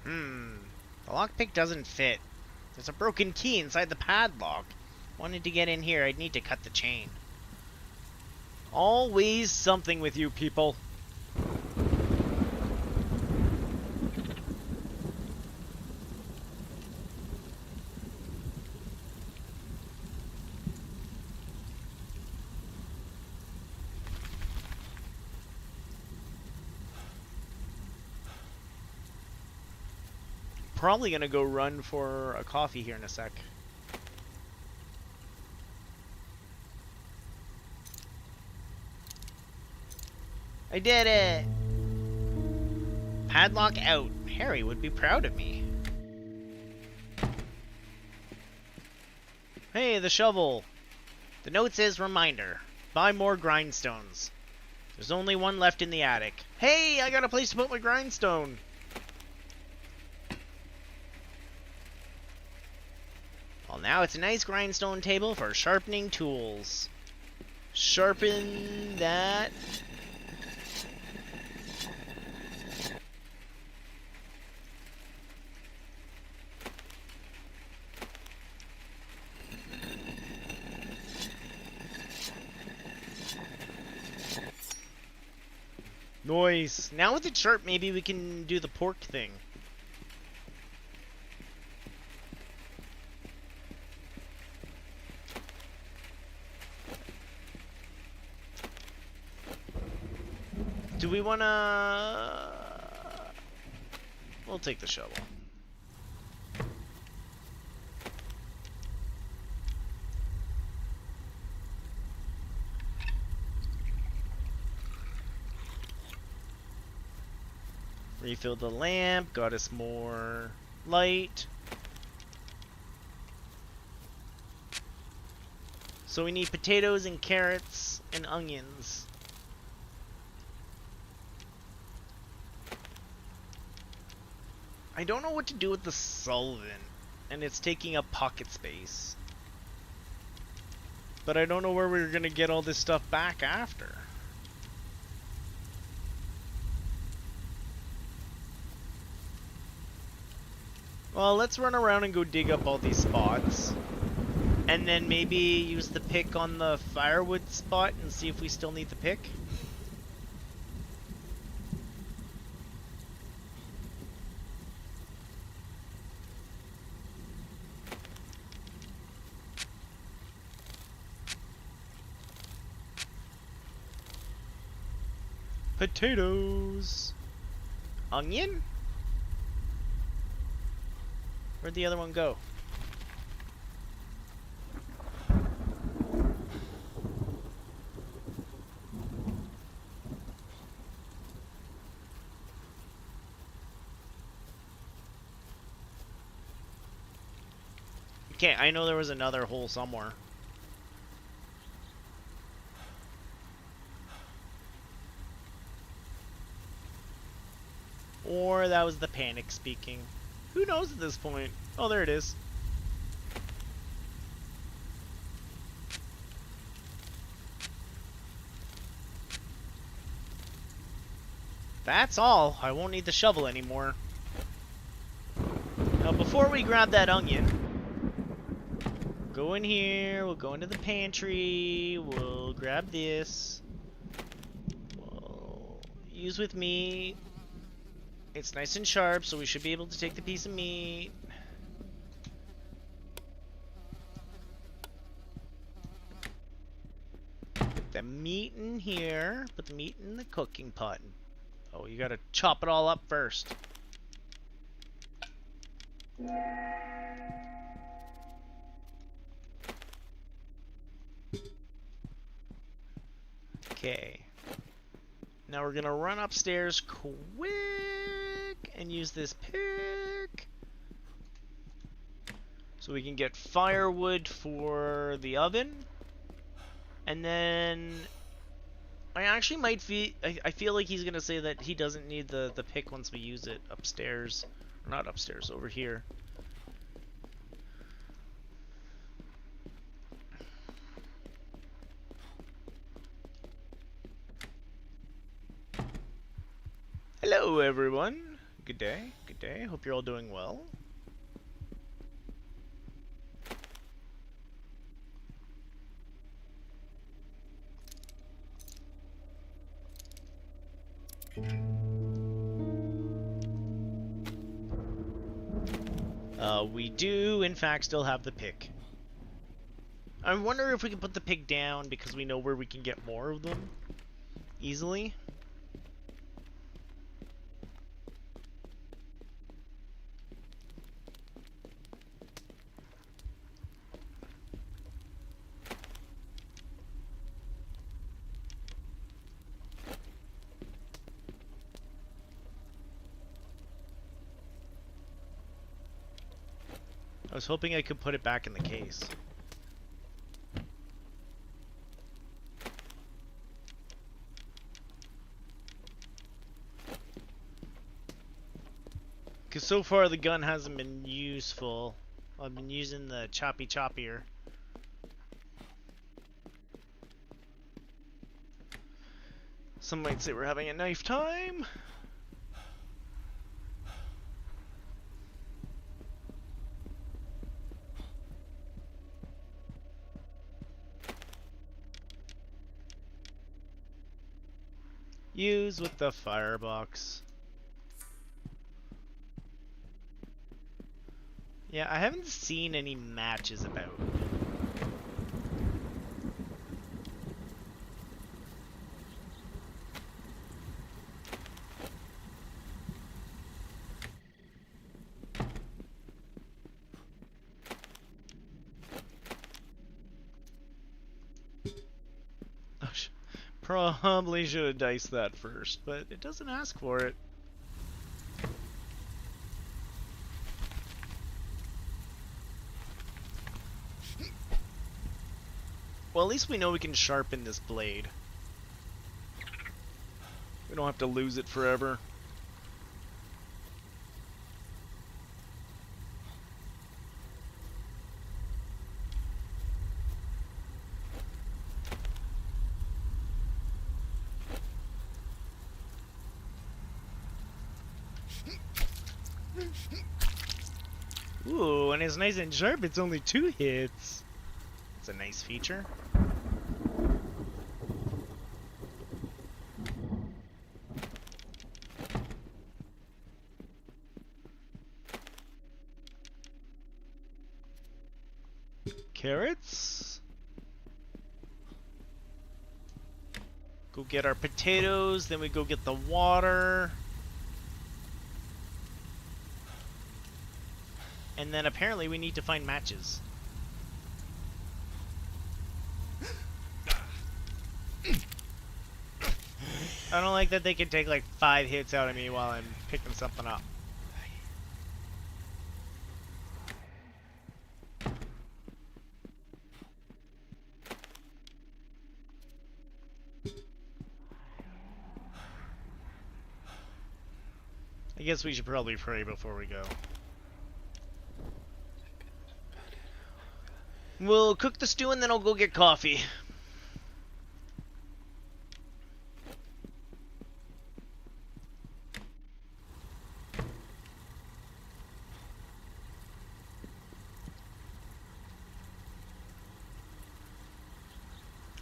The lockpick doesn't fit. There's a broken key inside the padlock. Wanted to get in here, I'd need to cut the chain. Always something with you people. Probably gonna go run for a coffee here in a sec. I did it! Padlock out. Harry would be proud of me. Hey, the shovel. The note says reminder. Buy more grindstones. There's only one left in the attic. Hey, I got a place to put my grindstone. Well, now it's a nice grindstone table for sharpening tools. Sharpen that. Nice. Now with it sharp, maybe we can do the pork thing. Do we wanna... We'll take the shovel. Refilled the lamp, got us more light. So we need potatoes and carrots and onions. I don't know what to do with the solvent, and it's taking up pocket space. But I don't know where we're gonna get all this stuff back after. Well, let's run around and go dig up all these spots. And then maybe use the pick on the firewood spot and see if we still need the pick. Potatoes. Onion? Where'd the other one go? Okay, I know there was another hole somewhere. Or that was the panic speaking. Who knows at this point? Oh, there it is. That's all. I won't need the shovel anymore. Now, before we grab that onion, go in here, we'll go into the pantry, we'll grab this. We'll use with me. It's nice and sharp, so we should be able to take the piece of meat. Put the meat in here. Put the meat in the cooking pot. Oh, you gotta chop it all up first. Okay. Now we're gonna run upstairs quick and use this pick so we can get firewood for the oven. And then I actually might feel I feel like he's gonna say that he doesn't need the pick once we use it upstairs. Or not upstairs, over here. Hello everyone. Good day. Good day. Hope you're all doing well. We do, in fact, still have the pick. I wonder if we can put the pick down because we know where we can get more of them easily. I was hoping I could put it back in the case. Because so far the gun hasn't been useful. I've been using the choppier. Some might say we're having a knife time. Use with the firebox. Yeah, I haven't seen any matches about. Probably should have diced that first, but it doesn't ask for it. Well, at least we know we can sharpen this blade. We don't have to lose it forever. Ooh, when it's nice and sharp, it's only 2 hits. It's a nice feature. Carrots. Go get our potatoes, then we go get the water. And then apparently we need to find matches. I don't like that they can take like 5 hits out of me while I'm picking something up. I guess we should probably pray before we go. We'll cook the stew and then I'll go get coffee.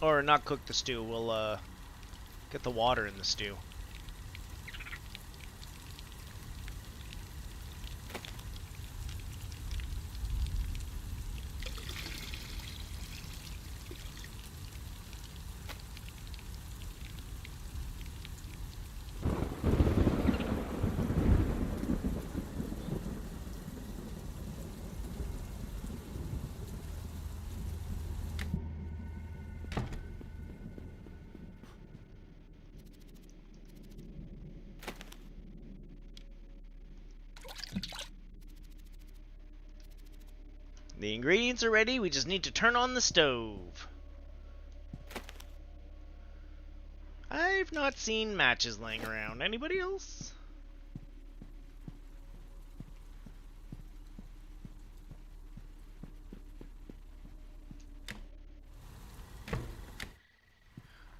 Or not cook the stew, we'll get the water in the stew. The ingredients are ready, we just need to turn on the stove. I've not seen matches laying around. Anybody else?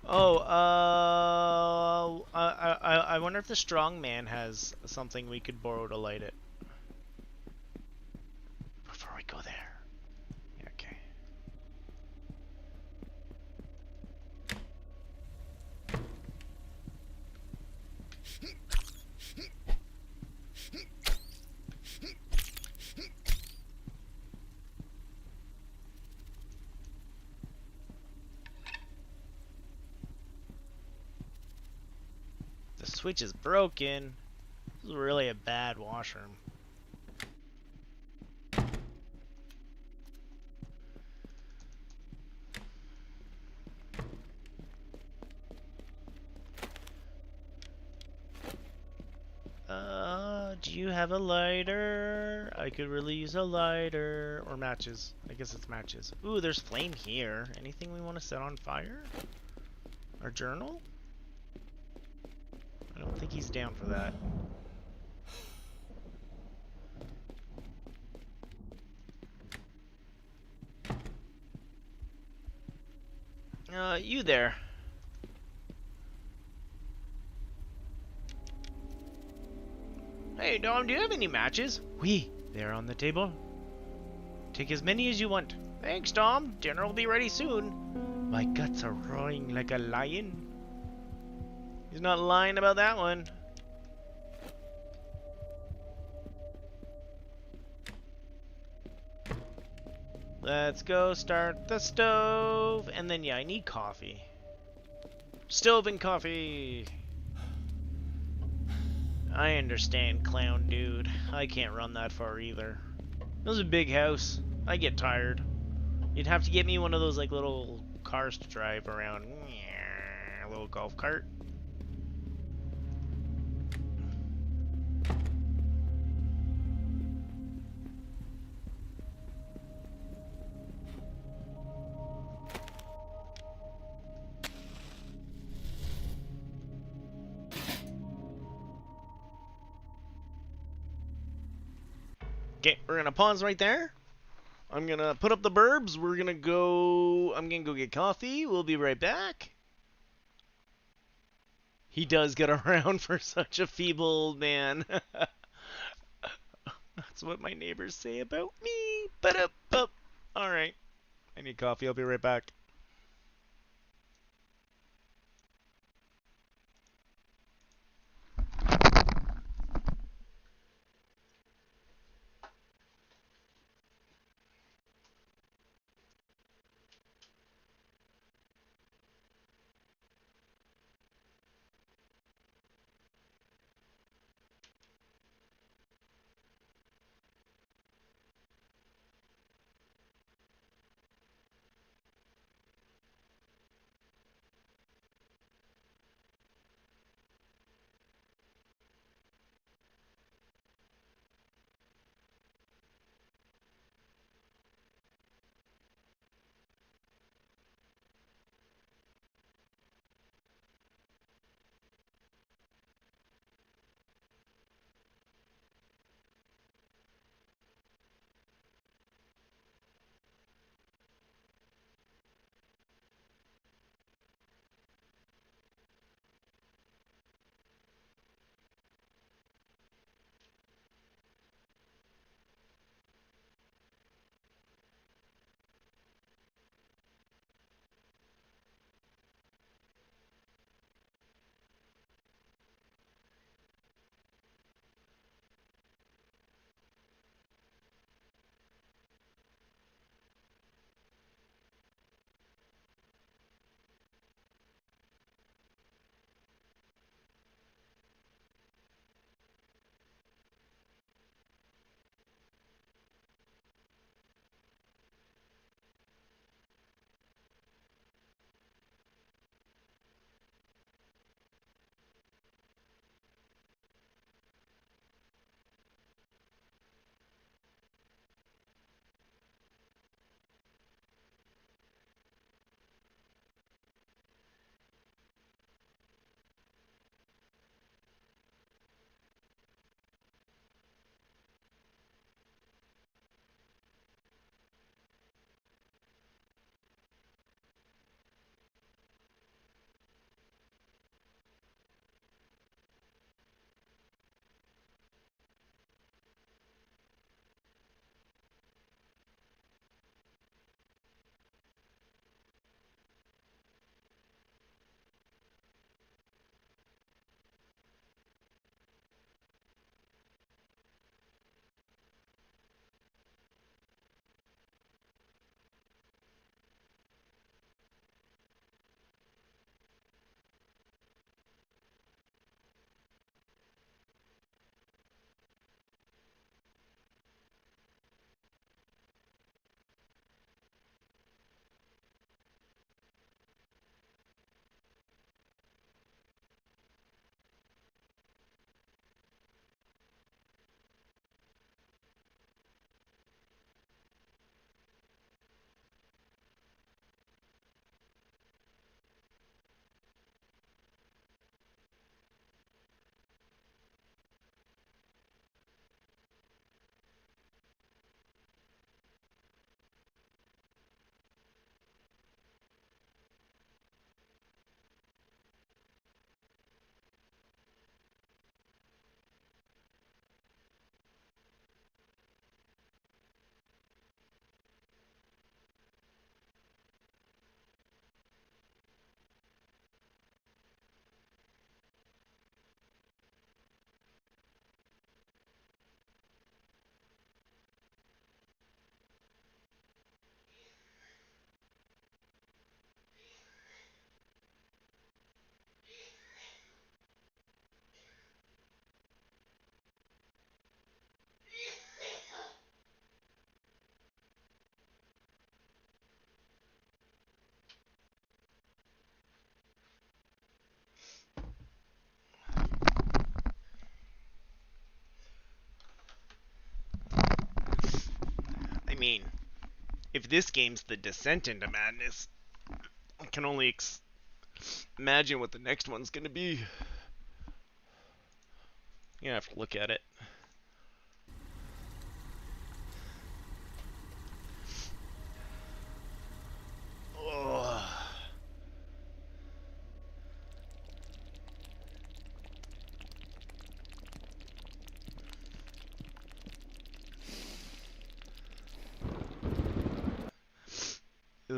Oh, I wonder if the strong man has something we could borrow to light it. Before we go there. Okay. The switch is broken. This is really a bad washroom. Do you have a lighter? I could really use a lighter. Or matches. I guess it's matches. Ooh, there's flame here. Anything we want to set on fire? Our journal? I don't think he's down for that. You there. Hey, Dom, do you have any matches? Oui, they're on the table. Take as many as you want. Thanks, Dom. Dinner will be ready soon. My guts are roaring like a lion. He's not lying about that one. Let's go start the stove. And then, yeah, I need coffee. Stove and coffee. I understand, clown dude. I can't run that far either. It was a big house. I get tired. You'd have to get me one of those like little cars to drive around. A little golf cart. Okay, we're gonna pause right there. I'm gonna put up the burbs. We're gonna go. I'm gonna go get coffee. We'll be right back. He does get around for such a feeble old man. That's what my neighbors say about me. But alright. I need coffee. I'll be right back. I mean, if this game's the descent into madness, I can only imagine what the next one's gonna be. You have to look at it.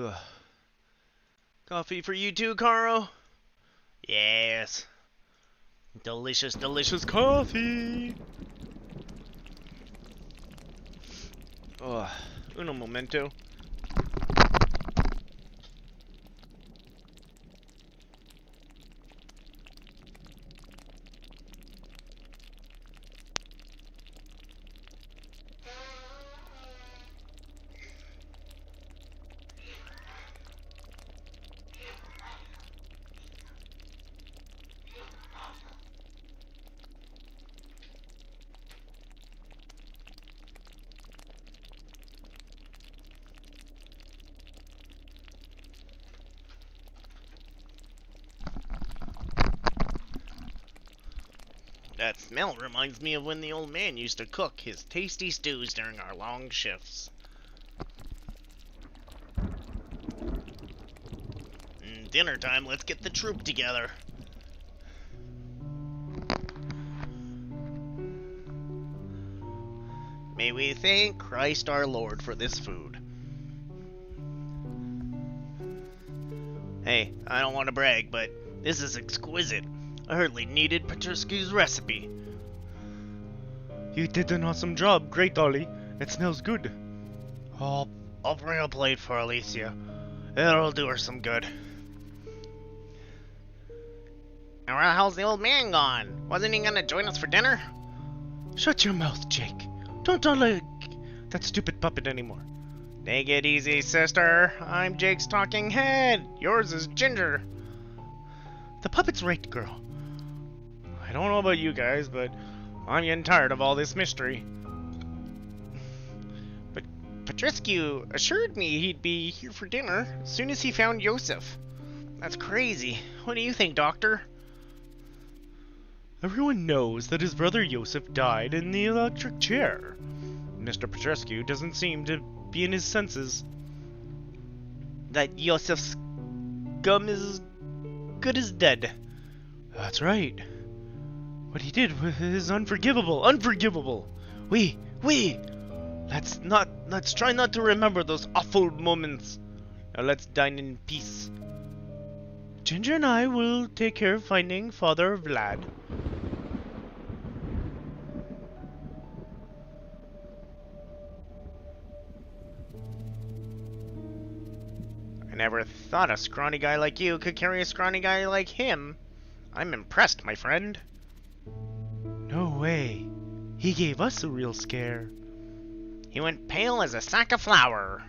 Ugh. Coffee for you too, Caro? Yes. Delicious, delicious coffee! Ugh. Uno momento. That smell reminds me of when the old man used to cook his tasty stews during our long shifts. Dinner time, let's get the troop together. May we thank Christ our Lord for this food. Hey, I don't want to brag, but this is exquisite. I hardly needed Petruski's recipe. You did an awesome job. Great, Ollie. It smells good. I'll bring a plate for Alicia. It'll do her some good. And where the hell's the old man gone? Wasn't he gonna join us for dinner? Shut your mouth, Jake. Don't like that stupid puppet anymore. Take it easy, sister. I'm Jake's talking head. Yours is Ginger. The puppet's right, girl. I don't know about you guys, but I'm getting tired of all this mystery. But Petrescu assured me he'd be here for dinner as soon as he found Yosef. That's crazy. What do you think, Doctor? Everyone knows that his brother Yosef died in the electric chair. Mr. Petrescu doesn't seem to be in his senses. That Yosef's gum is good as dead. That's right. What he did is unforgivable. Unforgivable. Let's try not to remember those awful moments. Now let's dine in peace. Ginger and I will take care of finding Father Vlad. I never thought a scrawny guy like you could carry a scrawny guy like him. I'm impressed, my friend. No way. He gave us a real scare. He went pale as a sack of flour.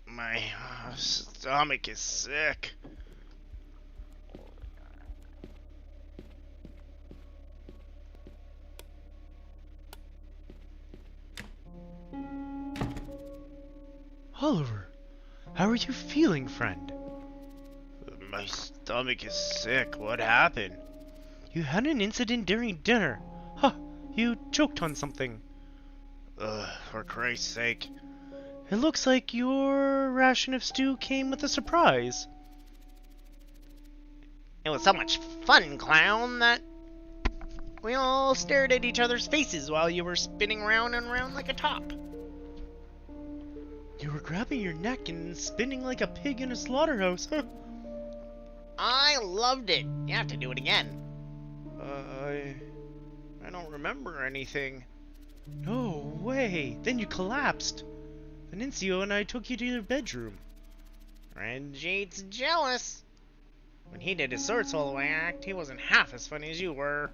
My stomach is sick. Oliver, how are you feeling, friend? My stomach is sick. What happened? You had an incident during dinner. Huh, you choked on something. For Christ's sake. It looks like your ration of stew came with a surprise. It was so much fun, clown, that we all stared at each other's faces while you were spinning round and round like a top. You were grabbing your neck and spinning like a pig in a slaughterhouse, huh? I loved it. You have to do it again. I don't remember anything. No way. Then you collapsed. Venancio and I took you to your bedroom. Red Jade's jealous. When he did his sword solo act, he wasn't half as funny as you were.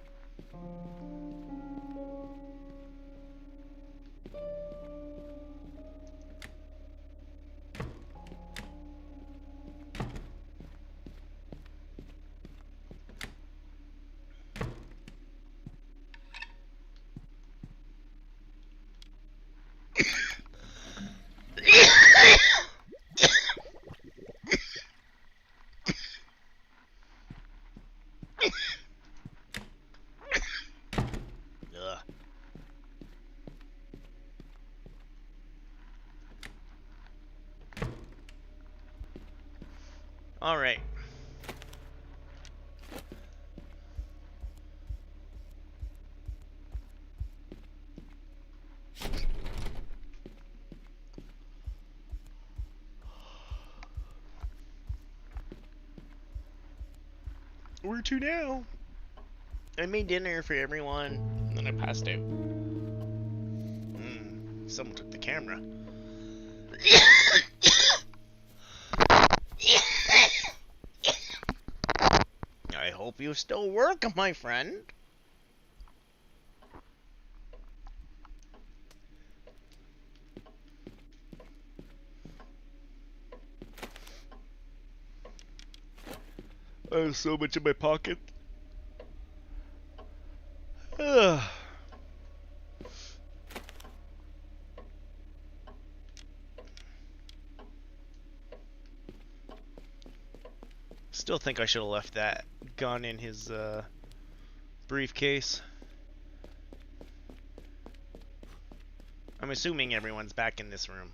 Alright. Where to now? I made dinner for everyone, and then I passed out. Someone took the camera. I hope you still work, my friend. I have so much in my pocket. Still think I should have left that gun in his briefcase. I'm assuming everyone's back in this room.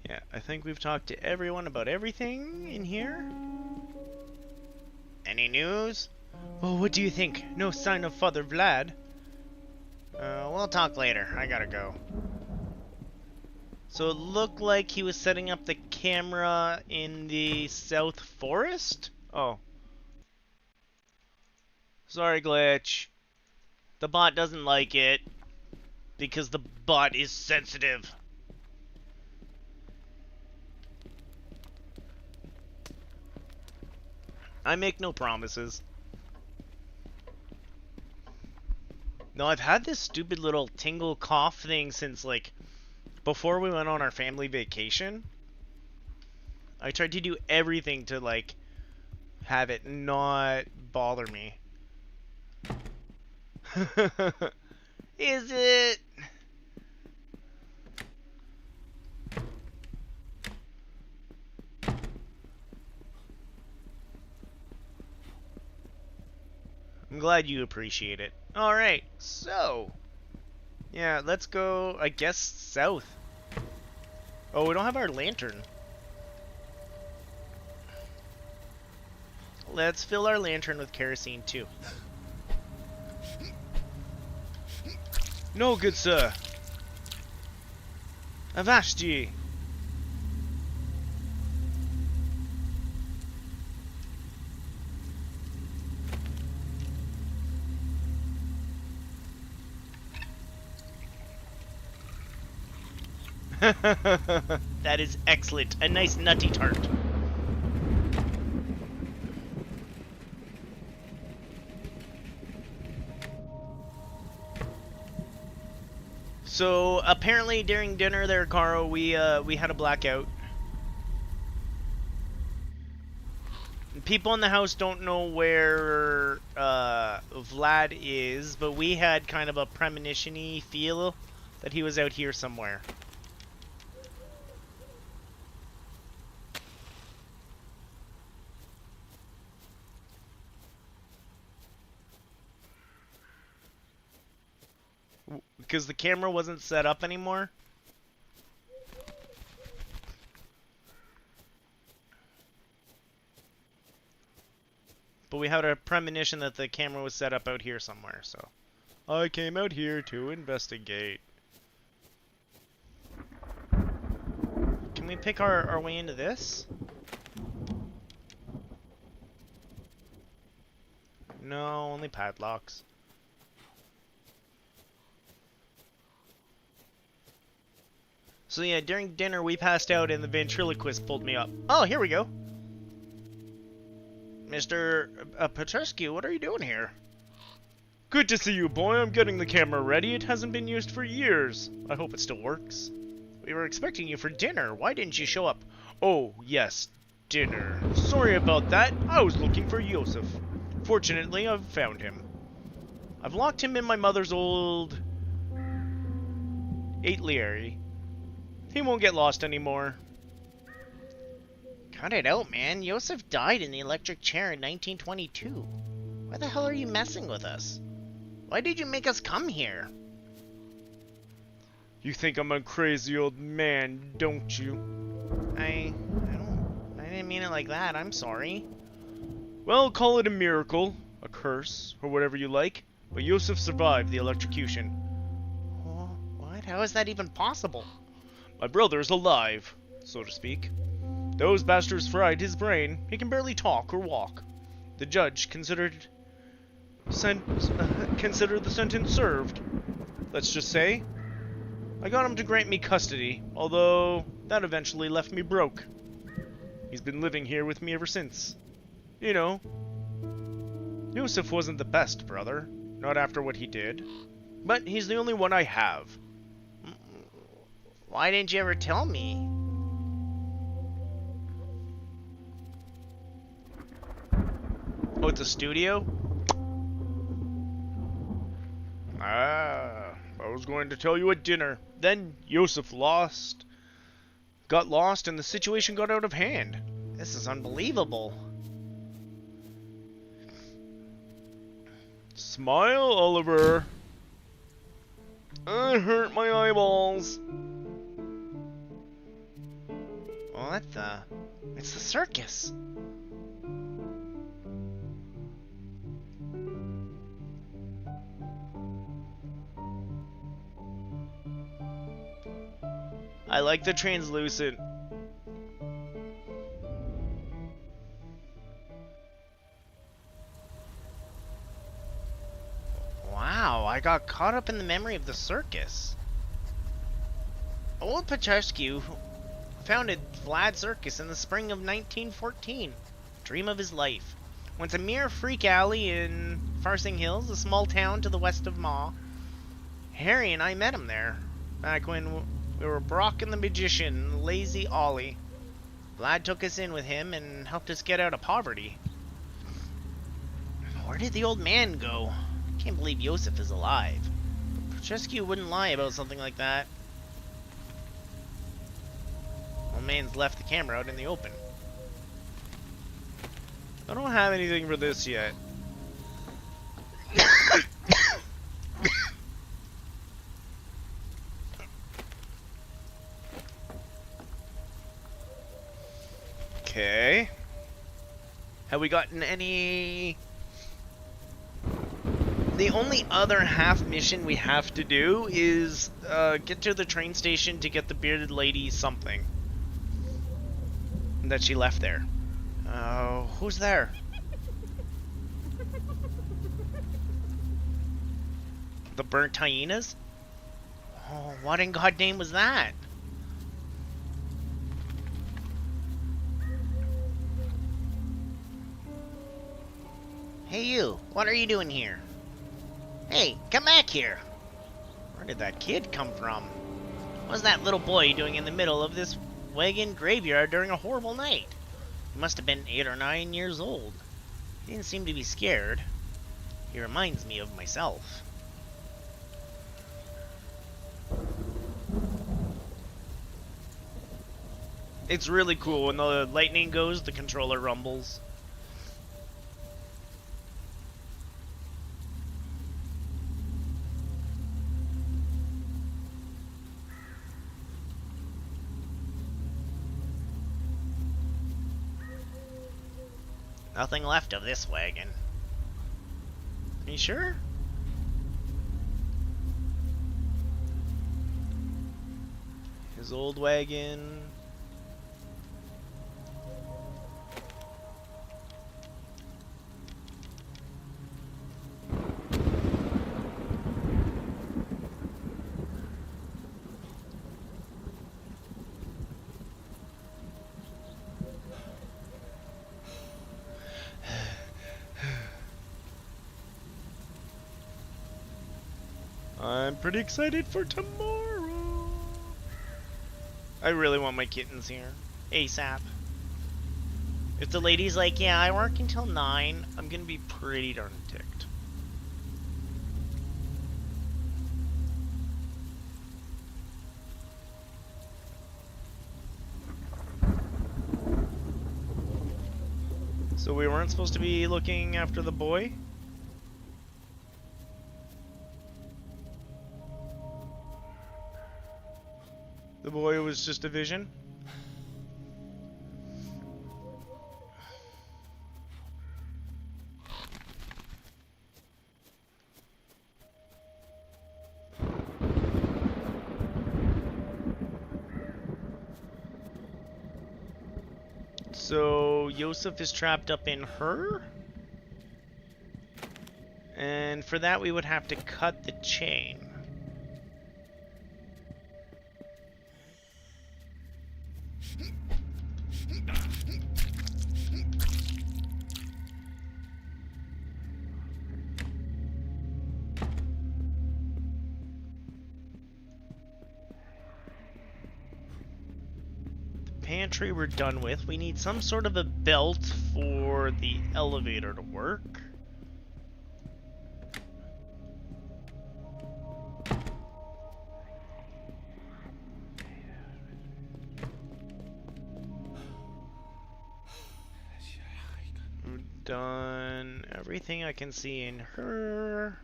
Yeah, I think we've talked to everyone about everything in here. Any news? Well, what do you think? No sign of Father Vlad? We'll talk later. I gotta go. So it looked like he was setting up the camera in the South Forest? Oh. Sorry, Glitch. The bot doesn't like it. Because the bot is sensitive. I make no promises. No, I've had this stupid little tingle cough thing since, like, before we went on our family vacation. I tried to do everything to, like, have it not bother me. Is it? I'm glad you appreciate it. Alright, so... yeah, let's go, I guess, south. Oh, we don't have our lantern. Let's fill our lantern with kerosene, too. No, good sir. Avast ye. That is excellent. A nice nutty tart. So apparently during dinner there, Caro, we had a blackout. People in the house don't know where Vlad is, but we had kind of a premonition-y feel that he was out here somewhere. Because the camera wasn't set up anymore. But we had a premonition that the camera was set up out here somewhere, so... I came out here to investigate. Can we pick our way into this? No, only padlocks. So yeah, during dinner we passed out and the ventriloquist pulled me up. Oh, here we go. Mr. Petrescu, what are you doing here? Good to see you, boy. I'm getting the camera ready. It hasn't been used for years. I hope it still works. We were expecting you for dinner. Why didn't you show up? Oh, yes, dinner. Sorry about that. I was looking for Yosef. Fortunately, I've found him. I've locked him in my mother's old... atelier. He won't get lost anymore. Cut it out, man. Yosef died in the electric chair in 1922. Why the hell are you messing with us? Why did you make us come here? You think I'm a crazy old man, don't you? I didn't mean it like that. I'm sorry. Well, call it a miracle, a curse, or whatever you like, but Yosef survived the electrocution. What? How is that even possible? My brother's alive, so to speak. Those bastards fried his brain. He can barely talk or walk. The judge considered the sentence served. Let's just say, I got him to grant me custody, although that eventually left me broke. He's been living here with me ever since. You know, Yusuf wasn't the best brother, not after what he did, but he's the only one I have. Why didn't you ever tell me? Oh, it's a studio? I was going to tell you at dinner. Then Yosef got lost, and the situation got out of hand. This is unbelievable. Smile, Oliver. I hurt my eyeballs. What the? It's the circus. I like the translucent. Wow, I got caught up in the memory of the circus. Old Petrescu founded Vlad Circus in the spring of 1914. Dream of his life. Went to mere freak alley in Farsing Hills, a small town to the west of Ma. Harry and I met him there, back when we were Brock and the Magician and Lazy Ollie. Vlad took us in with him and helped us get out of poverty. Where did the old man go? I can't believe Yosef is alive. But Petrescu wouldn't lie about something like that. Old man's left the camera out in the open. I don't have anything for this yet. Okay. Have we gotten any... The only other half mission we have to do is get to the train station to get the bearded lady something that she left there. Who's there? The burnt hyenas? Oh, what in God's name was that? Hey you, what are you doing here? Hey, come back here! Where did that kid come from? What's that little boy doing in the middle of this wagon graveyard during a horrible night? He must have been 8 or 9 years old. He didn't seem to be scared. He reminds me of myself. It's really cool when the lightning goes, the controller rumbles. Nothing left of this wagon. Are you sure? His old wagon. I'm pretty excited for tomorrow. I really want my kittens here. ASAP. If the lady's like, yeah, I work until 9, I'm gonna be pretty darn ticked. So we weren't supposed to be looking after the boy? The boy was just a vision? So Yosef is trapped up in her? And for that we would have to cut the chain. Pantry we're done with. We need some sort of a belt for the elevator to work. We've done everything I can see in her.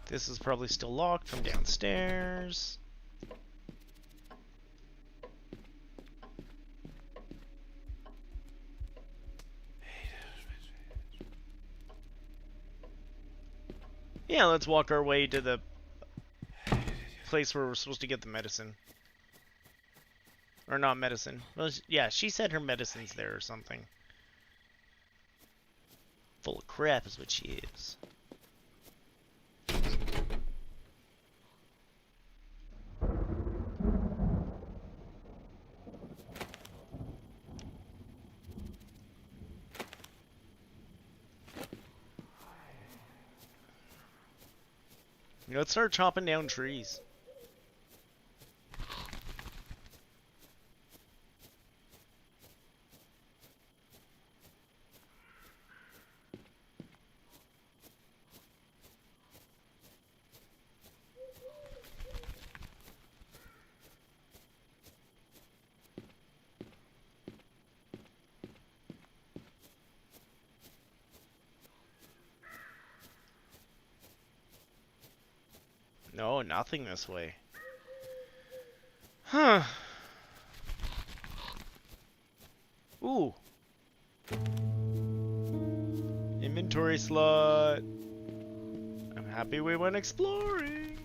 This is probably still locked from downstairs. Yeah, let's walk our way to the place where we're supposed to get the medicine. Or not medicine. Well, yeah, she said her medicine's there or something. Full of crap is what she is. Let's start chopping down trees. No, nothing this way. Huh. Ooh. Inventory slot. I'm happy we went exploring.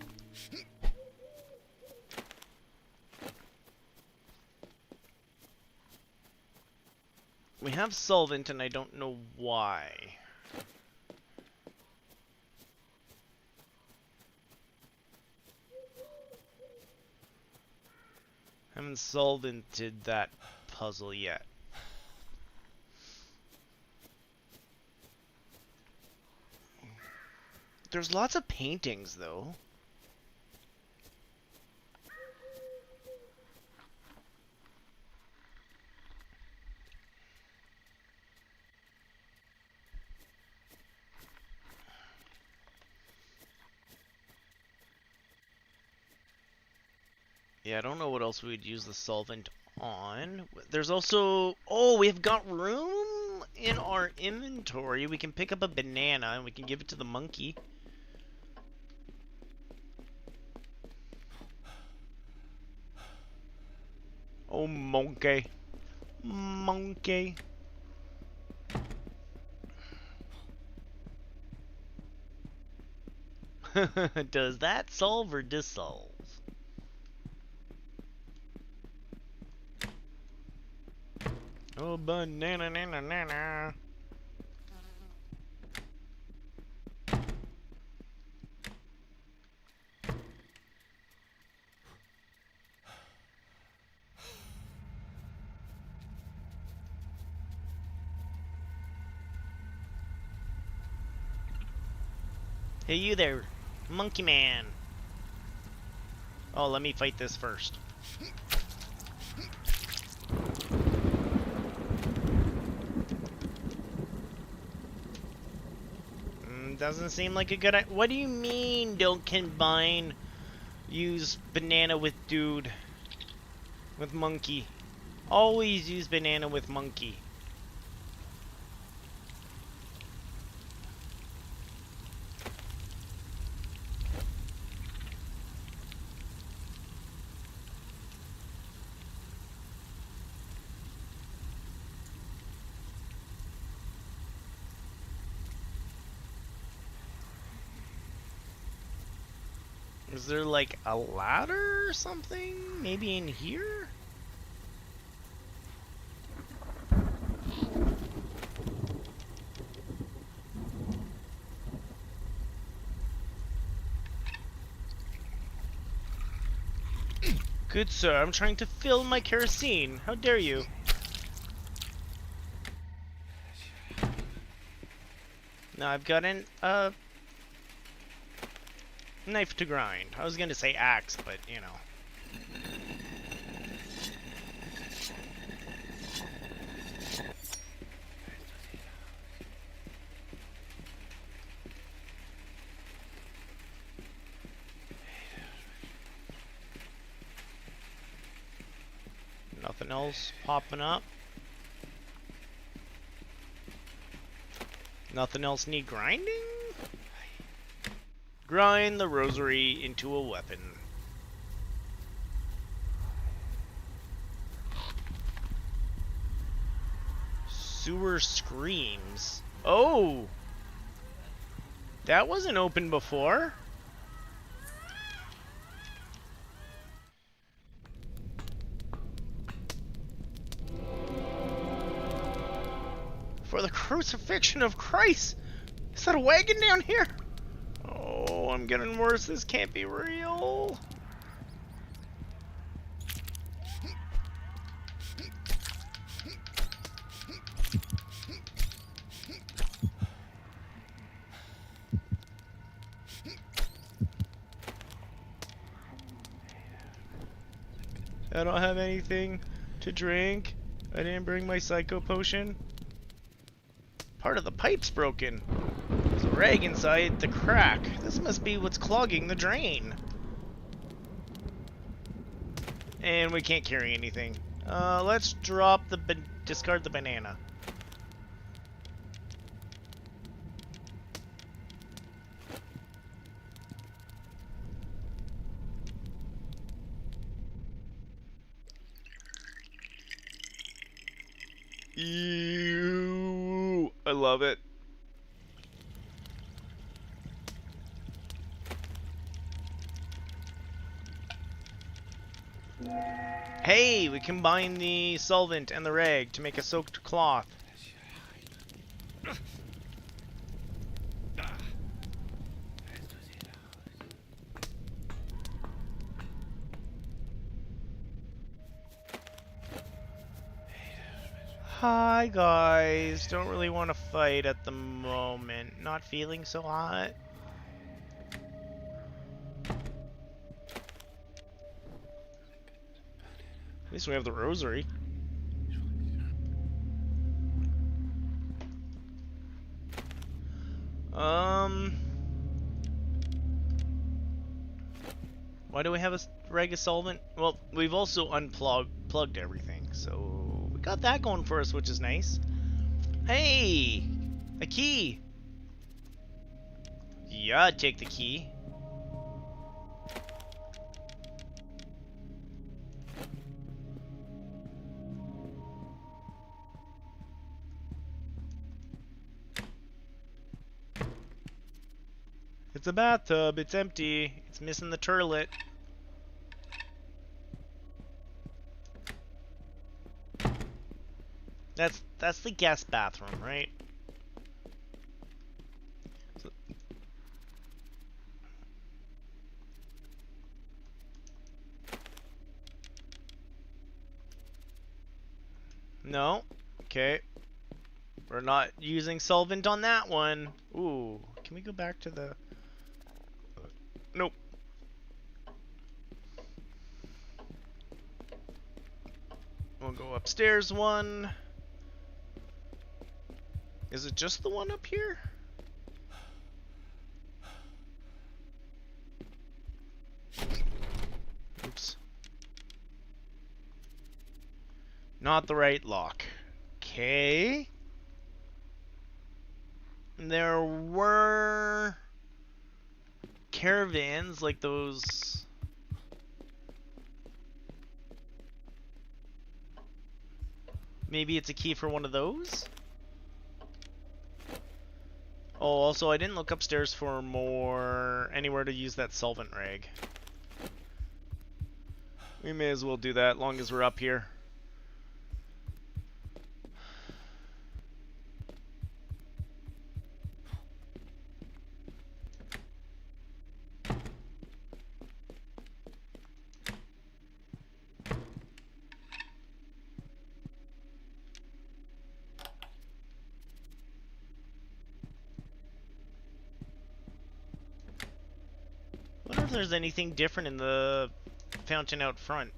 We have solvent and I don't know why. Haven't solvented that puzzle yet. There's lots of paintings though. Yeah, I don't know what else we'd use the solvent on. There's also... Oh, we've got room in our inventory. We can pick up a banana and we can give it to the monkey. Oh, monkey. Monkey. Does that solve or dissolve? Oh, banana, nana, nana. Hey, you there, monkey man. Oh, let me fight this first. Doesn't seem like a good idea. What do you mean don't combine? Use banana with dude. With monkey. Always use banana with monkey. Is there like a ladder or something? Maybe in here? Good sir, I'm trying to fill my kerosene. How dare you? Now I've got an knife to grind. I was gonna say axe, but you know. Nothing else popping up. Nothing else need grinding? Grind the rosary into a weapon. Sewer screams. Oh! That wasn't open before. For the crucifixion of Christ! Is that a wagon down here? Oh, I'm getting worse. This can't be real. I don't have anything to drink. I didn't bring my psycho potion. Part of the pipe's broken. There's a rag inside the crack. This must be what's clogging the drain. And we can't carry anything. Let's drop the discard the banana. Ew, I love it. Hey, we combine the solvent and the rag to make a soaked cloth. Hi guys, don't really want to fight at the moment. Not feeling so hot. At least we have the rosary. Why do we have a reg of solvent? Well, we've also plugged everything, so we got that going for us, which is nice. Hey, a key. Yeah, I'd take the key. It's a bathtub. It's empty. It's missing the turlet. That's the guest bathroom, right? So, no. Okay. We're not using solvent on that one. Ooh. Can we go back to the... Nope. We'll go upstairs one. Is it just the one up here? Oops. Not the right lock. Okay. There were caravans like those. Maybe it's a key for one of those? Oh, also, I didn't look upstairs for anywhere to use that solvent rag. We may as well do that, long as we're up here. I wonder if there's anything different in the fountain out front.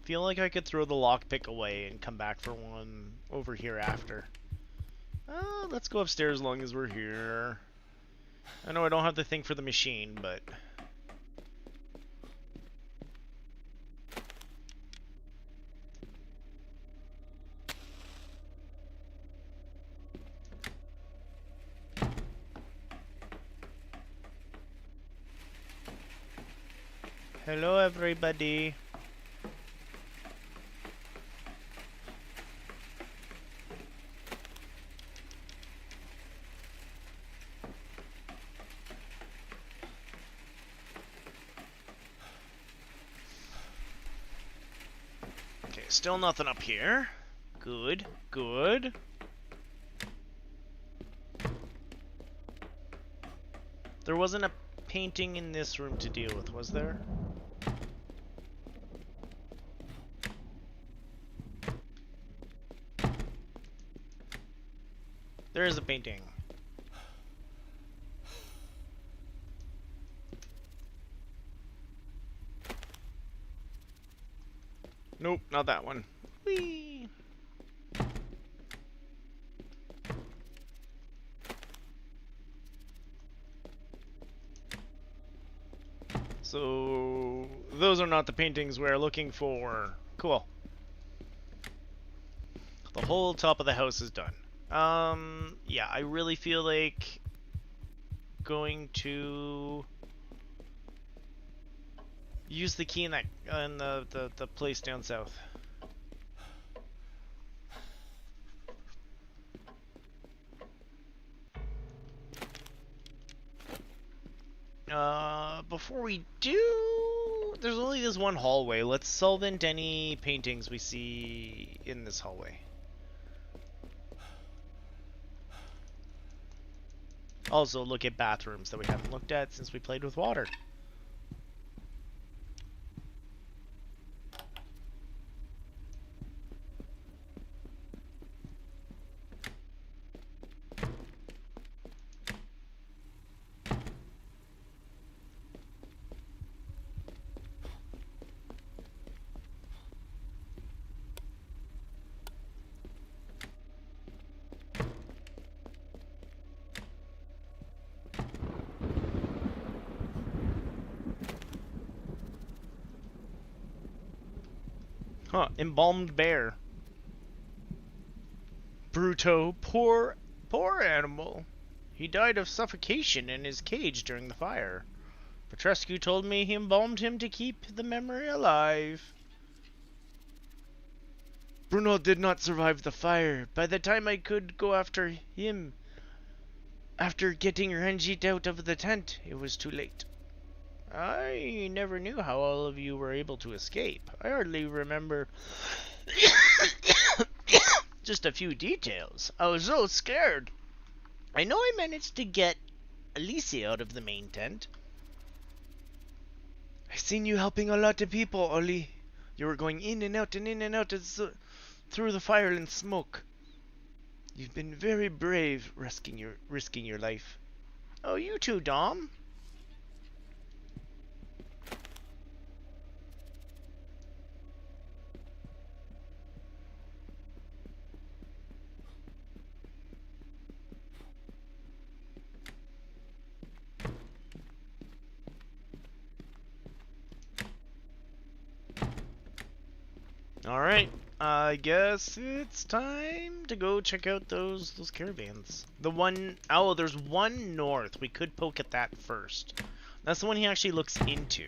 Feel like I could throw the lockpick away and come back for one over here after. Let's go upstairs as long as we're here. I know I don't have the thing for the machine, but... Hello, everybody. Okay, still nothing up here. Good, good. There wasn't a painting in this room to deal with, was there? There is a painting. Nope, not that one. Whee! So, those are not the paintings we're looking for. Cool. The whole top of the house is done. Yeah, I really feel like going to use the key in that in the place down south. Before we do, there's only this one hallway. Let's solvent any paintings we see in this hallway. Also, look at bathrooms that we haven't looked at since we played with water. Huh, embalmed bear. Bruto, poor animal. He died of suffocation in his cage during the fire. Petrescu told me he embalmed him to keep the memory alive. Bruno did not survive the fire. By the time I could go after him, after getting Ranjit out of the tent, it was too late. I never knew how all of you were able to escape. I hardly remember just a few details. I was so scared. I know I managed to get Alicia out of the main tent. I've seen you helping a lot of people, Oli. You were going in and out through the fire and smoke. You've been very brave, risking your life. Oh, you too, Dom. Alright, I guess it's time to go check out those caravans. There's one north. We could poke at that first. That's the one he actually looks into.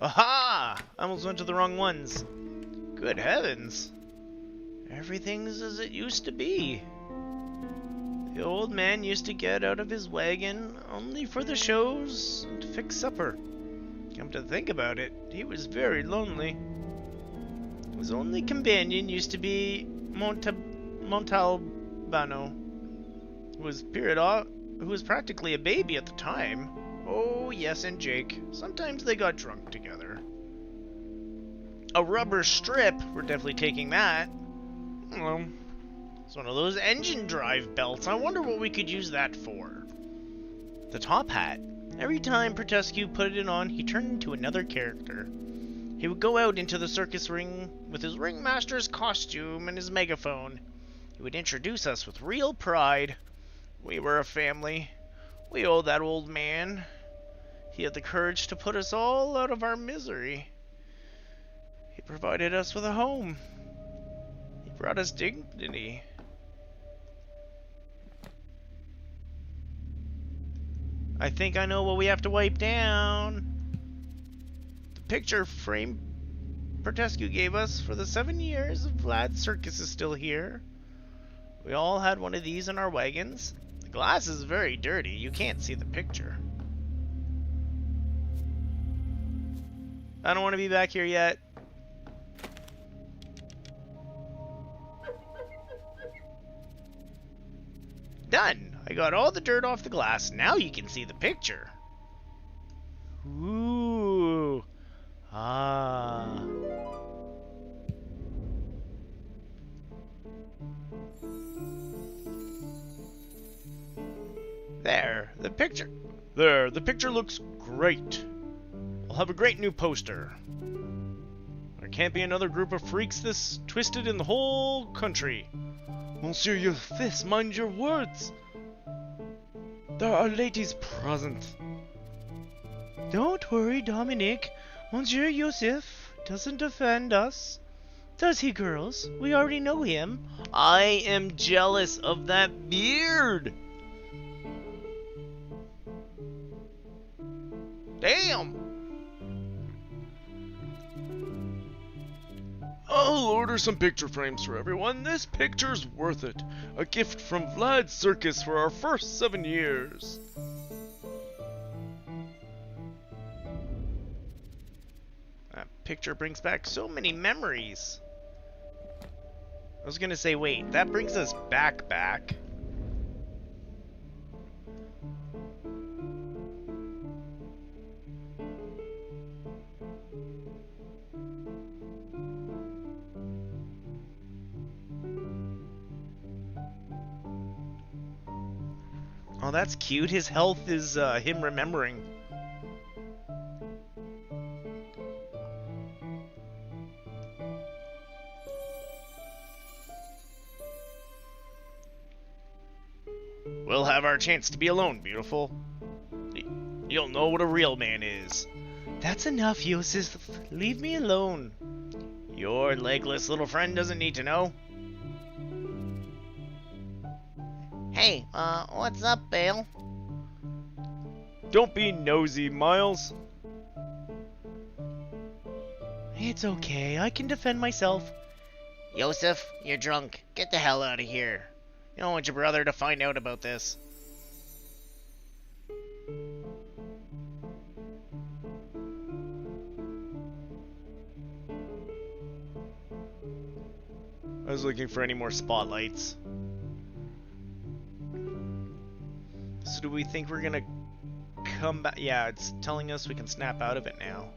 Aha! I almost went to the wrong ones. Good heavens. Everything's as it used to be. The old man used to get out of his wagon only for the shows and to fix supper. Come to think about it, he was very lonely. His only companion used to be Montalbano, who was practically a baby at the time. Oh, yes, and Jake. Sometimes they got drunk together. A rubber strip, we're definitely taking that. Well, it's one of those engine drive belts. I wonder what we could use that for. The top hat. Every time Pertescu put it on, he turned into another character. He would go out into the circus ring with his ringmaster's costume and his megaphone. He would introduce us with real pride. We were a family. We owed that old man. He had the courage to put us all out of our misery. He provided us with a home. He brought us dignity. I think I know what we have to wipe down. The picture frame Pertescu gave us for the 7 years of Vlad's circus is still here. We all had one of these in our wagons. The glass is very dirty. You can't see the picture. I don't want to be back here yet. Done! I got all the dirt off the glass. Now you can see the picture. Ooh. Ah. There, the picture. There, the picture looks great. I'll have a great new poster. There can't be another group of freaks this twisted in the whole country. Monsieur your fist, mind your words. There are ladies present. Don't worry, Dominic. Monsieur Joseph doesn't offend us. Does he, girls? We already know him. I am jealous of that beard. Damn. I'll order some picture frames for everyone. This picture's worth it. A gift from Vlad's circus for our first 7 years. That picture brings back so many memories. I was gonna say, wait, that brings us back. Oh, that's cute. His health is him remembering. We'll have our chance to be alone, beautiful. You'll know what a real man is. That's enough, Joseph. Leave me alone. Your legless little friend doesn't need to know. Hey, what's up, Bale? Don't be nosy, Miles. It's okay. I can defend myself. Joseph, you're drunk. Get the hell out of here. You don't want your brother to find out about this. I was looking for any more spotlights. So do we think we're gonna come back? Yeah, it's telling us we can snap out of it now.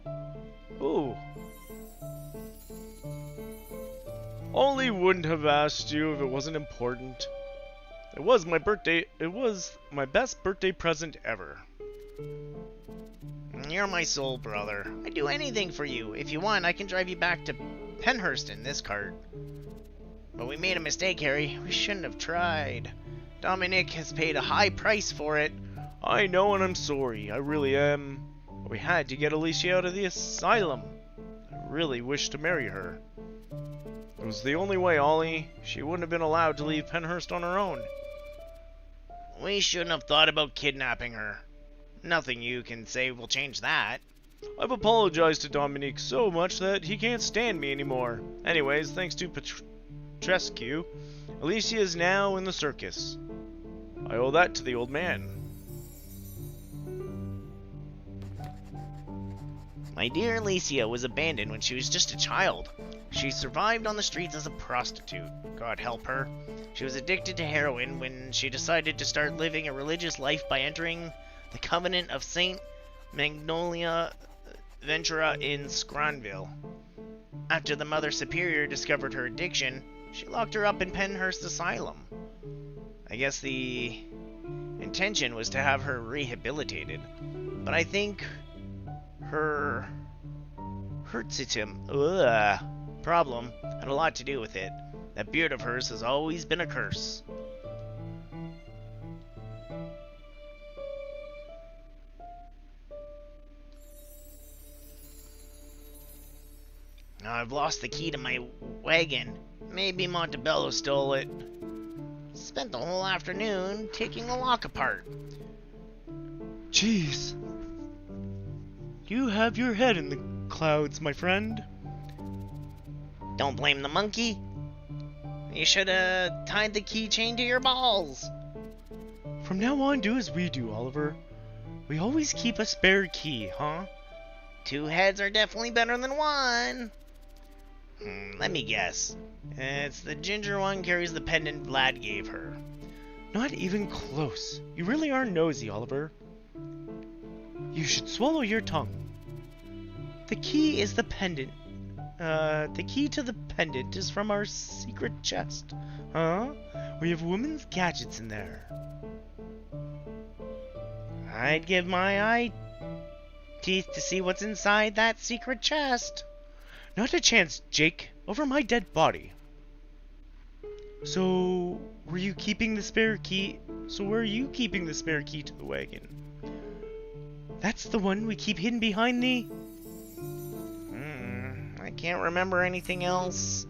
Ooh. Only wouldn't have asked you if it wasn't important. It was my birthday. It was my best birthday present ever. You're my soul brother. I'd do anything for you. If you want, I can drive you back to Penhurst in this cart. But we made a mistake, Harry. We shouldn't have tried. Dominic has paid a high price for it. I know, and I'm sorry. I really am. We had to get Alicia out of the asylum. I really wish to marry her. It was the only way, Ollie. She wouldn't have been allowed to leave Penhurst on her own. We shouldn't have thought about kidnapping her. Nothing you can say will change that. I've apologized to Dominique so much that he can't stand me anymore. Anyways, thanks to Petrescu, Alicia is now in the circus. I owe that to the old man. My dear Alicia was abandoned when she was just a child. She survived on the streets as a prostitute. God help her. She was addicted to heroin when she decided to start living a religious life by entering the Covenant of Saint Magnolia Ventura in Scranville. After the Mother Superior discovered her addiction, she locked her up in Penhurst Asylum. I guess the intention was to have her rehabilitated, but I think her problem had a lot to do with it. That beard of hers has always been a curse. Now I've lost the key to my wagon. Maybe Montebello stole it. Spent the whole afternoon taking the lock apart. Jeez. You have your head in the clouds, my friend. Don't blame the monkey. You should have tied the keychain to your balls. From now on, do as we do, Oliver. We always keep a spare key, huh? 2 heads are definitely better than 1. Let me guess. It's the ginger one carries the pendant Vlad gave her. Not even close. You really are nosy, Oliver. You should swallow your tongue. The key is the pendant. The key to the pendant is from our secret chest. Huh? We have women's gadgets in there. I'd give my eye teeth to see what's inside that secret chest. Not a chance, Jake. Over my dead body. So, were you keeping the spare key? So where are you keeping the spare key to the wagon? That's the one we keep hidden behind the... I can't remember anything else.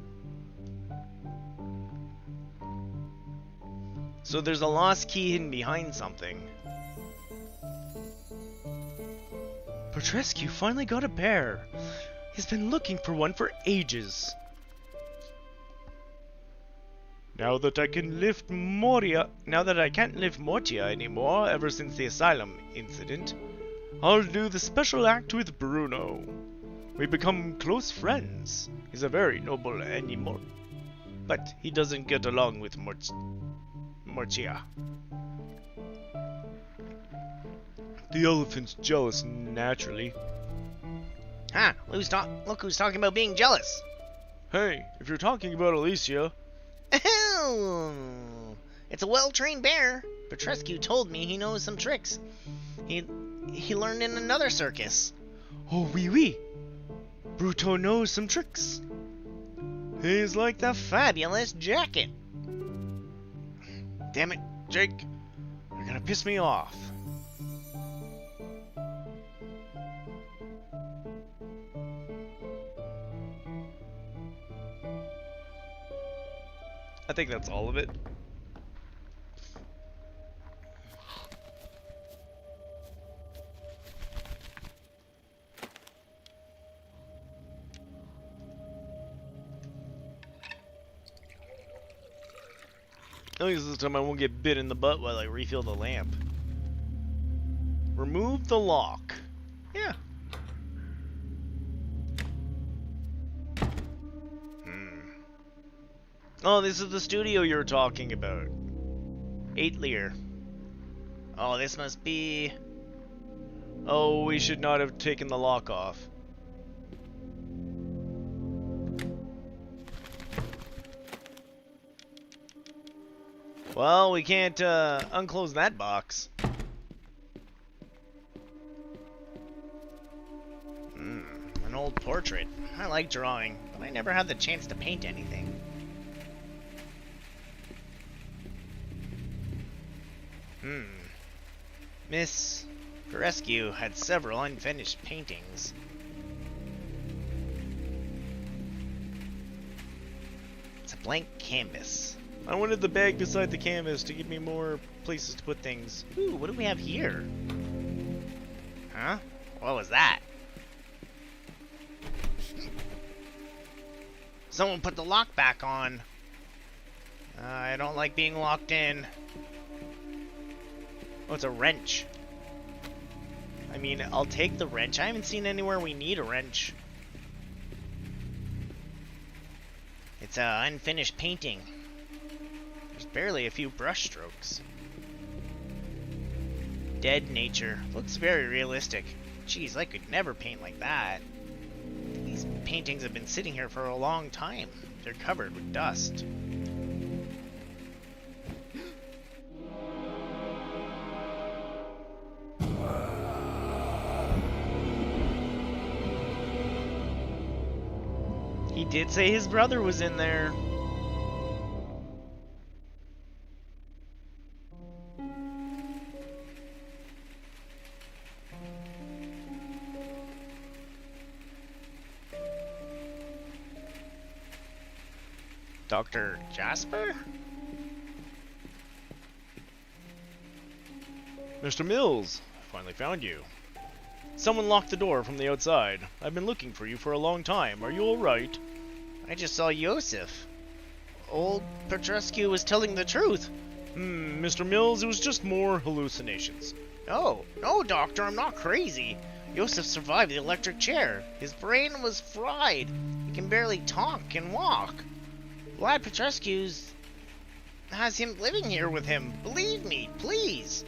So there's a lost key hidden behind something. Petrescu finally got a pair. He's been looking for one for ages. Now that I can't lift Mortia anymore ever since the asylum incident, I'll do the special act with Bruno. We become close friends. He's a very noble animal, but he doesn't get along with Mortia. The elephant's jealous naturally. Huh, look who's talking about being jealous. Hey, if you're talking about Alicia... It's a well-trained bear. Petrescu told me he knows some tricks. He learned in another circus. Oh, oui. Bruto knows some tricks. He's like the Fabulous jacket. Damn it, Jake. You're gonna piss me off. I think that's all of it. At least this time I won't get bit in the butt while I refill the lamp. Remove the lock. Yeah. Oh, this is the studio you were talking about. 8 lire. Oh, this must be... Oh, we should not have taken the lock off. Well, we can't unclose that box. An old portrait. I like drawing, but I never had the chance to paint anything. Miss Petrescu had several unfinished paintings. It's a blank canvas. I wanted the bag beside the canvas to give me more places to put things. Ooh, what do we have here? Huh? What was that? Someone put the lock back on. I don't like being locked in. Oh, it's a wrench. I mean, I'll take the wrench. I haven't seen anywhere we need a wrench. It's an unfinished painting. There's barely a few brush strokes. Dead nature. Looks very realistic. Jeez, I could never paint like that. These paintings have been sitting here for a long time. They're covered with dust. He did say his brother was in there. Dr. Jasper? Mr. Mills, I finally found you. Someone locked the door from the outside. I've been looking for you for a long time. Are you alright? I just saw Yosef. Old Petrescu was telling the truth. Mr. Mills, it was just more hallucinations. No, doctor, I'm not crazy. Yosef survived the electric chair. His brain was fried. He can barely talk and walk. Vlad Petrescu has him living here with him. Believe me, please.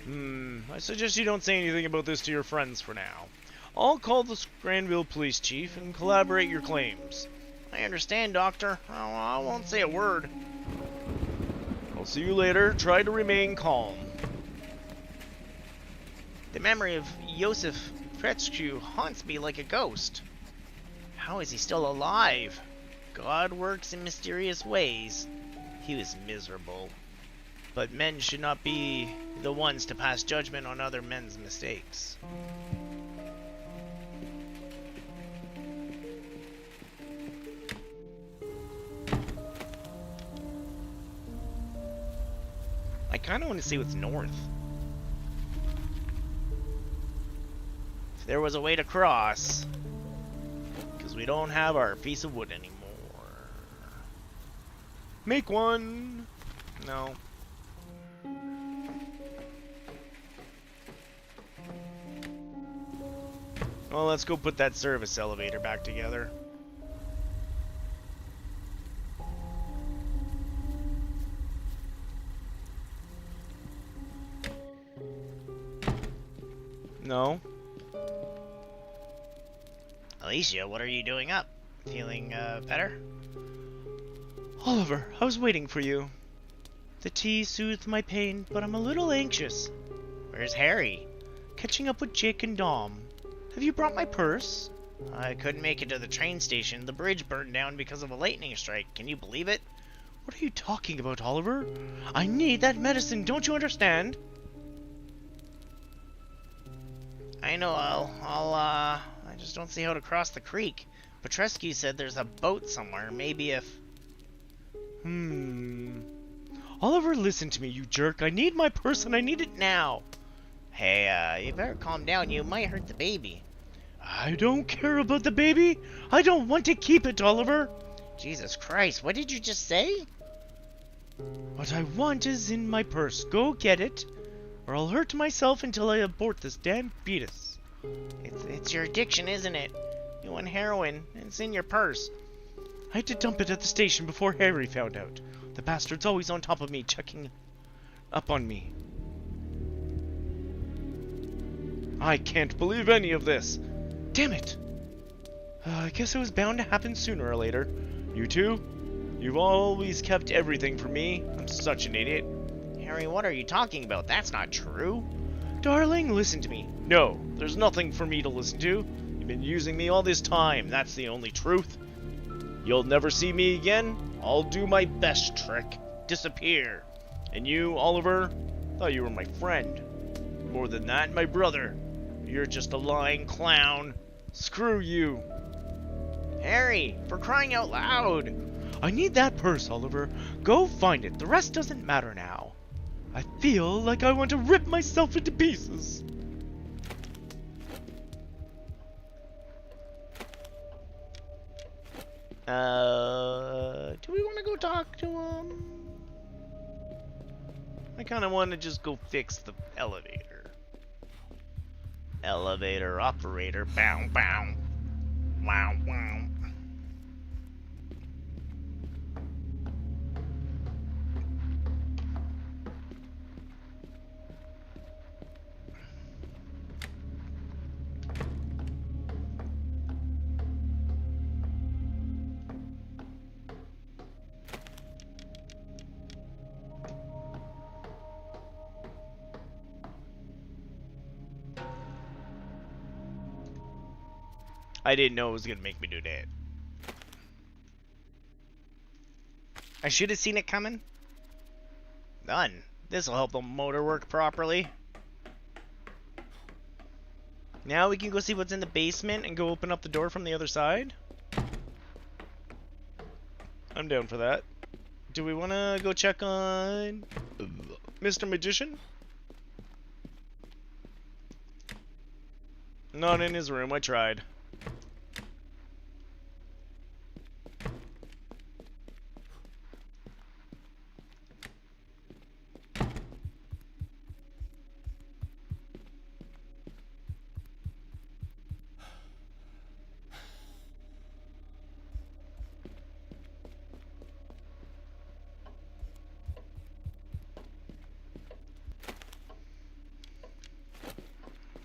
I suggest you don't say anything about this to your friends for now. I'll call the Granville police chief and collaborate your claims. I understand, doctor. I won't say a word. I'll see you later. Try to remain calm. The memory of Yosef Petrescu haunts me like a ghost. How is he still alive? God works in mysterious ways. He was miserable. But men should not be the ones to pass judgment on other men's mistakes. I kind of want to see what's north. If there was a way to cross. Because we don't have our piece of wood anymore. Make one. No. Well, let's go put that service elevator back together. No. Alicia, what are you doing up? Feeling better? Oliver, I was waiting for you. The tea soothed my pain, but I'm a little anxious. Where's Harry? Catching up with Jake and Dom. Have you brought my purse? I couldn't make it to the train station. The bridge burned down because of a lightning strike. Can you believe it? What are you talking about, Oliver? I need that medicine, don't you understand? I know, I just don't see how to cross the creek. Petrescu said there's a boat somewhere. Maybe if... Oliver, listen to me, you jerk. I need my purse and I need it now. Hey, you better calm down. You might hurt the baby. I don't care about the baby. I don't want to keep it, Oliver. Jesus Christ, what did you just say? What I want is in my purse. Go get it, or I'll hurt myself until I abort this damn fetus. It's your addiction, isn't it? You want heroin, and it's in your purse. I had to dump it at the station before Harry found out. The bastard's always on top of me, checking up on me. I can't believe any of this. Damn it! I guess it was bound to happen sooner or later. You too? You've always kept everything from me. I'm such an idiot. Harry, what are you talking about? That's not true. Darling, listen to me. No, there's nothing for me to listen to. You've been using me all this time. That's the only truth. You'll never see me again. I'll do my best trick. Disappear. And you, Oliver, thought you were my friend. More than that, my brother. You're just a lying clown. Screw you. Harry, for crying out loud. I need that purse, Oliver. Go find it. The rest doesn't matter now. I feel like I want to rip myself into pieces. Do we want to go talk to him? I kind of want to just go fix the elevator. Elevator operator. Bow, bow. Wow, wow. I didn't know it was gonna make me do that. I should have seen it coming. Done. This'll help the motor work properly. Now we can go see what's in the basement and go open up the door from the other side. I'm down for that. Do we want to go check on Mr. Magician? Not in his room, I tried.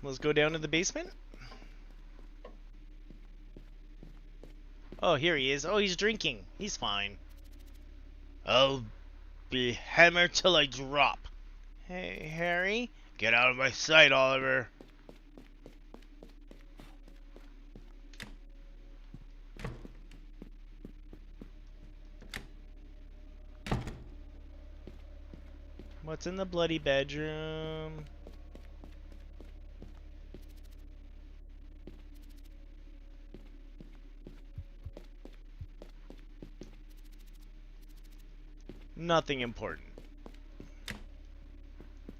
Let's go down to the basement. Oh, here he is. Oh, he's drinking. He's fine. I'll be hammered till I drop. Hey, Harry? Get out of my sight, Oliver. What's in the bloody bedroom? Nothing important.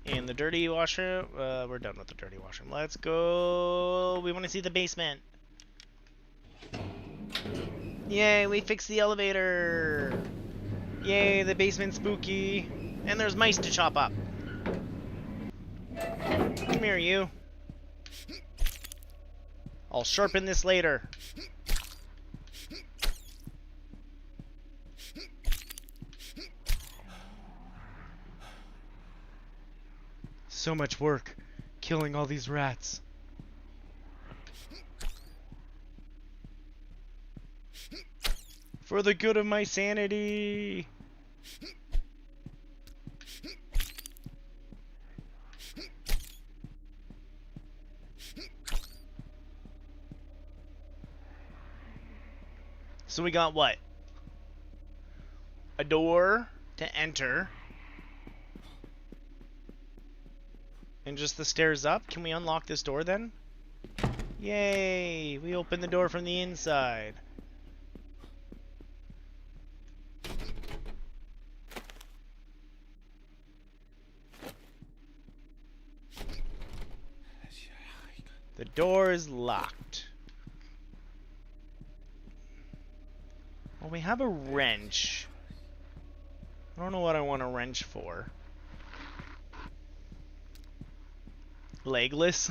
And the dirty washroom, we're done with the dirty washroom. Let's go. We want to see the basement. Yay, we fixed the elevator. Yay, the basement's spooky. And there's mice to chop up. Come here, you. I'll sharpen this later. So much work killing all these rats. For the good of my sanity. So we got what? A door to enter. And just the stairs up? Can we unlock this door then? Yay! We opened the door from the inside. The door is locked. Well, we have a wrench. I don't know what I want a wrench for. Legless.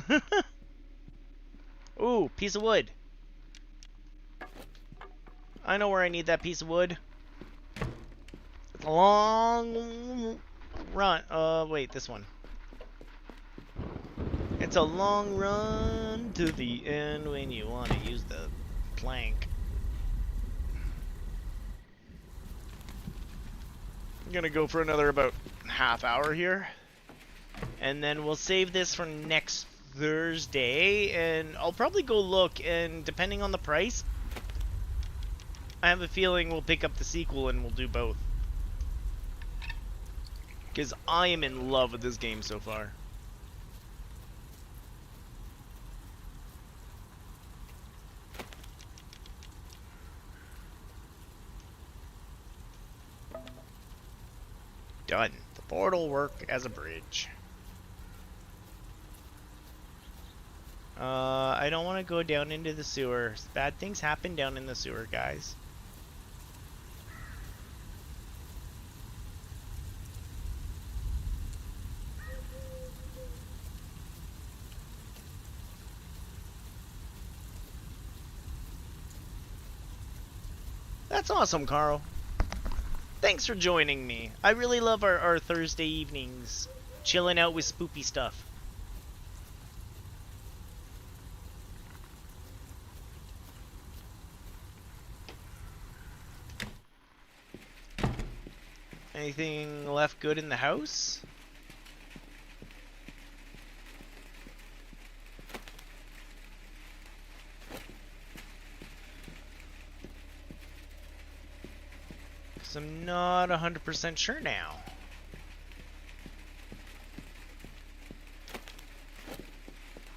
Ooh, piece of wood. I know where I need that piece of wood. It's a long run. Wait, this one. It's a long run to the end when you want to use the plank. I'm gonna go for another about half hour here. And then we'll save this for next Thursday, and I'll probably go look, and depending on the price, I have a feeling we'll pick up the sequel and we'll do both. Because I am in love with this game so far. Done. The board will work as a bridge. I don't want to go down into the sewer. Bad things happen down in the sewer, guys. That's awesome, Carl. Thanks for joining me. I really love our Thursday evenings. Chilling out with spoopy stuff. Anything left good in the house? Because I'm not 100% sure now.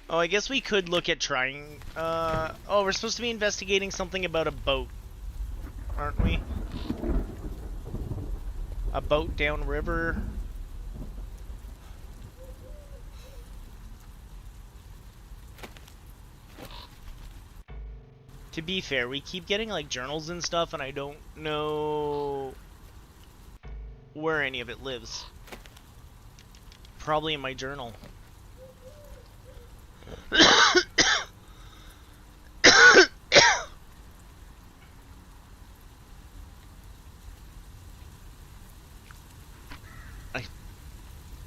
Oh, I guess we could look at trying... oh, we're supposed to be investigating something about a boat. Aren't we? A boat downriver. To be fair, we keep getting like journals and stuff, and I don't know where any of it lives. Probably in my journal.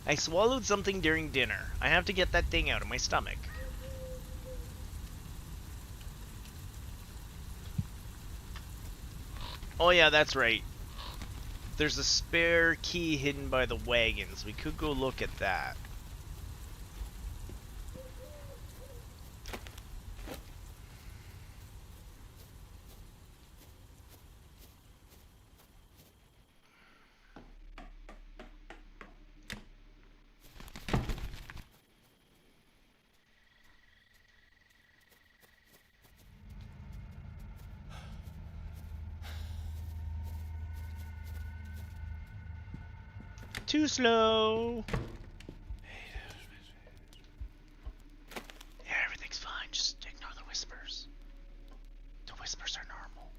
I swallowed something during dinner. I have to get that thing out of my stomach. Oh yeah, that's right. There's a spare key hidden by the wagons. We could go look at that. Too slow. Yeah, everything's fine. Just ignore the whispers. The whispers are normal.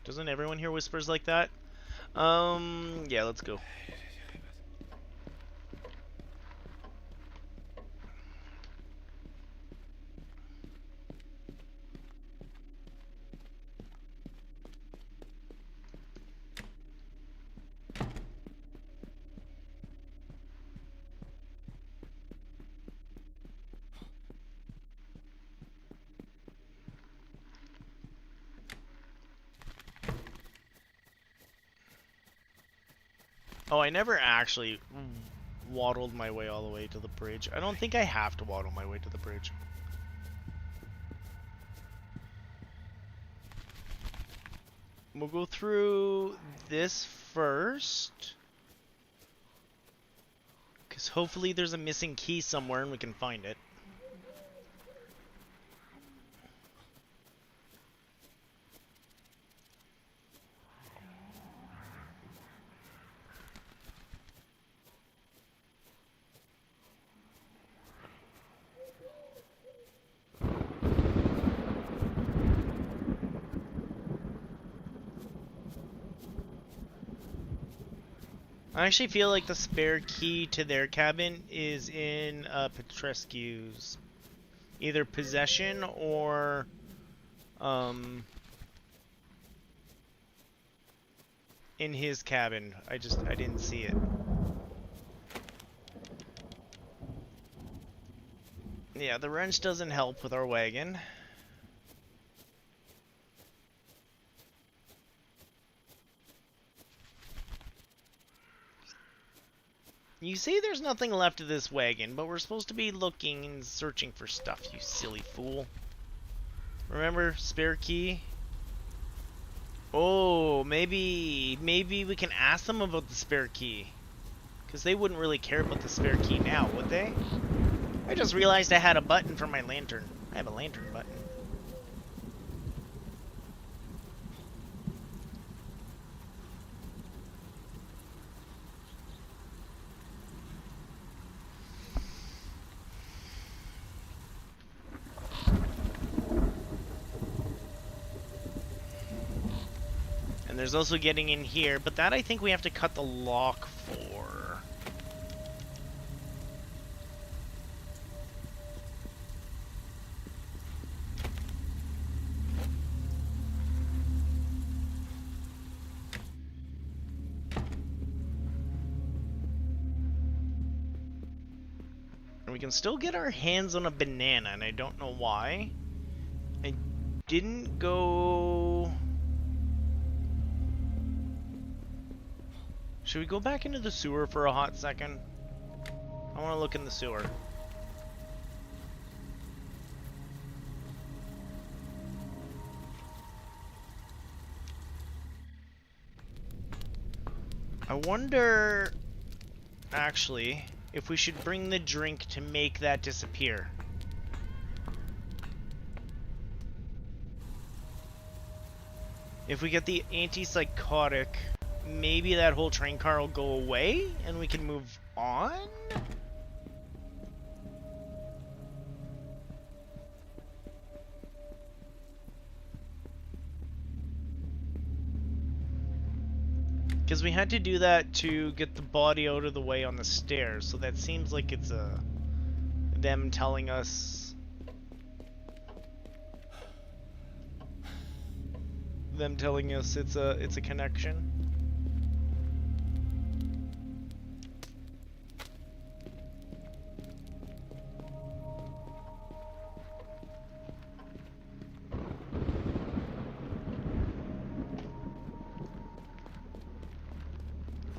Doesn't everyone hear whispers like that? Yeah, let's go. Oh, I never actually waddled my way all the way to the bridge. I don't think I have to waddle my way to the bridge. We'll go through this first. Because hopefully there's a missing key somewhere and we can find it. I actually feel like the spare key to their cabin is in Petrescu's either possession or in his cabin. I didn't see it. Yeah, the wrench doesn't help with our wagon. You say there's nothing left of this wagon, but we're supposed to be looking and searching for stuff, you silly fool. Remember, spare key? Oh, maybe we can ask them about the spare key. Because they wouldn't really care about the spare key now, would they? I just realized I had a button for my lantern. I have a lantern button. And there's also getting in here, but that I think we have to cut the lock for. can still get our hands on a banana, and I don't know why. I didn't go... Should we go back into the sewer for a hot second? I want to look in the sewer. I wonder, actually, if we should bring the drink to make that disappear. If we get the antipsychotic, maybe that whole train car will go away and we can move on? Because we had to do that to get the body out of the way on the stairs, so that seems like it's them telling us it's a connection.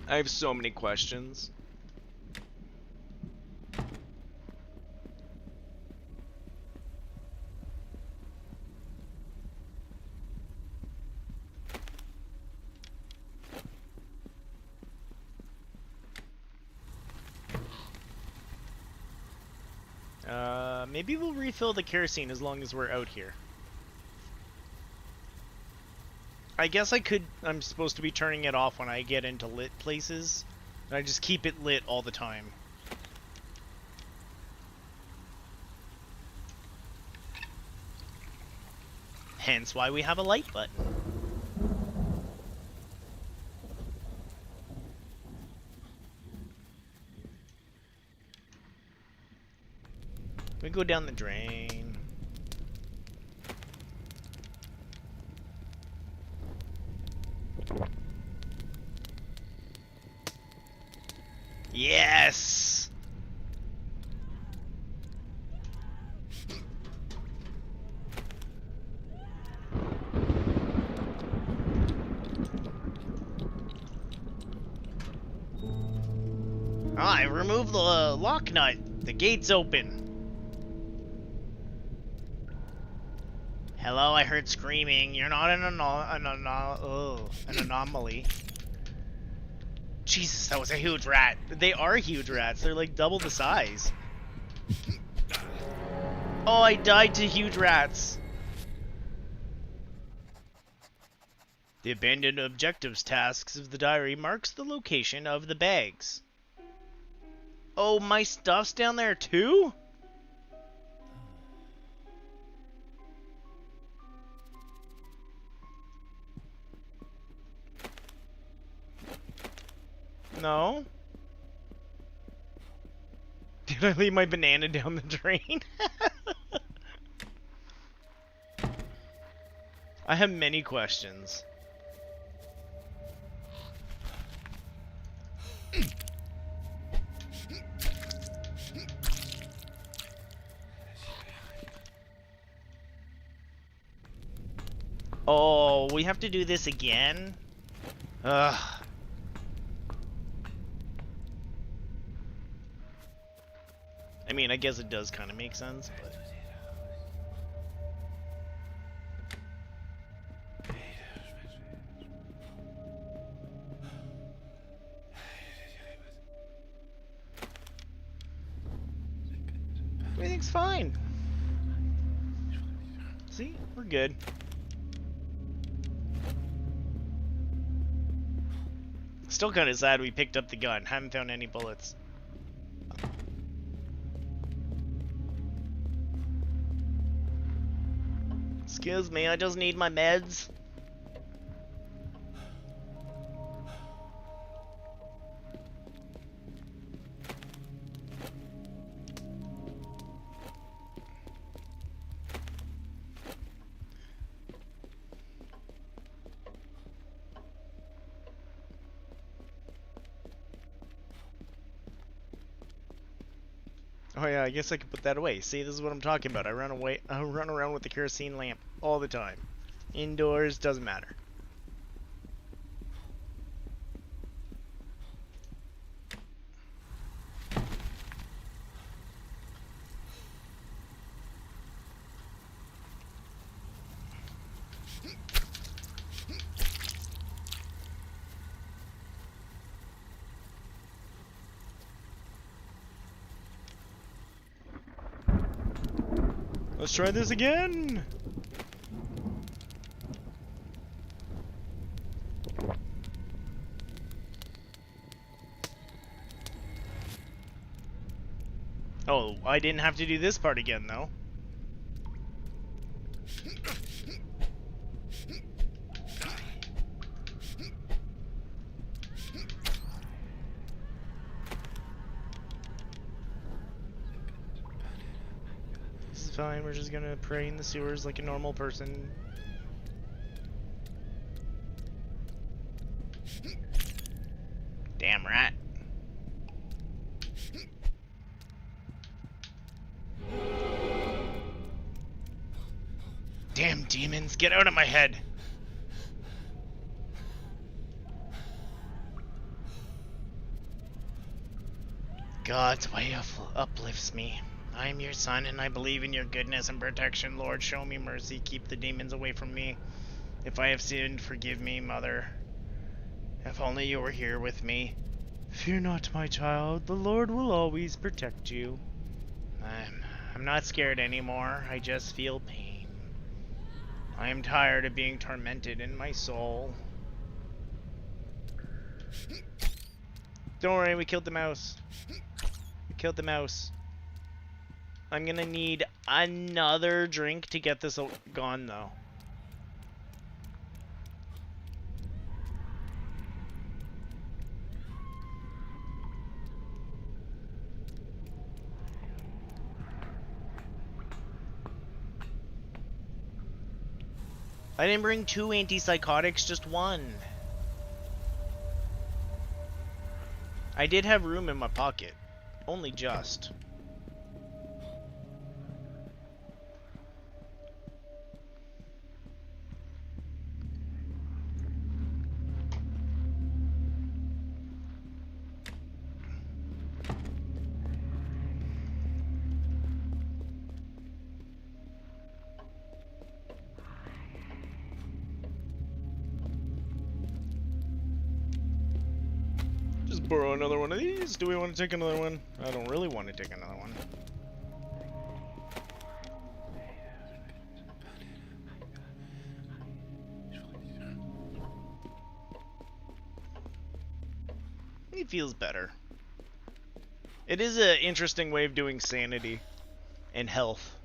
I have so many questions. Maybe we'll refill the kerosene as long as we're out here. I guess I'm supposed to be turning it off when I get into lit places. And I just keep it lit all the time. Hence why we have a light button. We go down the drain. Yes! Ah, I removed the lock nut. The gate's open. Hello, I heard screaming. You're not an anomaly. Jesus, that was a huge rat. They are huge rats. They're like double the size. Oh, I died to huge rats. The abandoned objectives tasks of the diary marks the location of the bags. Oh, my stuff's down there too? No? Did I leave my banana down the drain? I have many questions. Oh, we have to do this again? Ugh. I mean, I guess it does kind of make sense, but... Everything's fine. See? We're good. Still kind of sad we picked up the gun. Haven't found any bullets. Excuse me, I just need my meds. Oh yeah, I guess I could put that away. See, this is what I'm talking about. I run around with the kerosene lamp all the time. Indoors, doesn't matter. Let's try this again! Oh, I didn't have to do this part again, though. This is fine, we're just gonna pray in the sewers like a normal person. Damn rat. Damn demons, get out of my head! God's way uplifts me. I am your son, and I believe in your goodness and protection. Lord, show me mercy. Keep the demons away from me. If I have sinned, forgive me, Mother. If only you were here with me. Fear not, my child. The Lord will always protect you. I'm not scared anymore. I just feel pain. I am tired of being tormented in my soul. Don't worry, we killed the mouse. We killed the mouse. I'm gonna need another drink to get this gone, though. I didn't bring 2 antipsychotics, just 1. I did have room in my pocket. Only just. Borrow another one of these. Do we want to take another one? I don't really want to take another one. It feels better. It is an interesting way of doing sanity and health.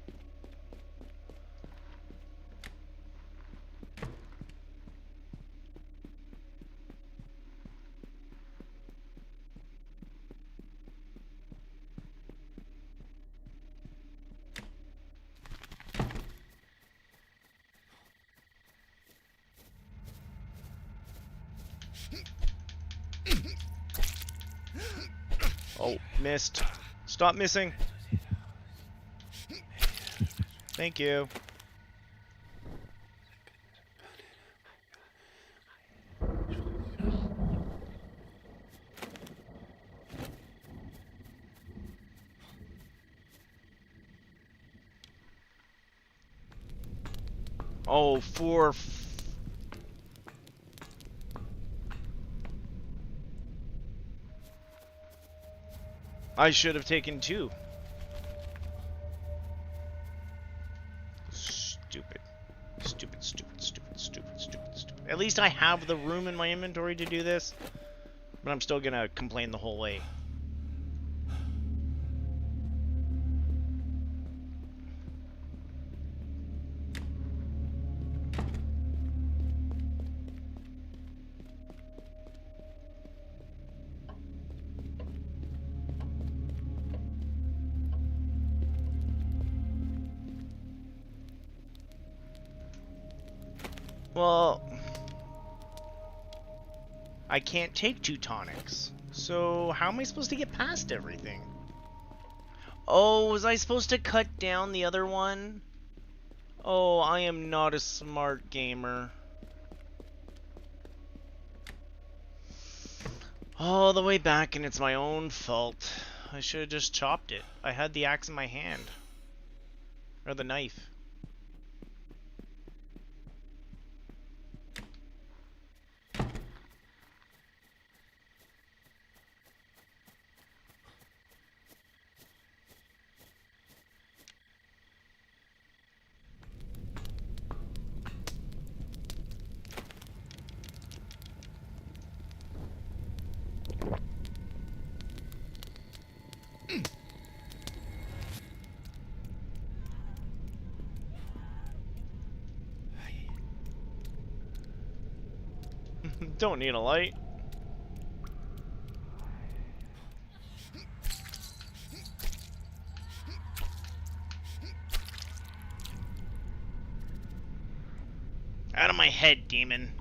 Oh, missed. Stop missing. Thank you. Oh, I should have taken 2. Stupid. Stupid, stupid, stupid, stupid, stupid, stupid. At least I have the room in my inventory to do this, but I'm still gonna complain the whole way. Well, I can't take 2 tonics. So how am I supposed to get past everything? Oh, was I supposed to cut down the other one? Oh, I am not a smart gamer. All the way back, and it's my own fault. I should have just chopped it. I had the axe in my hand. Or the knife. Don't need a light. Out of my head, demon.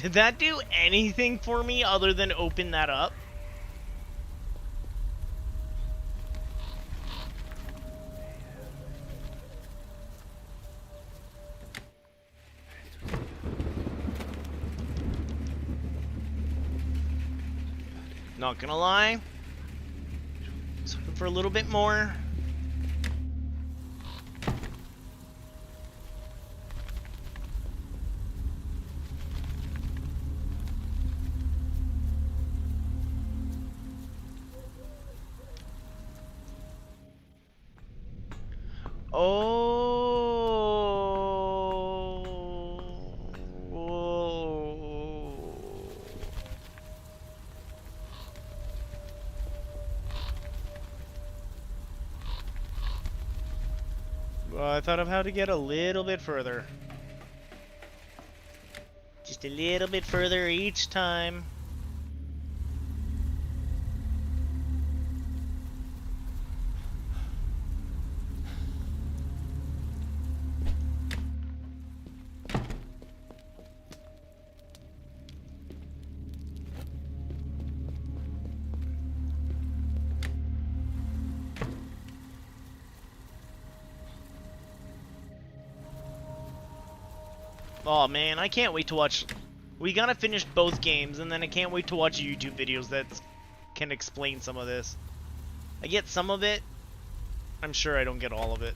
Did that do anything for me other than open that up? Not gonna lie. Just hoping for a little bit more. Well, I thought of how to get a little bit further. Just a little bit further each time. Oh man, I can't wait to watch. We gotta finish both games, and then I can't wait to watch YouTube videos that can explain some of this. I get some of it. I'm sure I don't get all of it.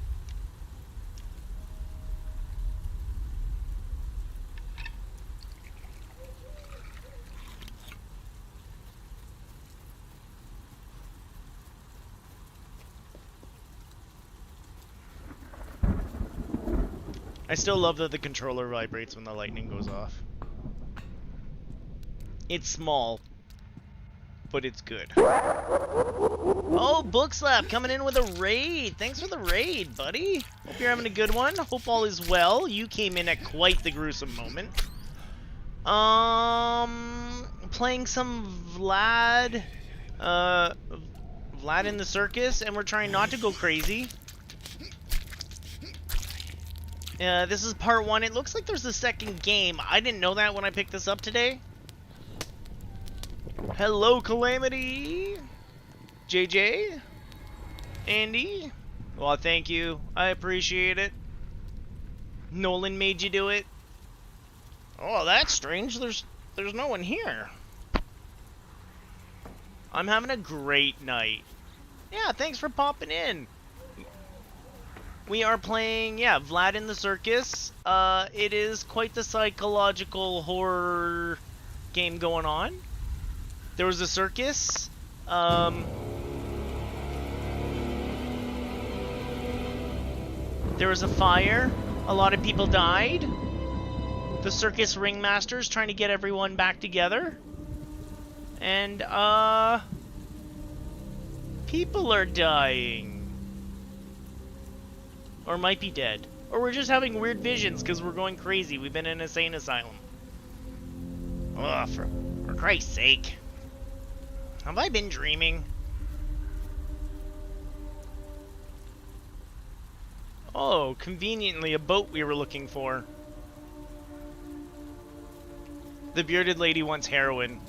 I still love that the controller vibrates when the lightning goes off. It's small, but it's good. Oh, Book Slap coming in with a raid. Thanks for the raid, buddy. Hope you're having a good one. Hope all is well. You came in at quite the gruesome moment. Playing some Vlad in the Circus, and we're trying not to go crazy. This is part 1. It looks like there's a second game. I didn't know that when I picked this up today. Hello, Calamity! JJ? Andy? Well, thank you. I appreciate it. Nolan made you do it. Oh, that's strange. There's no one here. I'm having a great night. Yeah, thanks for popping in. We are playing, yeah, Vlad in the Circus. It is quite the psychological horror game going on. There was a circus. There was a fire. A lot of people died. The circus ringmaster's trying to get everyone back together. And, people are dying. Or might be dead. Or we're just having weird visions because we're going crazy. We've been in an insane asylum. Ugh, for Christ's sake. Have I been dreaming? Oh, conveniently a boat we were looking for. The bearded lady wants heroin.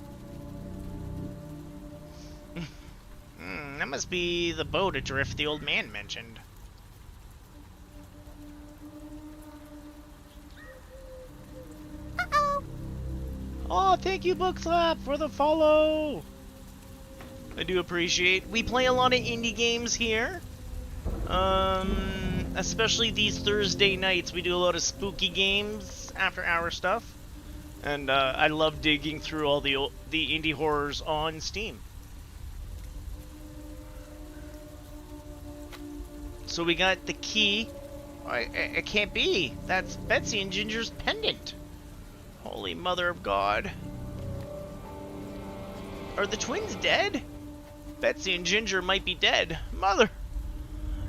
That must be the boat adrift the old man mentioned. Oh, thank you, Book Slap, for the follow. I do appreciate. We play a lot of indie games here. Especially these Thursday nights, we do a lot of spooky games, after hour stuff, and I love digging through all the indie horrors on Steam. So we got the key. It can't be. That's Betsy and Ginger's pendant. Holy Mother of God. Are the twins dead? Betsy and Ginger might be dead. Mother!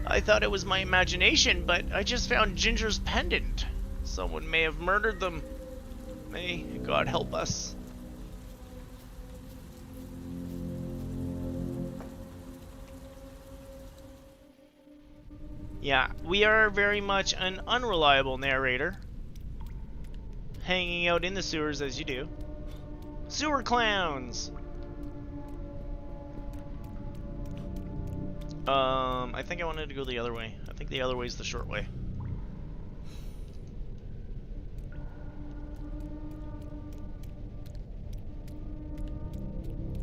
I thought it was my imagination, but I just found Ginger's pendant. Someone may have murdered them. May God help us. Yeah, we are very much an unreliable narrator. Hanging out in the sewers as you do. Sewer clowns! I think I wanted to go the other way. I think the other way is the short way.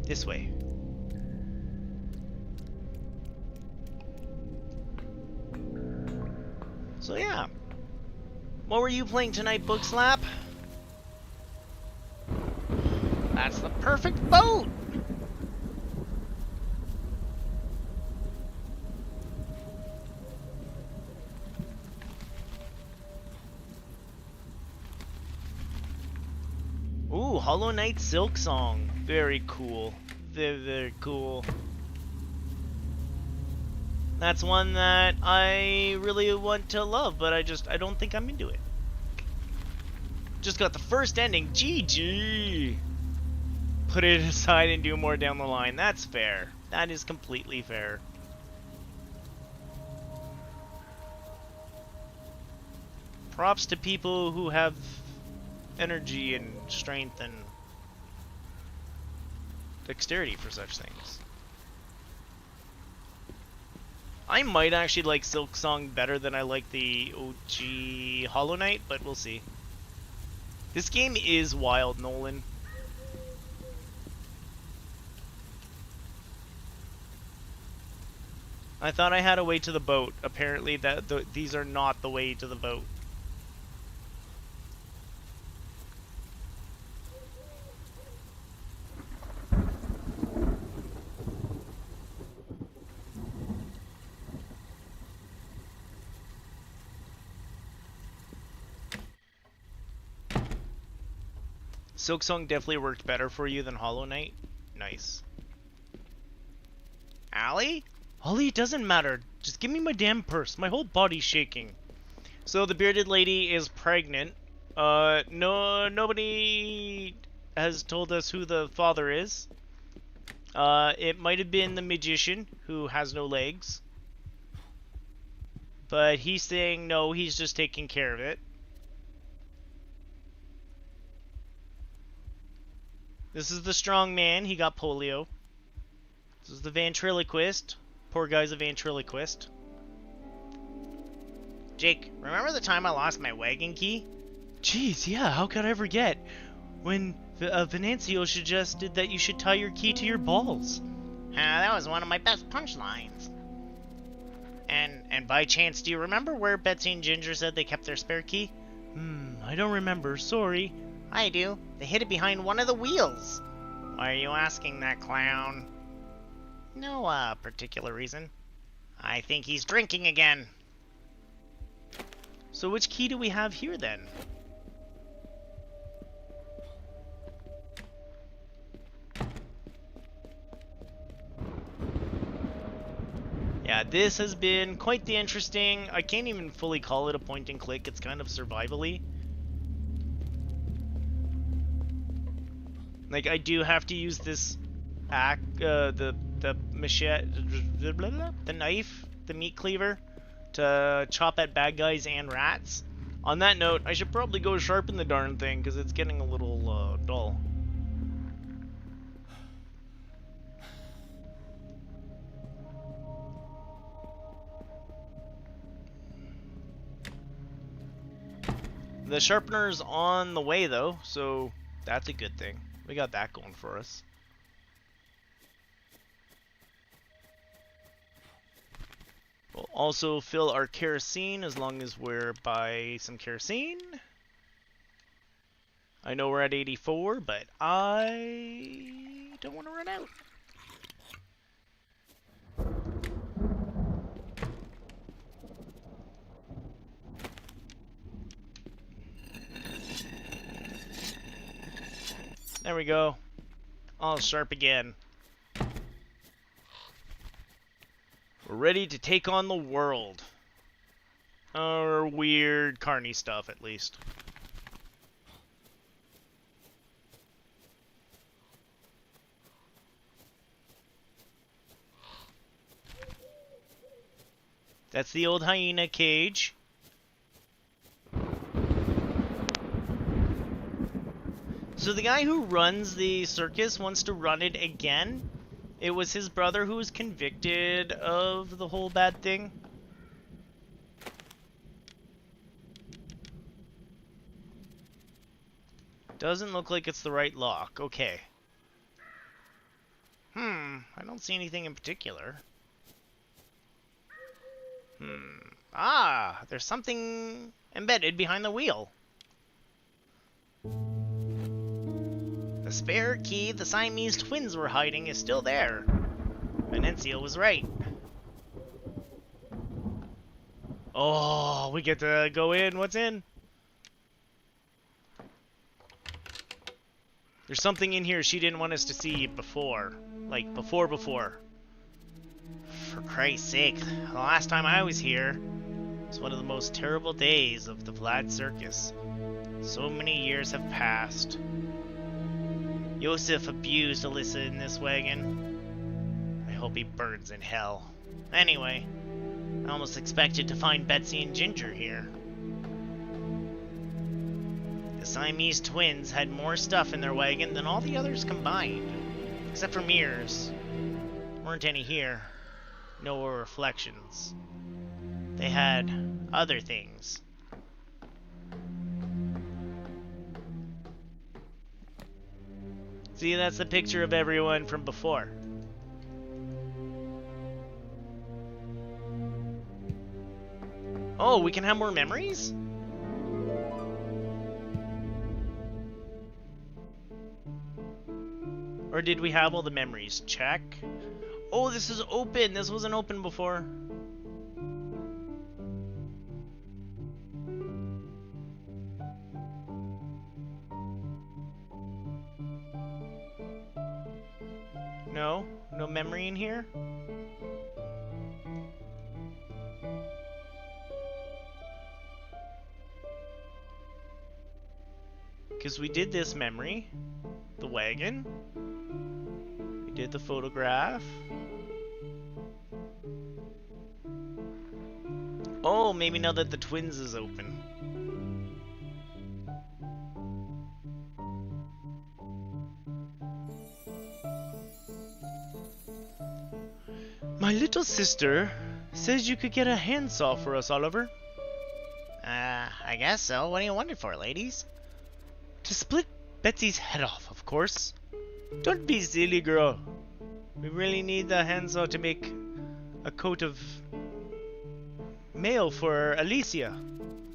This way. So yeah. What were you playing tonight, Book Slap? That's the perfect boat! Ooh, Hollow Knight Silk Song. Very cool. Very, very cool. That's one that I really want to love, but I don't think I'm into it. Just got the first ending. GG! Put it aside and do more down the line. That's fair. That is completely fair. Props to people who have energy and strength and dexterity for such things. I might actually like Silk Song better than I like the OG Hollow Knight, but we'll see. This game is wild, Nolan. I thought I had a way to the boat. Apparently these are not the way to the boat. Silk Song definitely worked better for you than Hollow Knight. Nice. Allie? Ollie, it doesn't matter. Just give me my damn purse. My whole body's shaking. So the bearded lady is pregnant. Nobody has told us who the father is. It might have been the magician who has no legs. But he's saying no, he's just taking care of it. This is the strong man, he got polio. This is the ventriloquist. Poor guy's a ventriloquist. Jake, remember the time I lost my wagon key? Jeez, yeah, how could I forget? When Venancio suggested that you should tie your key to your balls. That was one of my best punchlines. And by chance, do you remember where Betsy and Ginger said they kept their spare key? I don't remember, sorry. I do. They hid it behind one of the wheels. Why are you asking that, clown? No, particular reason. I think he's drinking again. So which key do we have here, then? Yeah, this has been quite the interesting... I can't even fully call it a point and click. It's kind of survival-y. Like, I do have to use this the machete, the knife, the meat cleaver, to chop at bad guys and rats. On that note, I should probably go sharpen the darn thing, because it's getting a little dull. The sharpener's on the way, though, so that's a good thing. We got that going for us. We'll also fill our kerosene as long as we're by some kerosene. I know we're at 84, but I don't want to run out. There we go. All sharp again. We're ready to take on the world. Or weird carny stuff, at least. That's the old hyena cage. So the guy who runs the circus wants to run it again. It was his brother who was convicted of the whole bad thing. Doesn't look like it's the right lock. Okay. I don't see anything in particular. Ah, there's something embedded behind the wheel. The spare key the Siamese twins were hiding is still there. Venancio was right. Oh, we get to go in. What's in? There's something in here she didn't want us to see before. Like, before. For Christ's sake, the last time I was here was one of the most terrible days of the Vlad Circus. So many years have passed. Yosef abused Alyssa in this wagon. I hope he burns in hell. Anyway, I almost expected to find Betsy and Ginger here. The Siamese twins had more stuff in their wagon than all the others combined. Except for mirrors. Weren't any here. No reflections. They had other things. See, that's the picture of everyone from before. Oh, we can have more memories? Or did we have all the memories? Check. Oh, this is open. This wasn't open before. No? No memory in here? Because we did this memory. The wagon. We did the photograph. Oh, maybe now that the twins is open. My little sister says you could get a handsaw for us, Oliver. I guess so. What do you want it for, ladies? To split Betsy's head off, of course. Don't be silly, girl. We really need the handsaw to make a coat of mail for Alicia.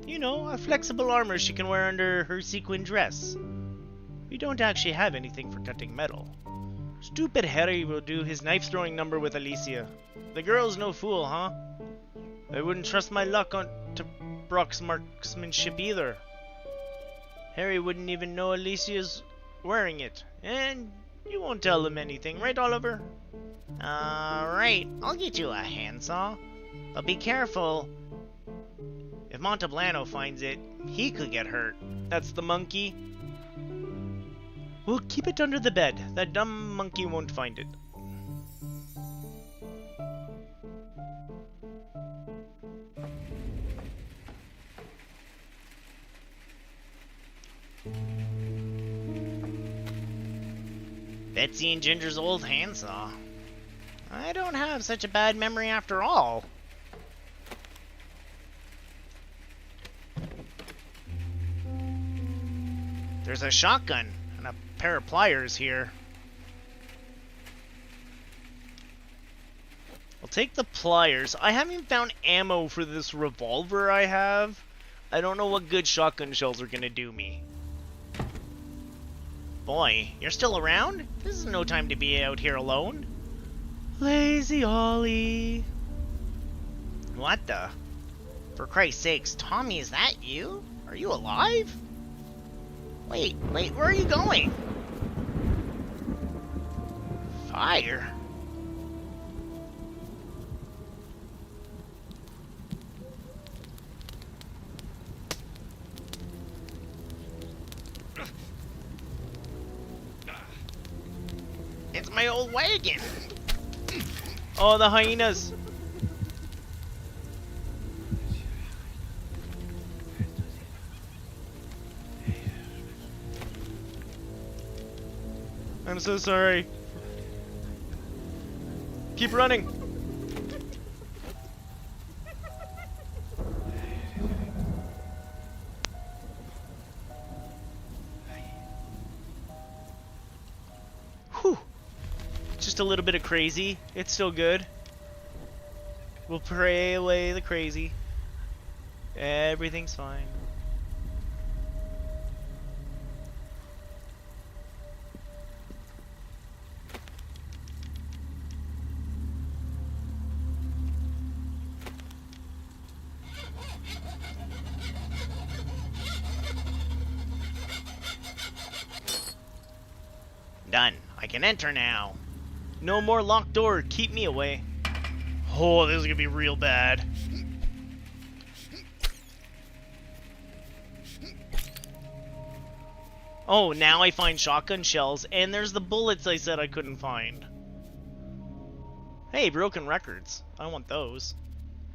You know, a flexible armor she can wear under her sequin dress. We don't actually have anything for cutting metal. Stupid Harry will do his knife-throwing number with Alicia. The girl's no fool, huh? I wouldn't trust my luck on to Brock's marksmanship either. Harry wouldn't even know Alicia's wearing it. And you won't tell him anything, right, Oliver? Alright, I'll get you a handsaw. But be careful. If Montalbano finds it, he could get hurt. That's the monkey. We'll keep it under the bed. That dumb monkey won't find it. Betsy and Ginger's old handsaw. I don't have such a bad memory after all. There's a shotgun and a pair of pliers here. I'll take the pliers. I haven't found ammo for this revolver I have. I don't know what good shotgun shells are gonna do me. Boy, you're still around? This is no time to be out here alone. Lazy Ollie. What the? For Christ's sakes, Tommy, is that you? Are you alive? Wait, where are you going? Fire? It's my old wagon. Oh, the hyenas. I'm so sorry. Keep running. Whew. Just a little bit of crazy. It's still good. We'll pray away the crazy. Everything's fine. Done. I can enter now. No more locked door. Keep me away. Oh, this is gonna be real bad. Oh, now I find shotgun shells, and there's the bullets I said I couldn't find. Hey, broken records. I want those.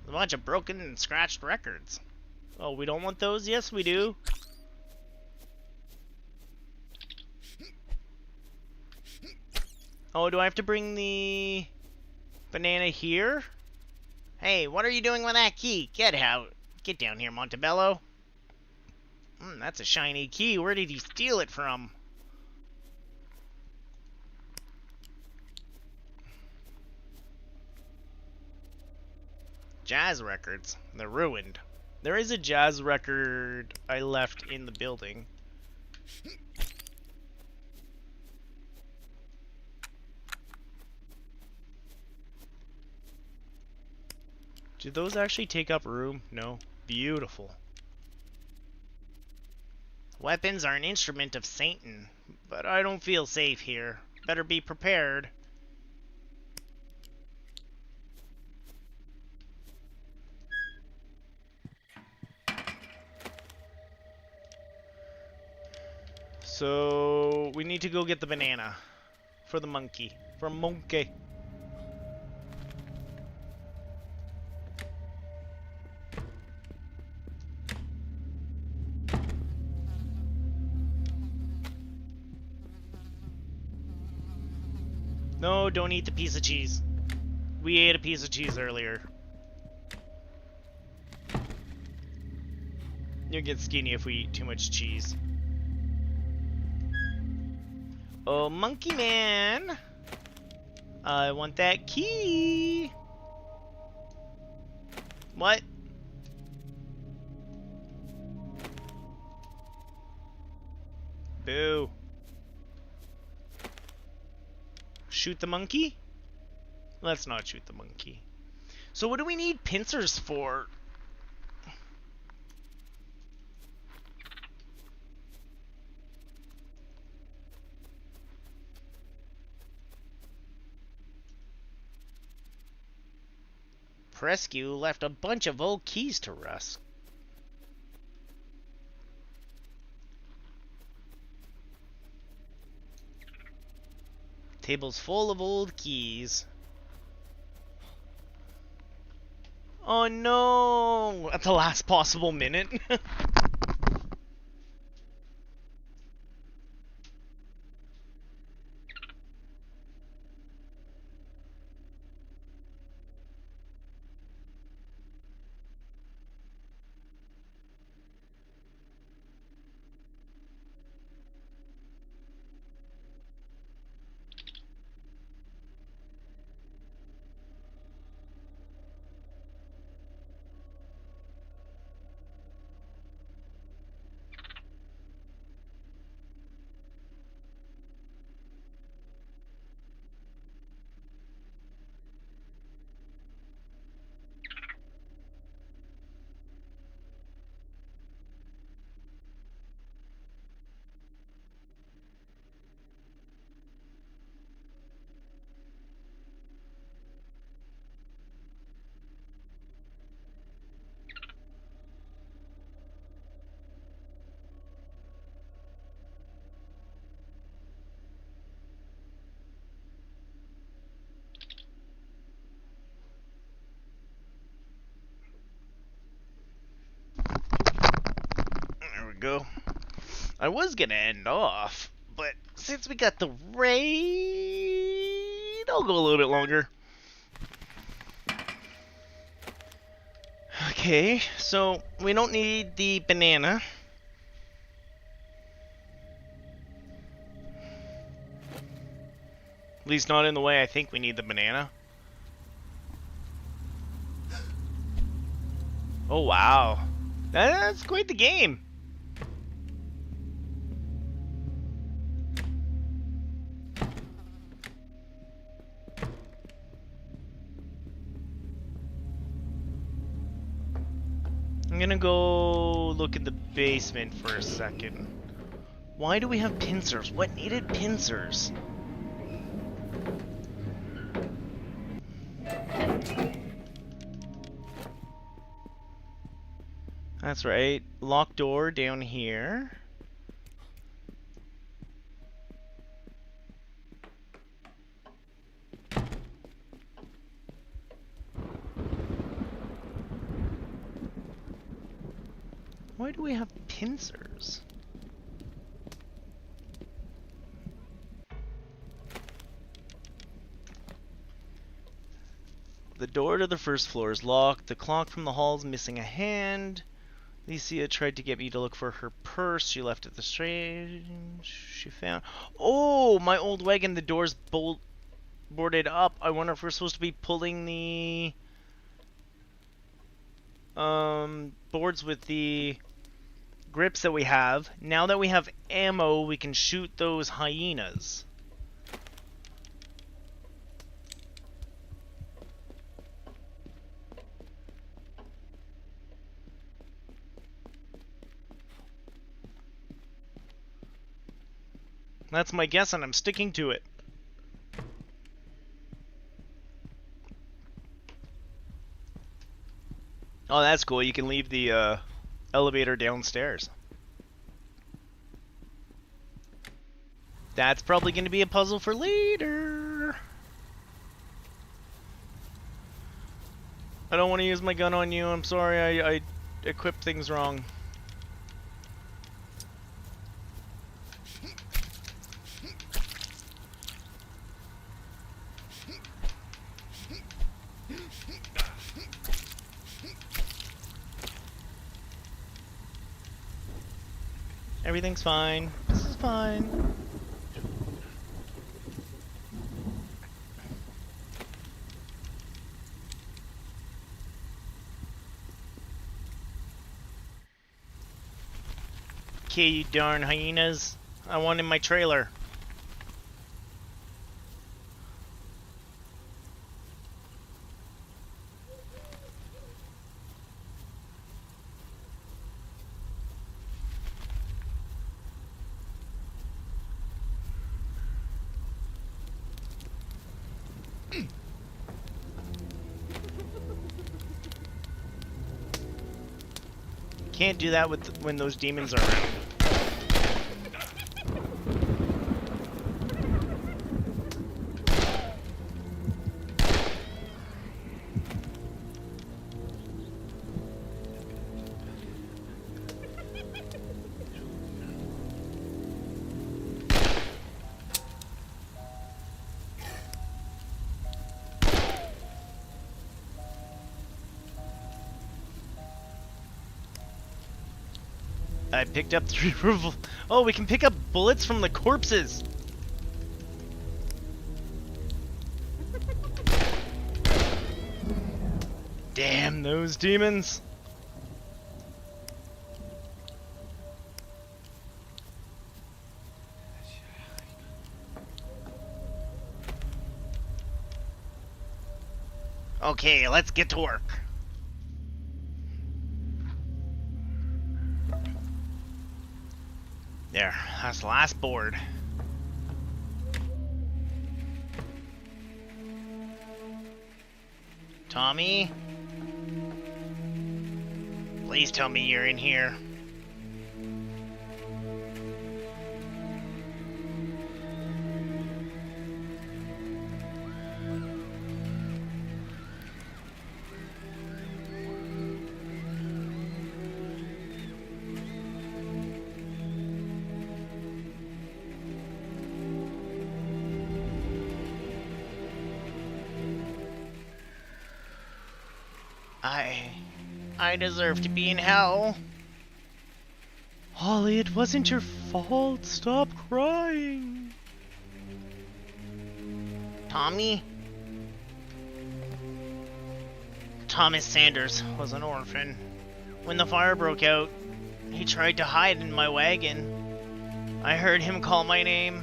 A bunch of broken and scratched records. Oh, we don't want those? Yes, we do. Oh, do I have to bring the banana here? Hey, what are you doing with that key? Get out. Get down here, Montebello. That's a shiny key. Where did he steal it from? Jazz records. They're ruined. There is a jazz record I left in the building. Do those actually take up room? No. Beautiful. Weapons are an instrument of Satan, but I don't feel safe here. Better be prepared. So we need to go get the banana for the monkey. For monkey. No, don't eat the piece of cheese. We ate a piece of cheese earlier. You'll get skinny if we eat too much cheese. Oh, monkey man! I want that key! What? Boo. Shoot the monkey? Let's not shoot the monkey. So what do we need pincers for? Prescue left a bunch of old keys to rust. Table's full of old keys. Oh no! At the last possible minute. There we go. I was gonna end off, but since we got the raid, I'll go a little bit longer. Okay, so we don't need the banana. At least not in the way I think we need the banana. Oh wow. That's quite the game. I'm gonna go look at the basement for a second. Why do we have pincers? What needed pincers? That's right. Locked door down here. Why do we have pincers? The door to the first floor is locked. The clock from the hall is missing a hand. Alicia tried to get me to look for her purse. She left at the strange. She found. Oh, my old wagon. The door's boarded up. I wonder if we're supposed to be pulling the boards with the grips that we have. Now that we have ammo, we can shoot those hyenas. That's my guess, and I'm sticking to it. Oh, that's cool. You can leave the elevator downstairs. That's probably going to be a puzzle for later. I don't want to use my gun on you. I'm sorry, I equipped things wrong. Everything's fine. This is fine. Okay, you darn hyenas. I want in my trailer. Can't do that with when those demons are around. I picked up 3 Oh, we can pick up bullets from the corpses! Damn those demons! Okay, let's get to work. There, that's the last board. Tommy? Please tell me you're in here. I deserve to be in hell. Holly, it wasn't your fault. Stop crying. Tommy? Thomas Sanders was an orphan. When the fire broke out, he tried to hide in my wagon. I heard him call my name.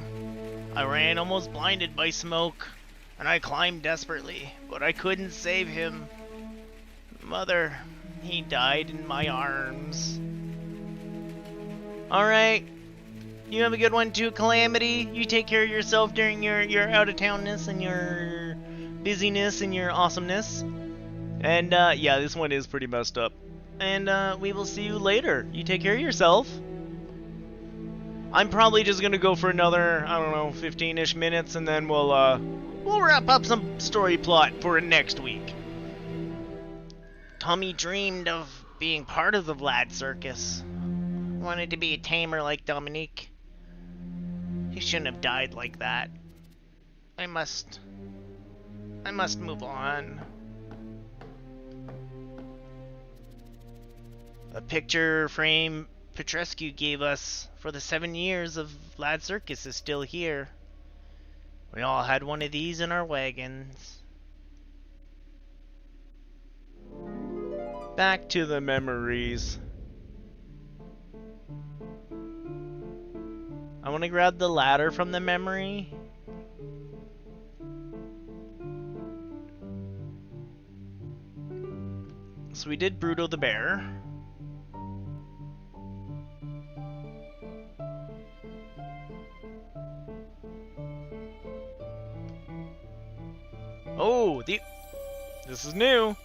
I ran almost blinded by smoke, and I climbed desperately, but I couldn't save him. Mother, he died in my arms. Alright. You have a good one too, Calamity. You take care of yourself during your out-of-townness and your busyness and your awesomeness. And, yeah, this one is pretty messed up. And, we will see you later. You take care of yourself. I'm probably just gonna go for another, I don't know, 15-ish minutes, and then we'll wrap up some story plot for next week. Tommy dreamed of being part of the Vlad circus. Wanted to be a tamer like Dominique. He shouldn't have died like that. I must move on. A picture frame Petrescu gave us for the 7 years of Vlad circus is still here. We all had one of these in our wagons. Back to the memories. I want to grab the ladder from the memory. So we did Bruto the bear. Oh, this is new.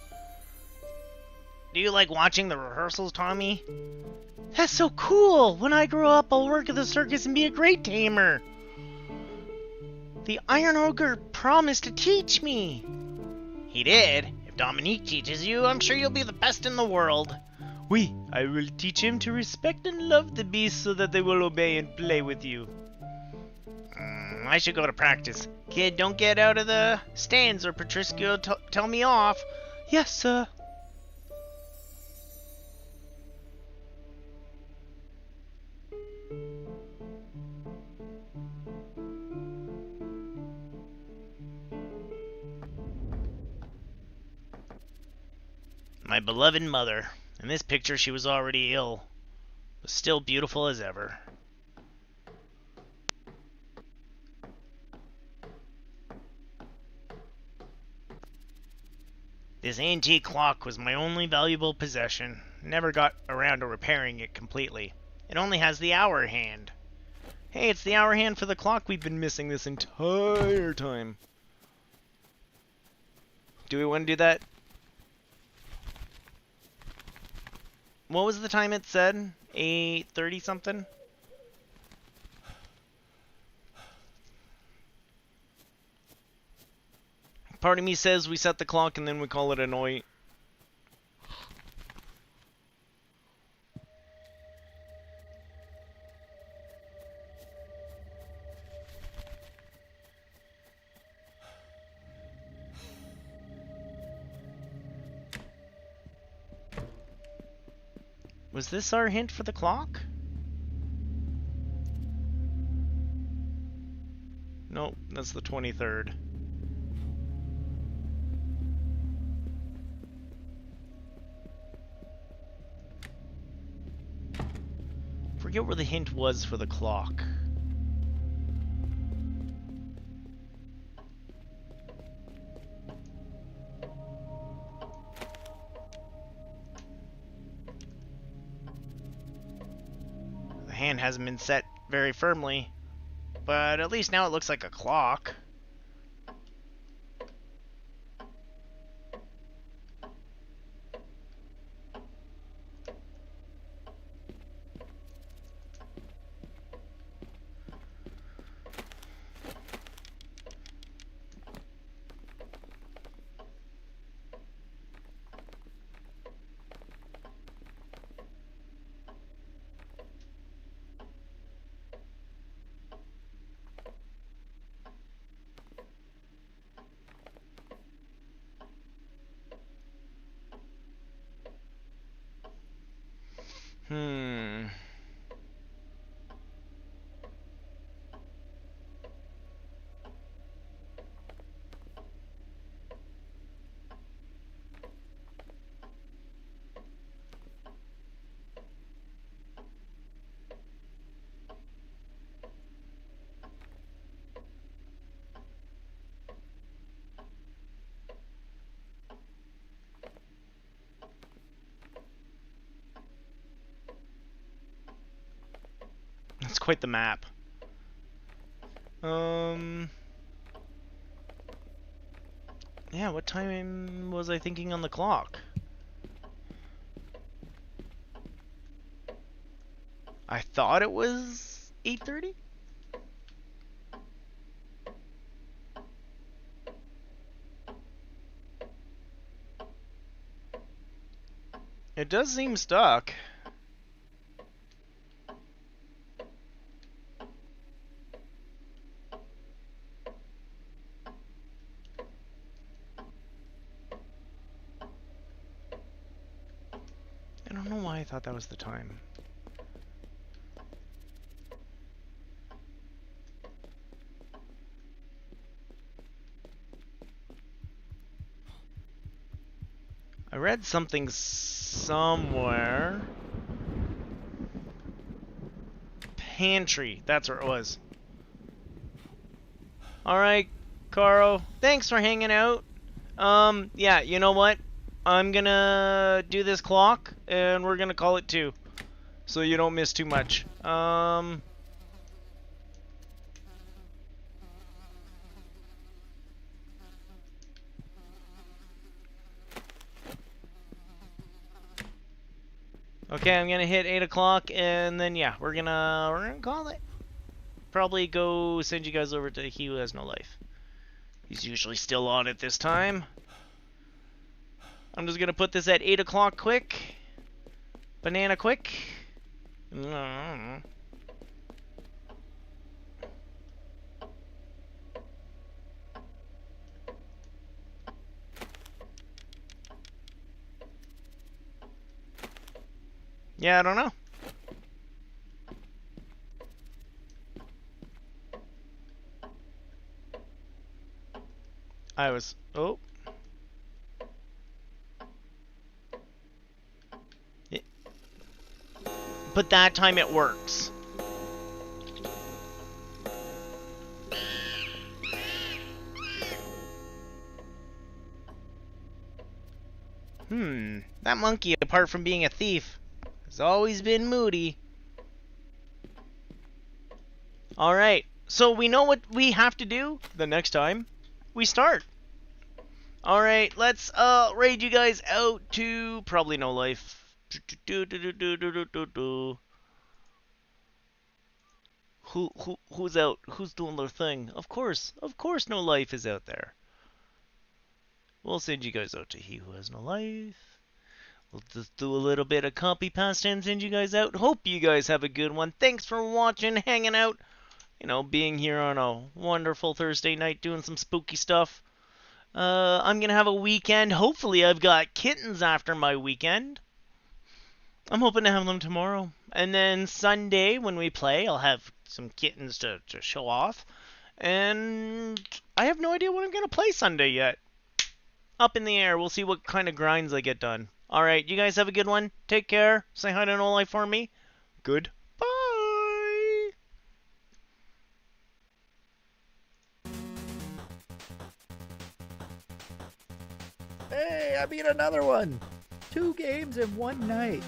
Do you like watching the rehearsals, Tommy? That's so cool! When I grow up, I'll work at the circus and be a great tamer. The Iron Ogre promised to teach me. He did. If Dominique teaches you, I'm sure you'll be the best in the world. Oui, I will teach him to respect and love the beasts so that they will obey and play with you. I should go to practice. Kid, don't get out of the stands or Patrisco will tell me off. Yes, sir. My beloved mother. In this picture, she was already ill, but still beautiful as ever. This antique clock was my only valuable possession. Never got around to repairing it completely. It only has the hour hand. Hey, it's the hour hand for the clock we've been missing this entire time. Do we want to do that? What was the time it said? 8:30 something? Part of me says we set the clock and then we call it a night. Was this our hint for the clock? Nope, that's the 23rd. Forget where the hint was for the clock. The hand hasn't been set very firmly, but at least now it looks like a clock. That's quite the map. Yeah, what time was I thinking on the clock? I thought it was 8:30? It does seem stuck. I don't know why I thought that was the time. I read something somewhere. Pantry. That's where it was. Alright, Caro. Thanks for hanging out. Yeah, you know what? I'm gonna do this clock, and we're gonna call it 2. So you don't miss too much. Okay, I'm gonna hit 8 o'clock, and then yeah, we're gonna call it. Probably go send you guys over to He Who Has No Life. He's usually still on at this time. I'm just gonna put this at 8 o'clock quick. Banana quick. Yeah, I don't know. I was... Oh. But that time it works. That monkey, apart from being a thief, has always been moody. Alright, so we know what we have to do the next time we start. Alright, let's raid you guys out to probably no life. Who's out? Who's doing their thing? Of course, no life is out there. We'll send you guys out to He Who Has No Life. We'll just do a little bit of copy pasta and send you guys out. Hope you guys have a good one. Thanks for watching, hanging out, being here on a wonderful Thursday night doing some spooky stuff. I'm going to have a weekend. Hopefully I've got kittens after my weekend. I'm hoping to have them tomorrow. And then Sunday when we play, I'll have some kittens to show off. And I have no idea what I'm going to play Sunday yet. Up in the air. We'll see what kind of grinds I get done. Alright, you guys have a good one. Take care. Say hi to No Life for me. Goodbye. Hey, I beat another one! 2 games in one night.